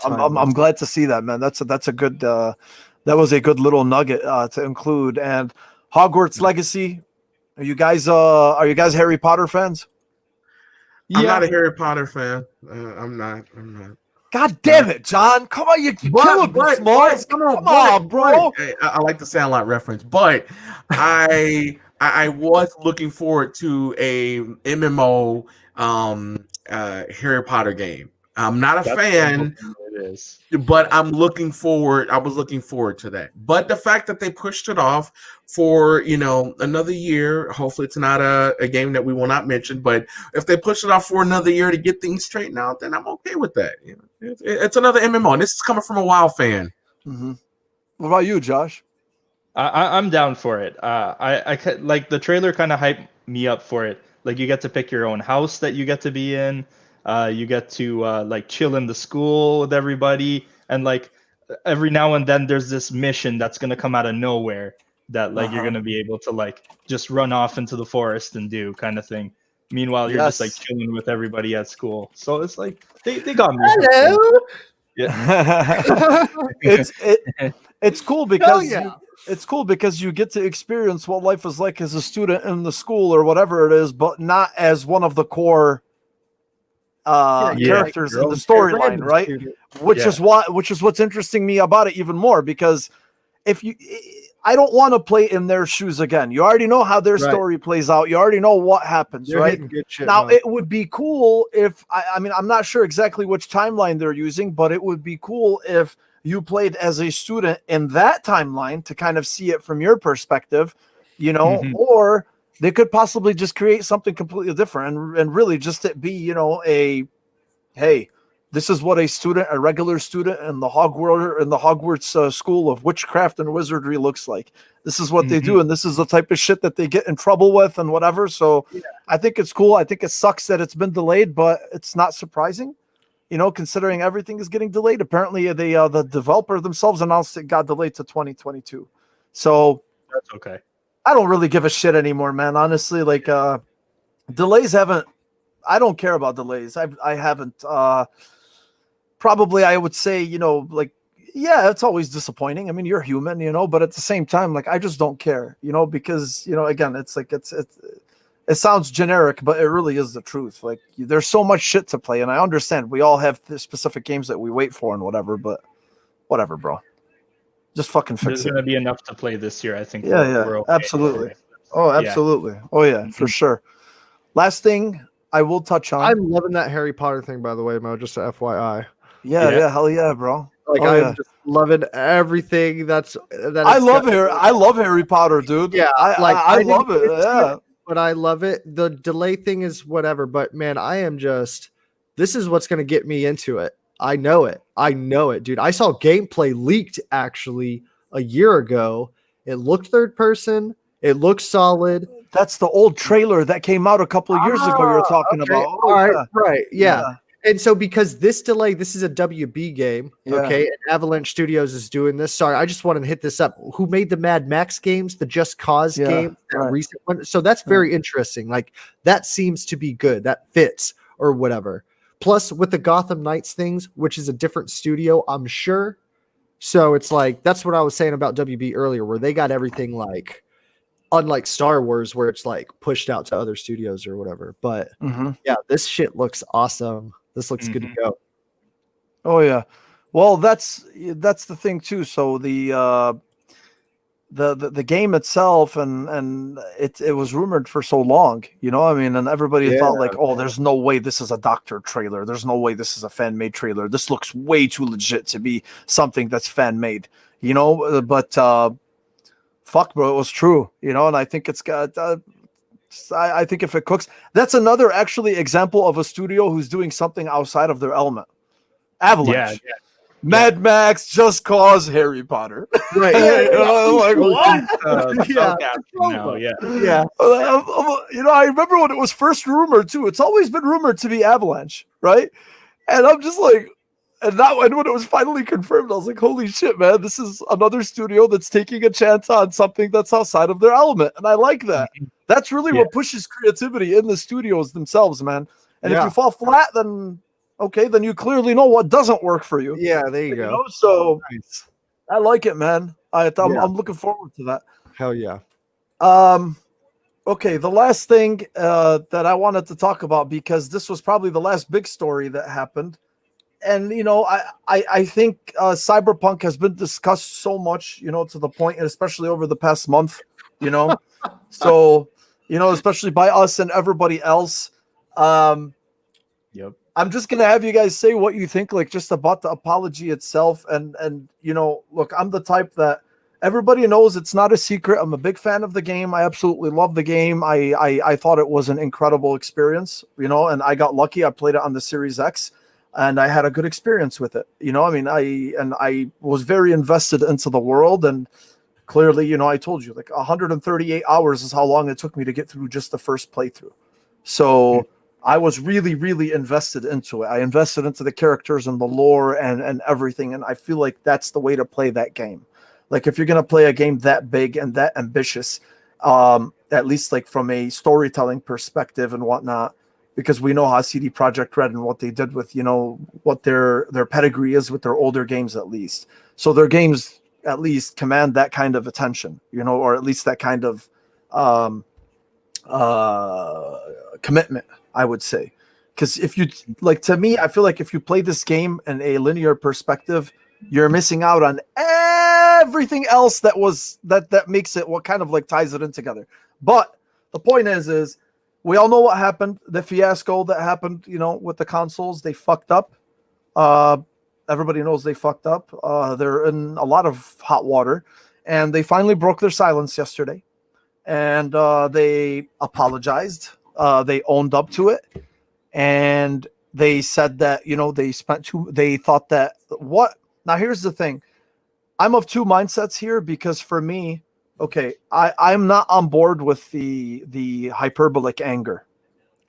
I'm glad to see that, man. That's a good that was a good little nugget to include. And Hogwarts Legacy. Are you guys Harry Potter fans? I'm not a Harry Potter fan. I'm not. God damn it, John! Come on, you're killing me, Smalls. Come on, bro. I like the Sandlot reference, but I was looking forward to a MMO Harry Potter game. I'm not a fan. It is. But I was looking forward to that. But the fact that they pushed it off for, another year, hopefully it's not a game that we will not mention, but if they push it off for another year to get things straightened out, then I'm okay with that. It's another MMO, and this is coming from a WoW fan. Mm-hmm. What about you, Josh? I'm down for it. I like the trailer kind of hyped me up for it. Like you get to pick your own house that you get to be in. You get to like chill in the school with everybody, and like every now and then there's this mission that's gonna come out of nowhere that like you're gonna be able to like just run off into the forest and do kind of thing. Meanwhile, you're just like chilling with everybody at school. So it's like they got me. Hello. Yeah. It's cool because it's cool because you get to experience what life is like as a student in the school or whatever it is, but not as one of the core characters in the storyline, right? Which is what's interesting me about it even more, because I don't want to play in their shoes again. You already know how their story plays out. You already know what happens, right? Now it would be cool if I mean, I'm not sure exactly which timeline they're using, but it would be cool if you played as a student in that timeline to kind of see it from your perspective, or they could possibly just create something completely different and really just it be, hey, this is what a regular student in the Hogwarts school of witchcraft and wizardry looks like. This is what they do, and this is the type of shit that they get in trouble with and whatever. So I think it's cool. I think it sucks that it's been delayed, but it's not surprising, considering everything is getting delayed. Apparently, the developer themselves announced it got delayed to 2022. So that's okay. I don't really give a shit anymore, man. Honestly, like delays haven't. I don't care about delays. I haven't. Probably, I would say, it's always disappointing. I mean, you're human, but at the same time, like I just don't care, because again, it's like it sounds generic, but it really is the truth. Like there's so much shit to play, and I understand we all have specific games that we wait for and whatever, but whatever, bro. Just fucking fix it. There's going to be enough to play this year, I think. We're okay. Absolutely. Oh, absolutely. Yeah. Oh, yeah, for sure. Last thing I will touch on. I'm loving that Harry Potter thing, by the way, Mo, just a FYI. Yeah, hell yeah, bro. Like I'm just loving everything that I love Harry Potter, dude. Yeah, I love it. Yeah. But I love it. The delay thing is whatever, but man, this is what's going to get me into it. I know it, dude. I saw gameplay leaked actually a year ago. It looked third person. It looked solid. That's the old trailer that came out a couple of years ago. You're talking about. All right, right. Yeah. And so because this is a WB game, okay, and Avalanche Studios is doing this. Sorry, I just wanted to hit this up. Who made the Mad Max games, the Just Cause game, that recent one? So that's very interesting. Like that seems to be good. That fits or whatever. Plus with the Gotham Knights things, which is a different studio, I'm sure. So it's like that's what I was saying about WB earlier, where they got everything like unlike Star Wars, where it's like pushed out to other studios or whatever. But yeah, this shit looks awesome. This looks good to go. Oh yeah. Well, that's the thing too. So the game itself and it was rumored for so long, I mean, and everybody thought like, oh, there's no way this is a doctor trailer. There's no way this is a fan made trailer. This looks way too legit to be something that's fan made, but fuck, bro, it was true, and I think it's got I think if it cooks, that's another actually example of a studio who's doing something outside of their element. Avalanche. Yeah. Mad Max, Just Cause, Harry Potter. Right. Like, what? Yeah. I remember when it was first rumored too. It's always been rumored to be Avalanche, right? And I'm just like, and when it was finally confirmed, I was like, holy shit, man, this is another studio that's taking a chance on something that's outside of their element. And I like that. That's really what pushes creativity in the studios themselves, man. And if you fall flat, then okay, then you clearly know what doesn't work for you. Yeah, there you go. So Nice. I like it, man. I'm looking forward to that. Hell yeah. Okay, the last thing that I wanted to talk about, because this was probably the last big story that happened. And, I think Cyberpunk has been discussed so much, to the point, and especially over the past month, so, especially by us and everybody else. Yep. I'm just going to have you guys say what you think, like, just about the apology itself. And look, I'm the type that everybody knows, it's not a secret. I'm a big fan of the game. I absolutely love the game. I thought it was an incredible experience, and I got lucky. I played it on the Series X and I had a good experience with it. I mean, I was very invested into the world, and clearly, I told you, like 138 hours is how long it took me to get through just the first playthrough. So I was really, really invested into it. I invested into the characters and the lore and everything. And I feel like that's the way to play that game. Like, if you're going to play a game that big and that ambitious, at least like from a storytelling perspective and whatnot, because we know how CD Projekt Red and what they did with, what their pedigree is with their older games, at least. So their games at least command that kind of attention, or at least that kind of commitment, I would say. Because if you, like, to me, I feel like if you play this game in a linear perspective, you're missing out on everything else that makes it, what kind of like ties it in together. But the point is we all know what happened, the fiasco that happened, with the consoles. They fucked up. Everybody knows they fucked up. They're in a lot of hot water, and they finally broke their silence yesterday, and they apologized. They owned up to it, and they said that, they thought that what. Now, here's the thing. I'm of two mindsets here, because for me, okay, I'm not on board with the hyperbolic anger.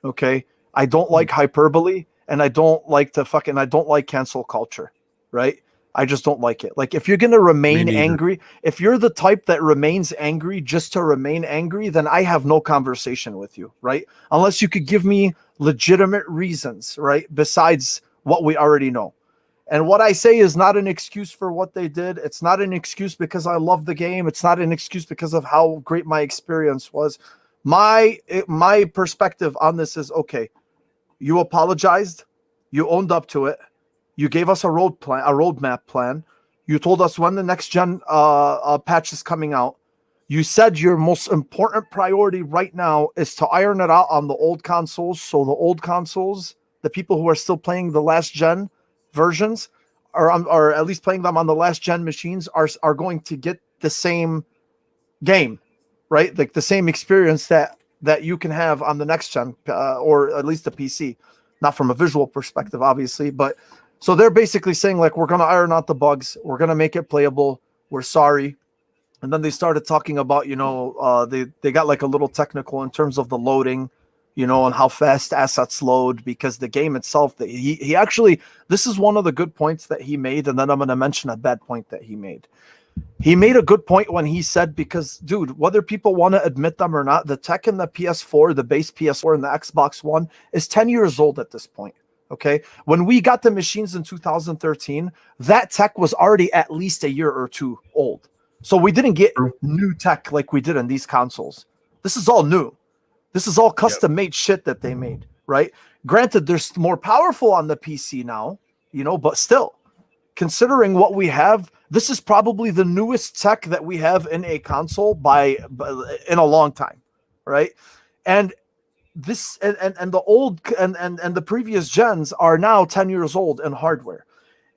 Okay. I don't like hyperbole, and I don't like I don't like cancel culture, right? I just don't like it. Like, if you're going to remain angry, if you're the type that remains angry just to remain angry, then I have no conversation with you, right? Unless you could give me legitimate reasons, right? Besides what we already know. And what I say is not an excuse for what they did. It's not an excuse because I love the game. It's not an excuse because of how great my experience was. My perspective on this is, okay, you apologized. You owned up to it. You gave us a roadmap plan. You told us when the next gen patch is coming out. You said your most important priority right now is to iron it out on the old consoles. So the old consoles, the people who are still playing the last gen versions, or at least playing them on the last gen machines, are going to get the same game, right? Like the same experience that you can have on the next gen, or at least the PC. Not from a visual perspective, obviously, but so they're basically saying, like, we're going to iron out the bugs. We're going to make it playable. We're sorry. And then they started talking about, they got like a little technical in terms of the loading, and how fast assets load, because the game itself, that he actually, this is one of the good points that he made. And then I'm going to mention a bad point that he made. He made a good point when he said, because, dude, whether people want to admit them or not, the tech in the PS4, the base PS4 and the Xbox One is 10 years old at this point. Okay. When we got the machines in 2013, that tech was already at least a year or two old. So we didn't get new tech like we did in these consoles. This is all new. This is all custom made shit that they made, right? Granted, they're more powerful on the PC now, but still, considering what we have, this is probably the newest tech that we have in a console in a long time, right? And this and the old and the previous gens are now 10 years old in hardware.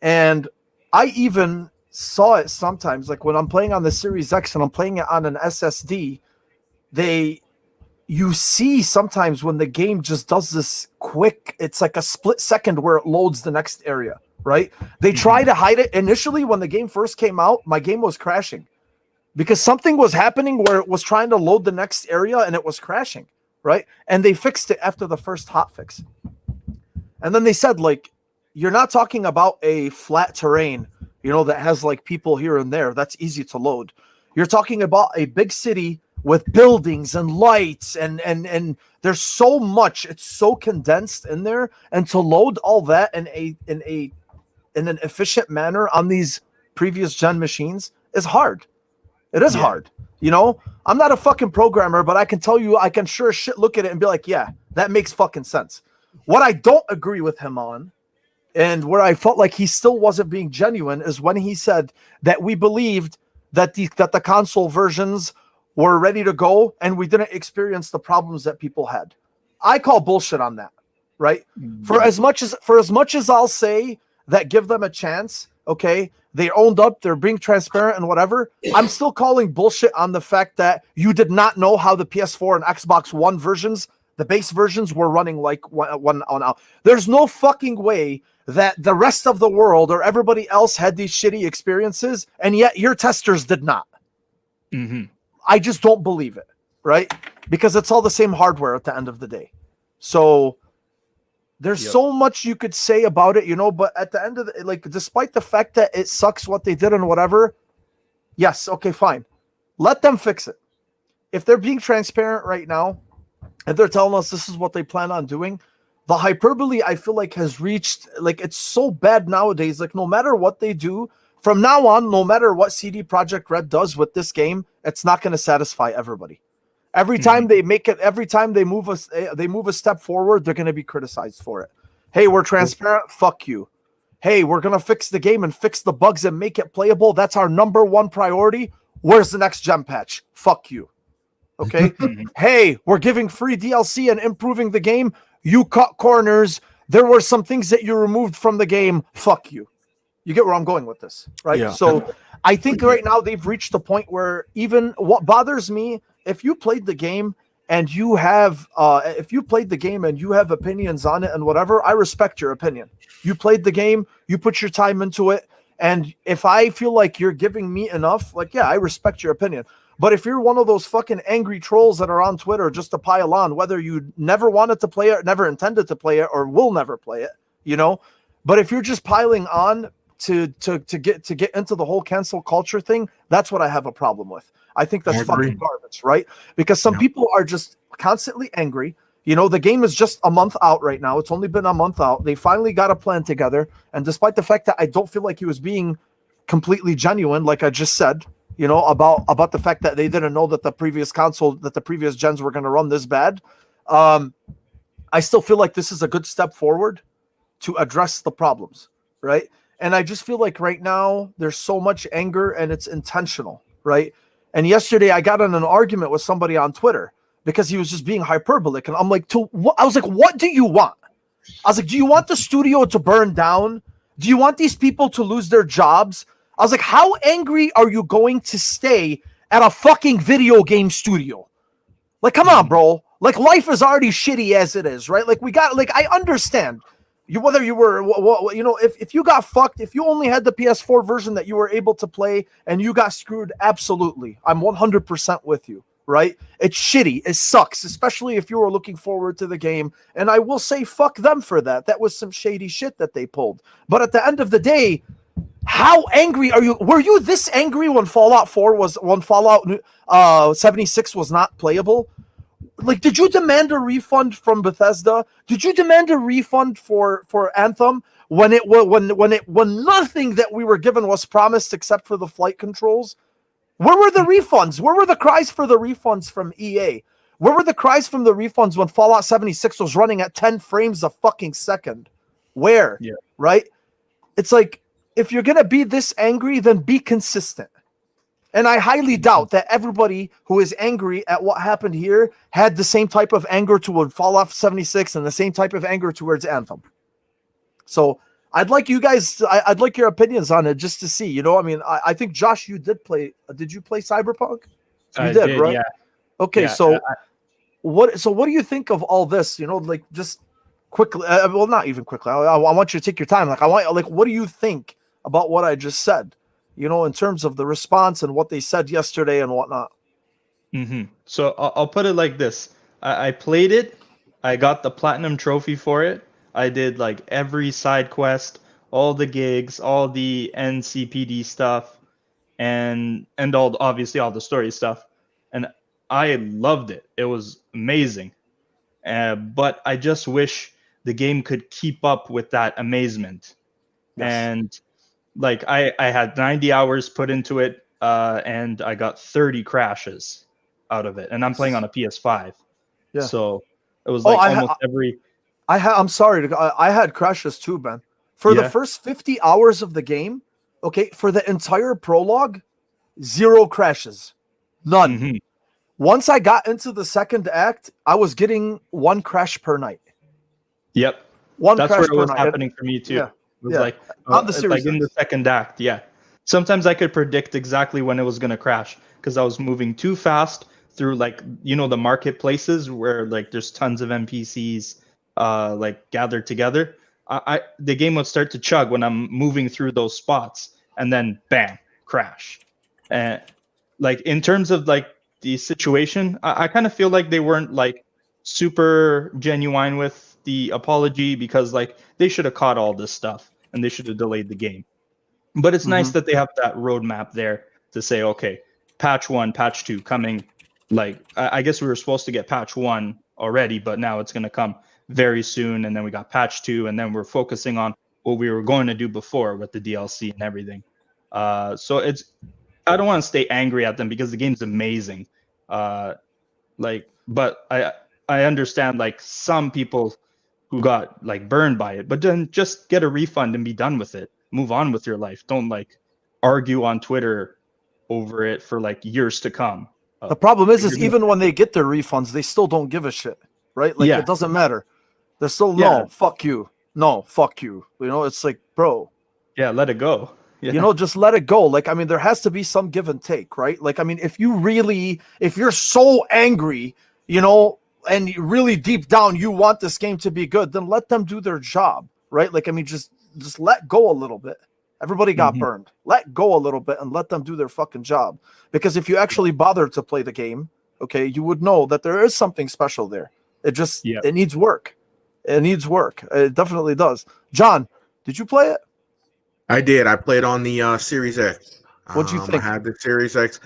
And I even saw it sometimes, like when I'm playing on the Series X and I'm playing it on an SSD, you see sometimes when the game just does this quick, it's like a split second where it loads the next area, right? They try to hide it. Initially, when the game first came out, my game was crashing because something was happening where it was trying to load the next area and it was crashing, right? And they fixed it after the first hotfix. And then they said, like, you're not talking about a flat terrain, that has like people here and there. That's easy to load. You're talking about a big city with buildings and lights and there's so much, it's so condensed in there, and to load all that in an efficient manner on these previous gen machines is hard. It is hard. I'm not a fucking programmer, but I can tell you, I can sure as shit look at it and be like, yeah, that makes fucking sense. What I don't agree with him on, and where I felt like he still wasn't being genuine, is when he said that we believed that the console versions were ready to go and we didn't experience the problems that people had. I call bullshit on that, right? For as much as I'll say that give them a chance, okay, they owned up, they're being transparent and whatever, I'm still calling bullshit on the fact that you did not know how the PS4 and Xbox One versions, the base versions, were running like one on out. There's no fucking way that the rest of the world or everybody else had these shitty experiences, and yet your testers did not. I just don't believe it, right? Because it's all the same hardware at the end of the day. So there's so much you could say about it, but at the end of the, like, despite the fact that it sucks what they did and whatever, yes, okay, fine. Let them fix it. If they're being transparent right now and they're telling us this is what they plan on doing, the hyperbole, I feel like, has reached, like, it's so bad nowadays. Like, no matter what they do, from now on, no matter what CD Projekt Red does with this game, it's not going to satisfy everybody. Every time they make it, every time they move a step forward, they're going to be criticized for it. Hey, we're transparent. Fuck you. Hey, we're going to fix the game and fix the bugs and make it playable. That's our number one priority. Where's the next gem patch? Fuck you. Okay. Hey, we're giving free DLC and improving the game. You cut corners. There were some things that you removed from the game. Fuck you. You get where I'm going with this, right? Yeah. So I think right now they've reached the point where even what bothers me, if you played the game and you have opinions on it and whatever, I respect your opinion. You played the game, you put your time into it, and if I feel like you're giving me enough, like, yeah, I respect your opinion. But if you're one of those fucking angry trolls that are on Twitter just to pile on, whether you never wanted to play it, never intended to play it, or will never play it, but if you're just piling on to get into the whole cancel culture thing, that's what I have a problem with. I think that's fucking garbage, right? Because some people are just constantly angry. The game is just a month out right now. It's only been a month out. They finally got a plan together. And despite the fact that I don't feel like he was being completely genuine, like I just said, about the fact that they didn't know that the previous gens were going to run this bad, I still feel like this is a good step forward to address the problems, right? And I just feel like right now there's so much anger and it's intentional, right? And yesterday I got in an argument with somebody on Twitter because he was just being hyperbolic. And I'm like, I was like, what do you want? I was like, do you want the studio to burn down? Do you want these people to lose their jobs? I was like, how angry are you going to stay at a fucking video game studio? Like, come on, bro. Like, life is already shitty as it is, right? Like, I understand. Whether you were, if you got fucked, if you only had the PS4 version that you were able to play and you got screwed, absolutely. I'm 100% with you, right? It's shitty. It sucks, especially if you were looking forward to the game. And I will say fuck them for that. That was some shady shit that they pulled. But at the end of the day, how angry are you? Were you this angry when Fallout 76 was not playable? Like, did you demand a refund from Bethesda? Did you demand a refund for Anthem when nothing that we were given was promised except for the flight controls? Where were the refunds? Where were the cries for the refunds from EA? Where were the cries from the refunds when Fallout 76 was running at 10 frames a fucking second? Where? Yeah. Right? It's like, if you're gonna be this angry, then be consistent. And I highly doubt that everybody who is angry at what happened here had the same type of anger toward Fallout 76 and the same type of anger towards Anthem. So I'd like you guys, I'd like your opinions on it just to see. You know, I mean, I think Josh, you did play. Did you play Cyberpunk? You did, right? Yeah. Okay, Yeah, so what do you think of all this? You know, like just quickly. Well, not even quickly. I want you to take your time. What do you think about what I just said? You know, in terms of the response and what they said yesterday and whatnot. So I'll put it like this: I played it. I got the platinum trophy for it. I did like every side quest, all the gigs, all the NCPD stuff, and obviously all the story stuff, and I loved it. It was amazing. But I just wish the game could keep up with that amazement. Yes. And like I had 90 hours put into it, and I got 30 crashes out of it, and I'm playing on a PS5. Yeah. So it was like almost every. I'm sorry. I had crashes too, Ben. For the first 50 hours of the game, okay, for the entire prologue, 0 crashes. None. Once I got into the second act, I was getting 1 crash per night. Yep. That's where it was happening for me too. Yeah. It was like in the second act. Yeah. Sometimes I could predict exactly when it was going to crash because I was moving too fast through the marketplaces where like there's tons of NPCs like gathered together. The game would start to chug when I'm moving through those spots, and then bam, crash. And like in terms of like the situation, I kind of feel like they weren't like super genuine with the apology because like they should have caught all this stuff and they should have delayed the game. But it's nice that they have that roadmap there to say, okay, patch 1, patch 2 coming. Like I guess we were supposed to get patch 1 already, but now it's going to come very soon. And then we got patch 2, and then we're focusing on what we were going to do before with the DLC and everything. So I don't want to stay angry at them because the game's amazing. But I understand like some people who got like burned by it, but then just get a refund and be done with it. Move on with your life. Don't like argue on Twitter over it for like years to come. The problem is even when they get their refunds, they still don't give a shit, right? Like it doesn't matter. They're still no, fuck you. No, fuck you. You know, it's like, bro. Yeah, let it go. Yeah. You know, just let it go. Like, I mean, there has to be some give and take, right? Like, I mean, if you're so angry, you know, and you really deep down you want this game to be good, then let them do their job, right? Like, I mean, just let go a little bit. Everybody got burned. Let go a little bit and let them do their fucking job. Because if you actually bothered to play the game, okay, you would know that there is something special there. It just it needs work. It needs work. It definitely does. John, did you play it? I did. I played on the Series X. What'd you think? I had the Series X.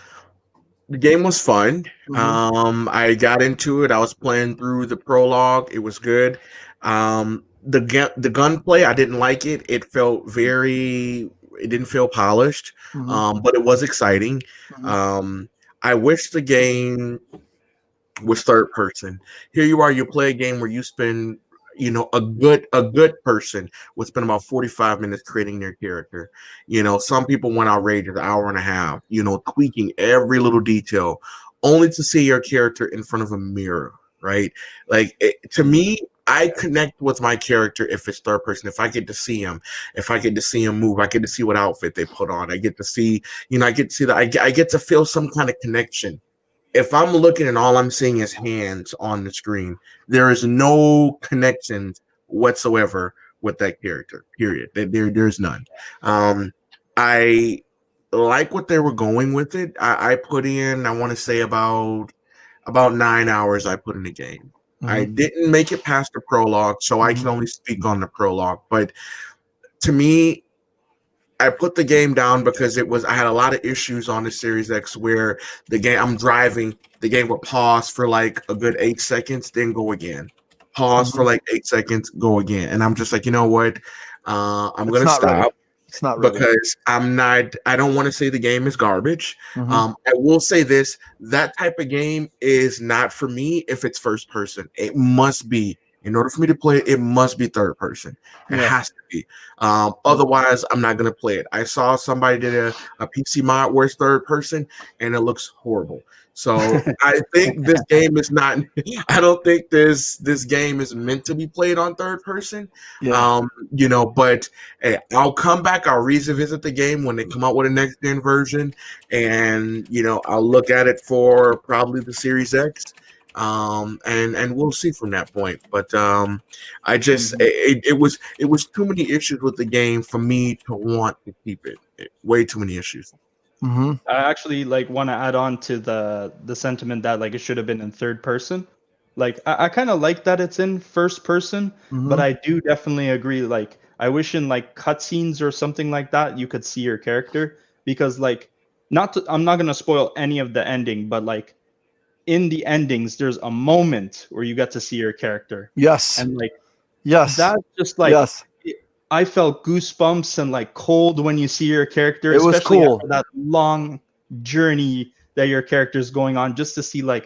The game was fun. I got into it. I was playing through the prologue. It was good. The gunplay, I didn't like it. It didn't feel polished, but it was exciting. I wish the game was third person. Here you are, you play a game where you spend, you know, a good person would spend about 45 minutes creating their character. You know, some people went outrageous, an hour and a half, you know, tweaking every little detail, only to see your character in front of a mirror, right? Like, to me, I connect with my character if it's third person. If I get to see him, move, I get to see what outfit they put on. I get to see, you know, I get to feel some kind of connection. If I'm looking and all I'm seeing is hands on the screen, there is no connection whatsoever with that character, period. There's none. I like what they were going with it. I put in, I want to say about 9 hours I put in the game. I didn't make it past the prologue, so I can only speak on the prologue. But to me, I put the game down because I had a lot of issues on the Series X where I'm driving, the game would pause for like a good 8 seconds, then go again. Pause for like 8 seconds, go again. And I'm just like, you know what? I'm going to stop. Ready. It's not ready. Because I don't want to say the game is garbage. I will say this, that type of game is not for me if it's first person. It must be In order for me to play it, it must be third person. It Yeah. has to be. Otherwise, I'm not going to play it. I saw somebody did a PC mod where it's third person, and it looks horrible. So I think this game is not. I don't think this game is meant to be played on third person. Yeah. But hey, I'll come back. I'll revisit the game when they come out with a next gen version, and I'll look at it for probably the Series X. And we'll see from that point. But I just it was too many issues with the game for me to want to keep it. Way too many issues. Mm-hmm. I actually want to add on to the sentiment that it should have been in third person. I kind of like that it's in first person, but I do definitely agree. I wish in cutscenes or something like that you could see your character, because I'm not gonna spoil any of the ending, but in the endings there's a moment where you get to see your character. Yes. And yes. that's just yes. I felt goosebumps and cold when you see your character. It was especially cool. after that long journey that your character is going on, just to see the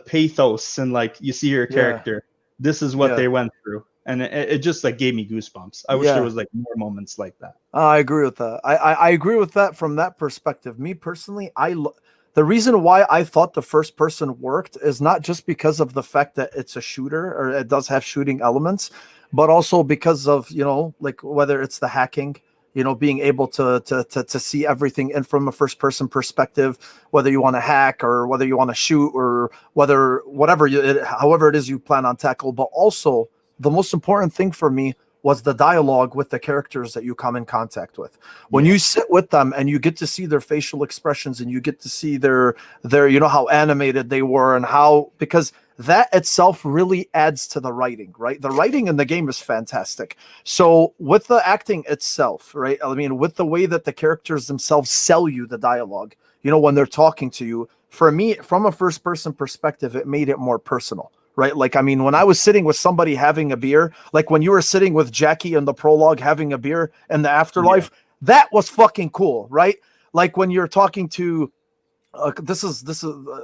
pathos and you see your character. This is what they went through, and it just gave me goosebumps. I wish there was more moments like that. I agree with that. I agree with that from that perspective. Me personally, the reason why I thought the first person worked is not just because of the fact that it's a shooter or it does have shooting elements, but also because of, whether it's the hacking, being able to see everything in from a first person perspective, whether you want to hack or whether you want to shoot or however it is you plan on tackle. But also the most important thing for me was the dialogue with the characters that you come in contact with. When you sit with them and you get to see their facial expressions and you get to see their how animated they were and because that itself really adds to the writing, right? The writing in the game is fantastic. So with the acting itself, right? I mean, with the way that the characters themselves sell you the dialogue, when they're talking to you, for me, from a first person perspective, it made it more personal. Right. When I was sitting with somebody having a beer, when you were sitting with Jackie in the prologue having a beer in the afterlife, that was fucking cool. Right. When you're talking to this is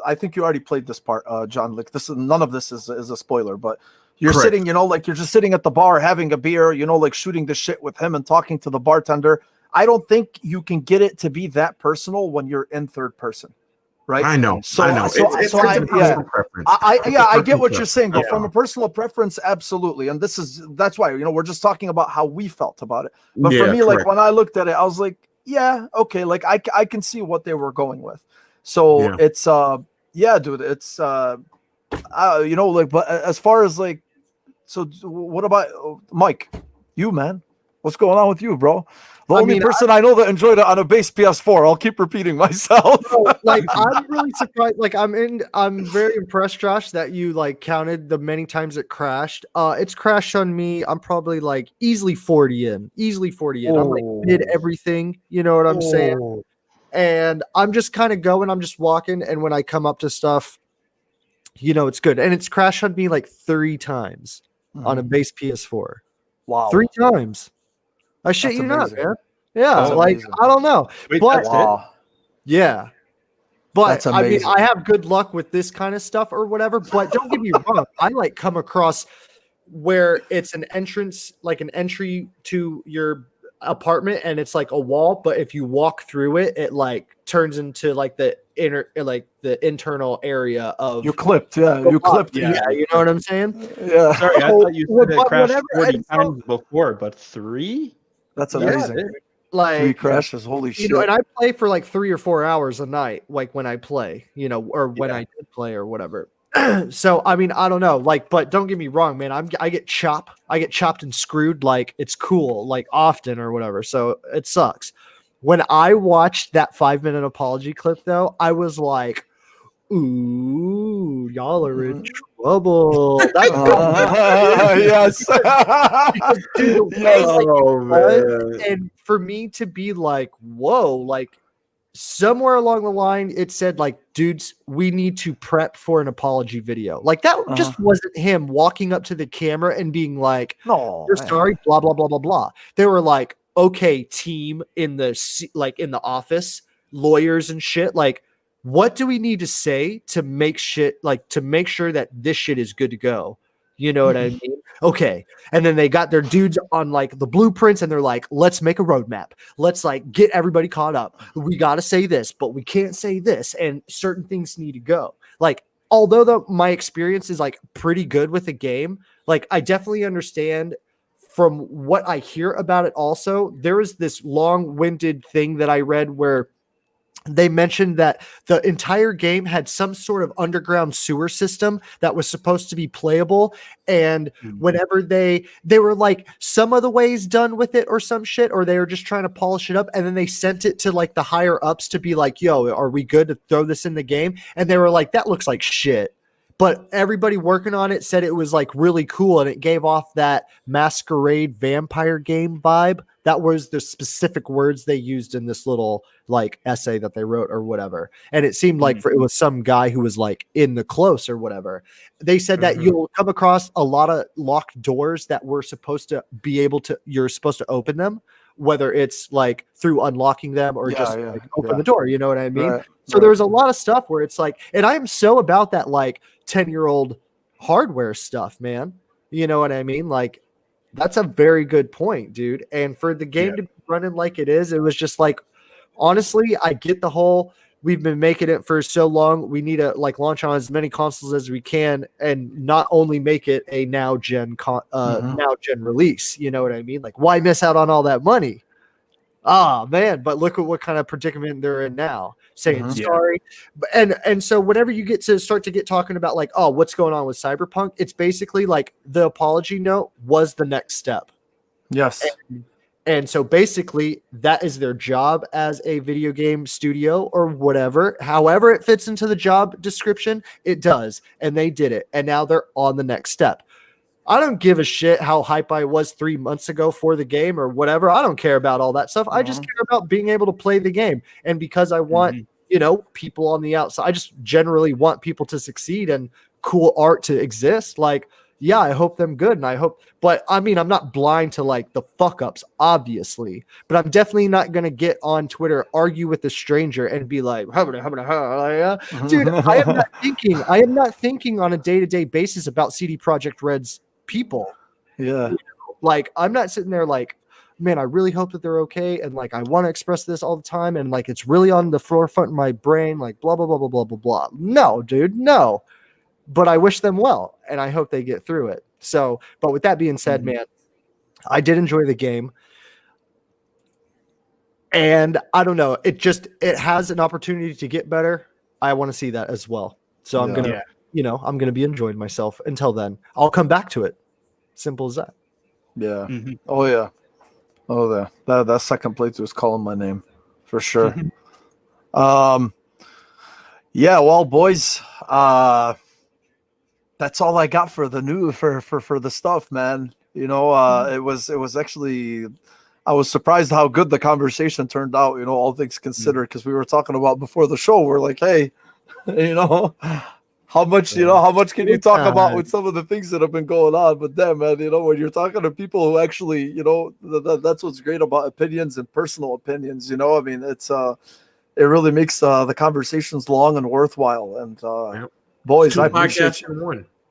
I think you already played this part, John. None of this is a spoiler, but you're Correct. sitting, you're just sitting at the bar having a beer, shooting the shit with him and talking to the bartender. I don't think you can get it to be that personal when you're in third person. Right. I know. So It's a personal preference. I get what you're saying, but Yeah. from a personal preference, absolutely. And that's why, we're just talking about how we felt about it. But for me, correct. when I looked at it, I was like, yeah, okay. I can see what they were going with. So it's, dude, it's, but as far as so what about Mike, you, man, what's going on with you, bro? The only person I know that enjoyed it on a base PS4. I'll keep repeating myself. I'm really surprised. I'm very impressed, Josh, that you counted the many times it crashed. It's crashed on me. I'm probably easily 40 in. I'm did everything. You know what I'm saying? And I'm just kind of going. I'm just walking, and when I come up to stuff, it's good. And it's crashed on me 3 times on a base PS4. Wow, 3 times. I shit you not, man. Yeah, That's amazing. I don't know. Wait, but that's it? Yeah. But That's I amazing. have good luck with this kind of stuff or whatever. But don't get me wrong. I come across where it's an entrance, an entry to your apartment, and it's a wall. But if you walk through it, it turns into the inner, the internal area of. You clipped, you clipped. Yeah, you know what I'm saying? Yeah. Sorry, I thought you said it crashed whatever, 40 and so- times before, but 3? That's Yeah, amazing. dude. 3 crashes, holy shit. And I play for 3 or 4 hours a night, when I play, or when I did play or whatever. So I don't know, but don't get me wrong, man. I get chopped and screwed, it's cool, often or whatever. So it sucks. When I watched that 5-minute apology clip, though, I was like, ooh, y'all are in trouble. That's yes. because, dude, Man. and for me to be whoa, somewhere along the line, it said dudes, we need to prep for an apology video. That just wasn't him walking up to the camera and being No, we're sorry, blah, blah, blah, blah, blah. They were okay, team in the office, lawyers and shit. What do we need to say to make sure that this shit is good to go? You know what I mean? Okay. And then they got their dudes on like the blueprints and they're like, let's make a roadmap. Let's like get everybody caught up. We got to say this, but we can't say this. And certain things need to go. Like, although my experience is like pretty good with the game, like I definitely understand from what I hear about it. Also, there is this long-winded thing that I read where they mentioned that the entire game had some sort of underground sewer system that was supposed to be playable, and whenever they were like some of the ways done with it or some shit, or they were just trying to polish it up, and then they sent it to like the higher ups to be like, yo, are we good to throw this in the game? And they were like, that looks like shit. But everybody working on it said it was like really cool, and it gave off that masquerade vampire game vibe. That was the specific words they used in this little like essay that they wrote or whatever. And it seemed like it was some guy who was like in the close or whatever. They said that you'll come across a lot of locked doors that were supposed to be able to, you're supposed to open them, whether it's like through unlocking them or like open the door. You know what I mean? Right, so there was a lot of stuff where it's like, and I am so about that like 10-year-old hardware stuff, man. You know what I mean? Like, that's a very good point, dude. And for the game to be running like it is, it was just like, honestly, I get the whole, we've been making it for so long. We need to like launch on as many consoles as we can and not only make it a now gen release. You know what I mean? Like, why miss out on all that money? Ah, man, but look at what kind of predicament they're in now, saying sorry. And so whenever you get to start to get talking about like, oh, what's going on with Cyberpunk, it's basically like the apology note was the next step. Yes. And so basically that is their job as a video game studio or whatever. However it fits into the job description, it does. And they did it. And now they're on the next step. I don't give a shit how hype I was 3 months ago for the game or whatever. I don't care about all that stuff. I just care about being able to play the game. And because I want, you know, people on the outside, I just generally want people to succeed and cool art to exist. Like, yeah, I hope them good. And I hope, but I mean, I'm not blind to like the fuck ups, obviously, but I'm definitely not going to get on Twitter, argue with a stranger and be like, dude, I am not thinking on a day-to-day basis about CD Projekt Red's people. Yeah. Like, I'm not sitting there like, man, I really hope that they're okay. And like, I want to express this all the time. And like, it's really on the forefront of my brain, like blah, blah, blah, blah, blah, blah, blah. No, dude, no. But I wish them well, and I hope they get through it. So, but with that being said, man, I did enjoy the game. And I don't know, it has an opportunity to get better. I want to see that as well. So I'm going to, I'm going to be enjoying myself. Until then, I'll come back to it. Simple as that. Yeah. Oh, yeah. Oh, yeah. That second playthrough was calling my name for sure. Yeah, well, boys, that's all I got for the new for the stuff, man. You know, it was actually, I was surprised how good the conversation turned out, you know, all things considered, because we were talking about before the show, we're like, hey, you know, how much can you talk about with some of the things that have been going on? But then, man, you know, when you're talking to people who actually, you know, that's what's great about opinions and personal opinions, you know. I mean, it's it really makes the conversations long and worthwhile. And boys, I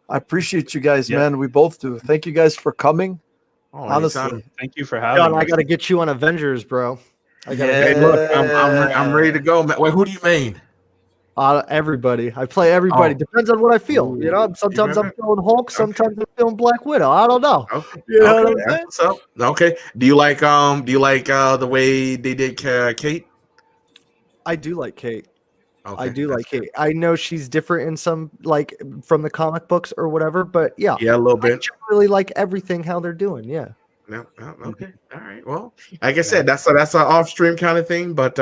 appreciate you guys, man. We both do. Thank you guys for coming. Honestly, thank you for having me. I got to get you on Avengers, bro. Hey, look, I'm ready to go, man. Wait, who do you main? Everybody. I play everybody. Depends on what I feel. You know, sometimes I'm feeling Hulk. Sometimes I'm feeling Black Widow. I don't know. Okay. You know what I'm saying? What's up? Okay. Do you like the way they did Kate? I do like Kate. Okay, I do like Kate. I know she's different in some, like from the comic books or whatever, but yeah, a little bit. I really like everything how they're doing. Yeah. No, okay, all right. Well, like I said, that's an off-stream kind of thing, but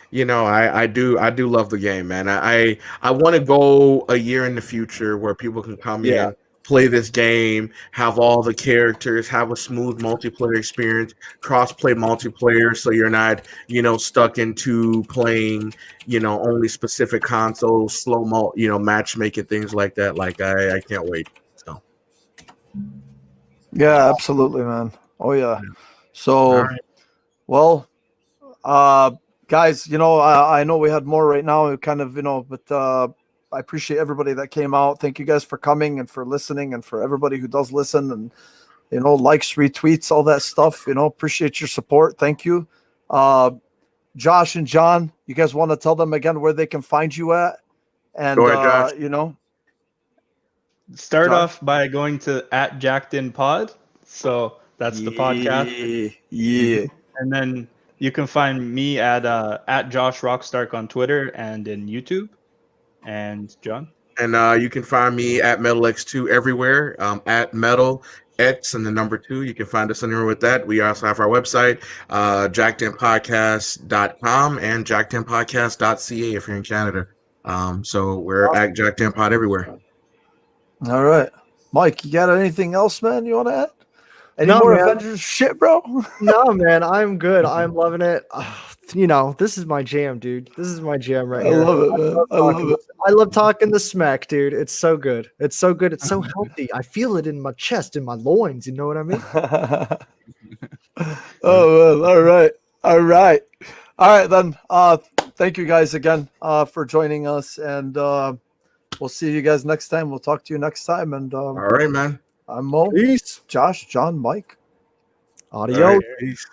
you know, I do love the game, man. I want to go a year in the future where people can come in, play this game, have all the characters, have a smooth multiplayer experience, cross-play multiplayer, so you're not, you know, stuck into playing, you know, only specific consoles, matchmaking, things like that. Like I can't wait. So yeah, absolutely, man. Oh yeah. So well, guys, you know, I know we had more right now, kind of, you know, but I appreciate everybody that came out. Thank you guys for coming and for listening, and for everybody who does listen and, you know, likes, retweets, all that stuff. You know, appreciate your support. Thank you. Josh and John, you guys want to tell them again where they can find you at? And, Go ahead, Josh. you know, Start Josh? off by going to @JackedInPod. So that's the podcast. Yeah. And then you can find me at Josh Rockstark on Twitter and in YouTube. And John? And you can find me at MetalX2 everywhere, at Metal X and the number 2. You can find us anywhere with that. We also have our website, jackedinpodcast.com and jackedinpodcast.ca if you're in Canada. So we're at Jacked In Pod everywhere. All right. Mike, you got anything else, man, you want to add? Any No, more man. Avengers shit, bro? No, man, I'm good. I'm loving it. You know, this is my jam, dude. This is my jam right I here. love it, man. I love it. I love talking the smack, dude. It's so good. It's so good. It's so healthy. I feel it in my chest, in my loins. You know what I mean? Oh, man. All right. All right then. Thank you guys again for joining us, and we'll see you guys next time. We'll talk to you next time. And All right, man. I'm Mo. Peace. Josh, John, Mike. Adios. All right, peace.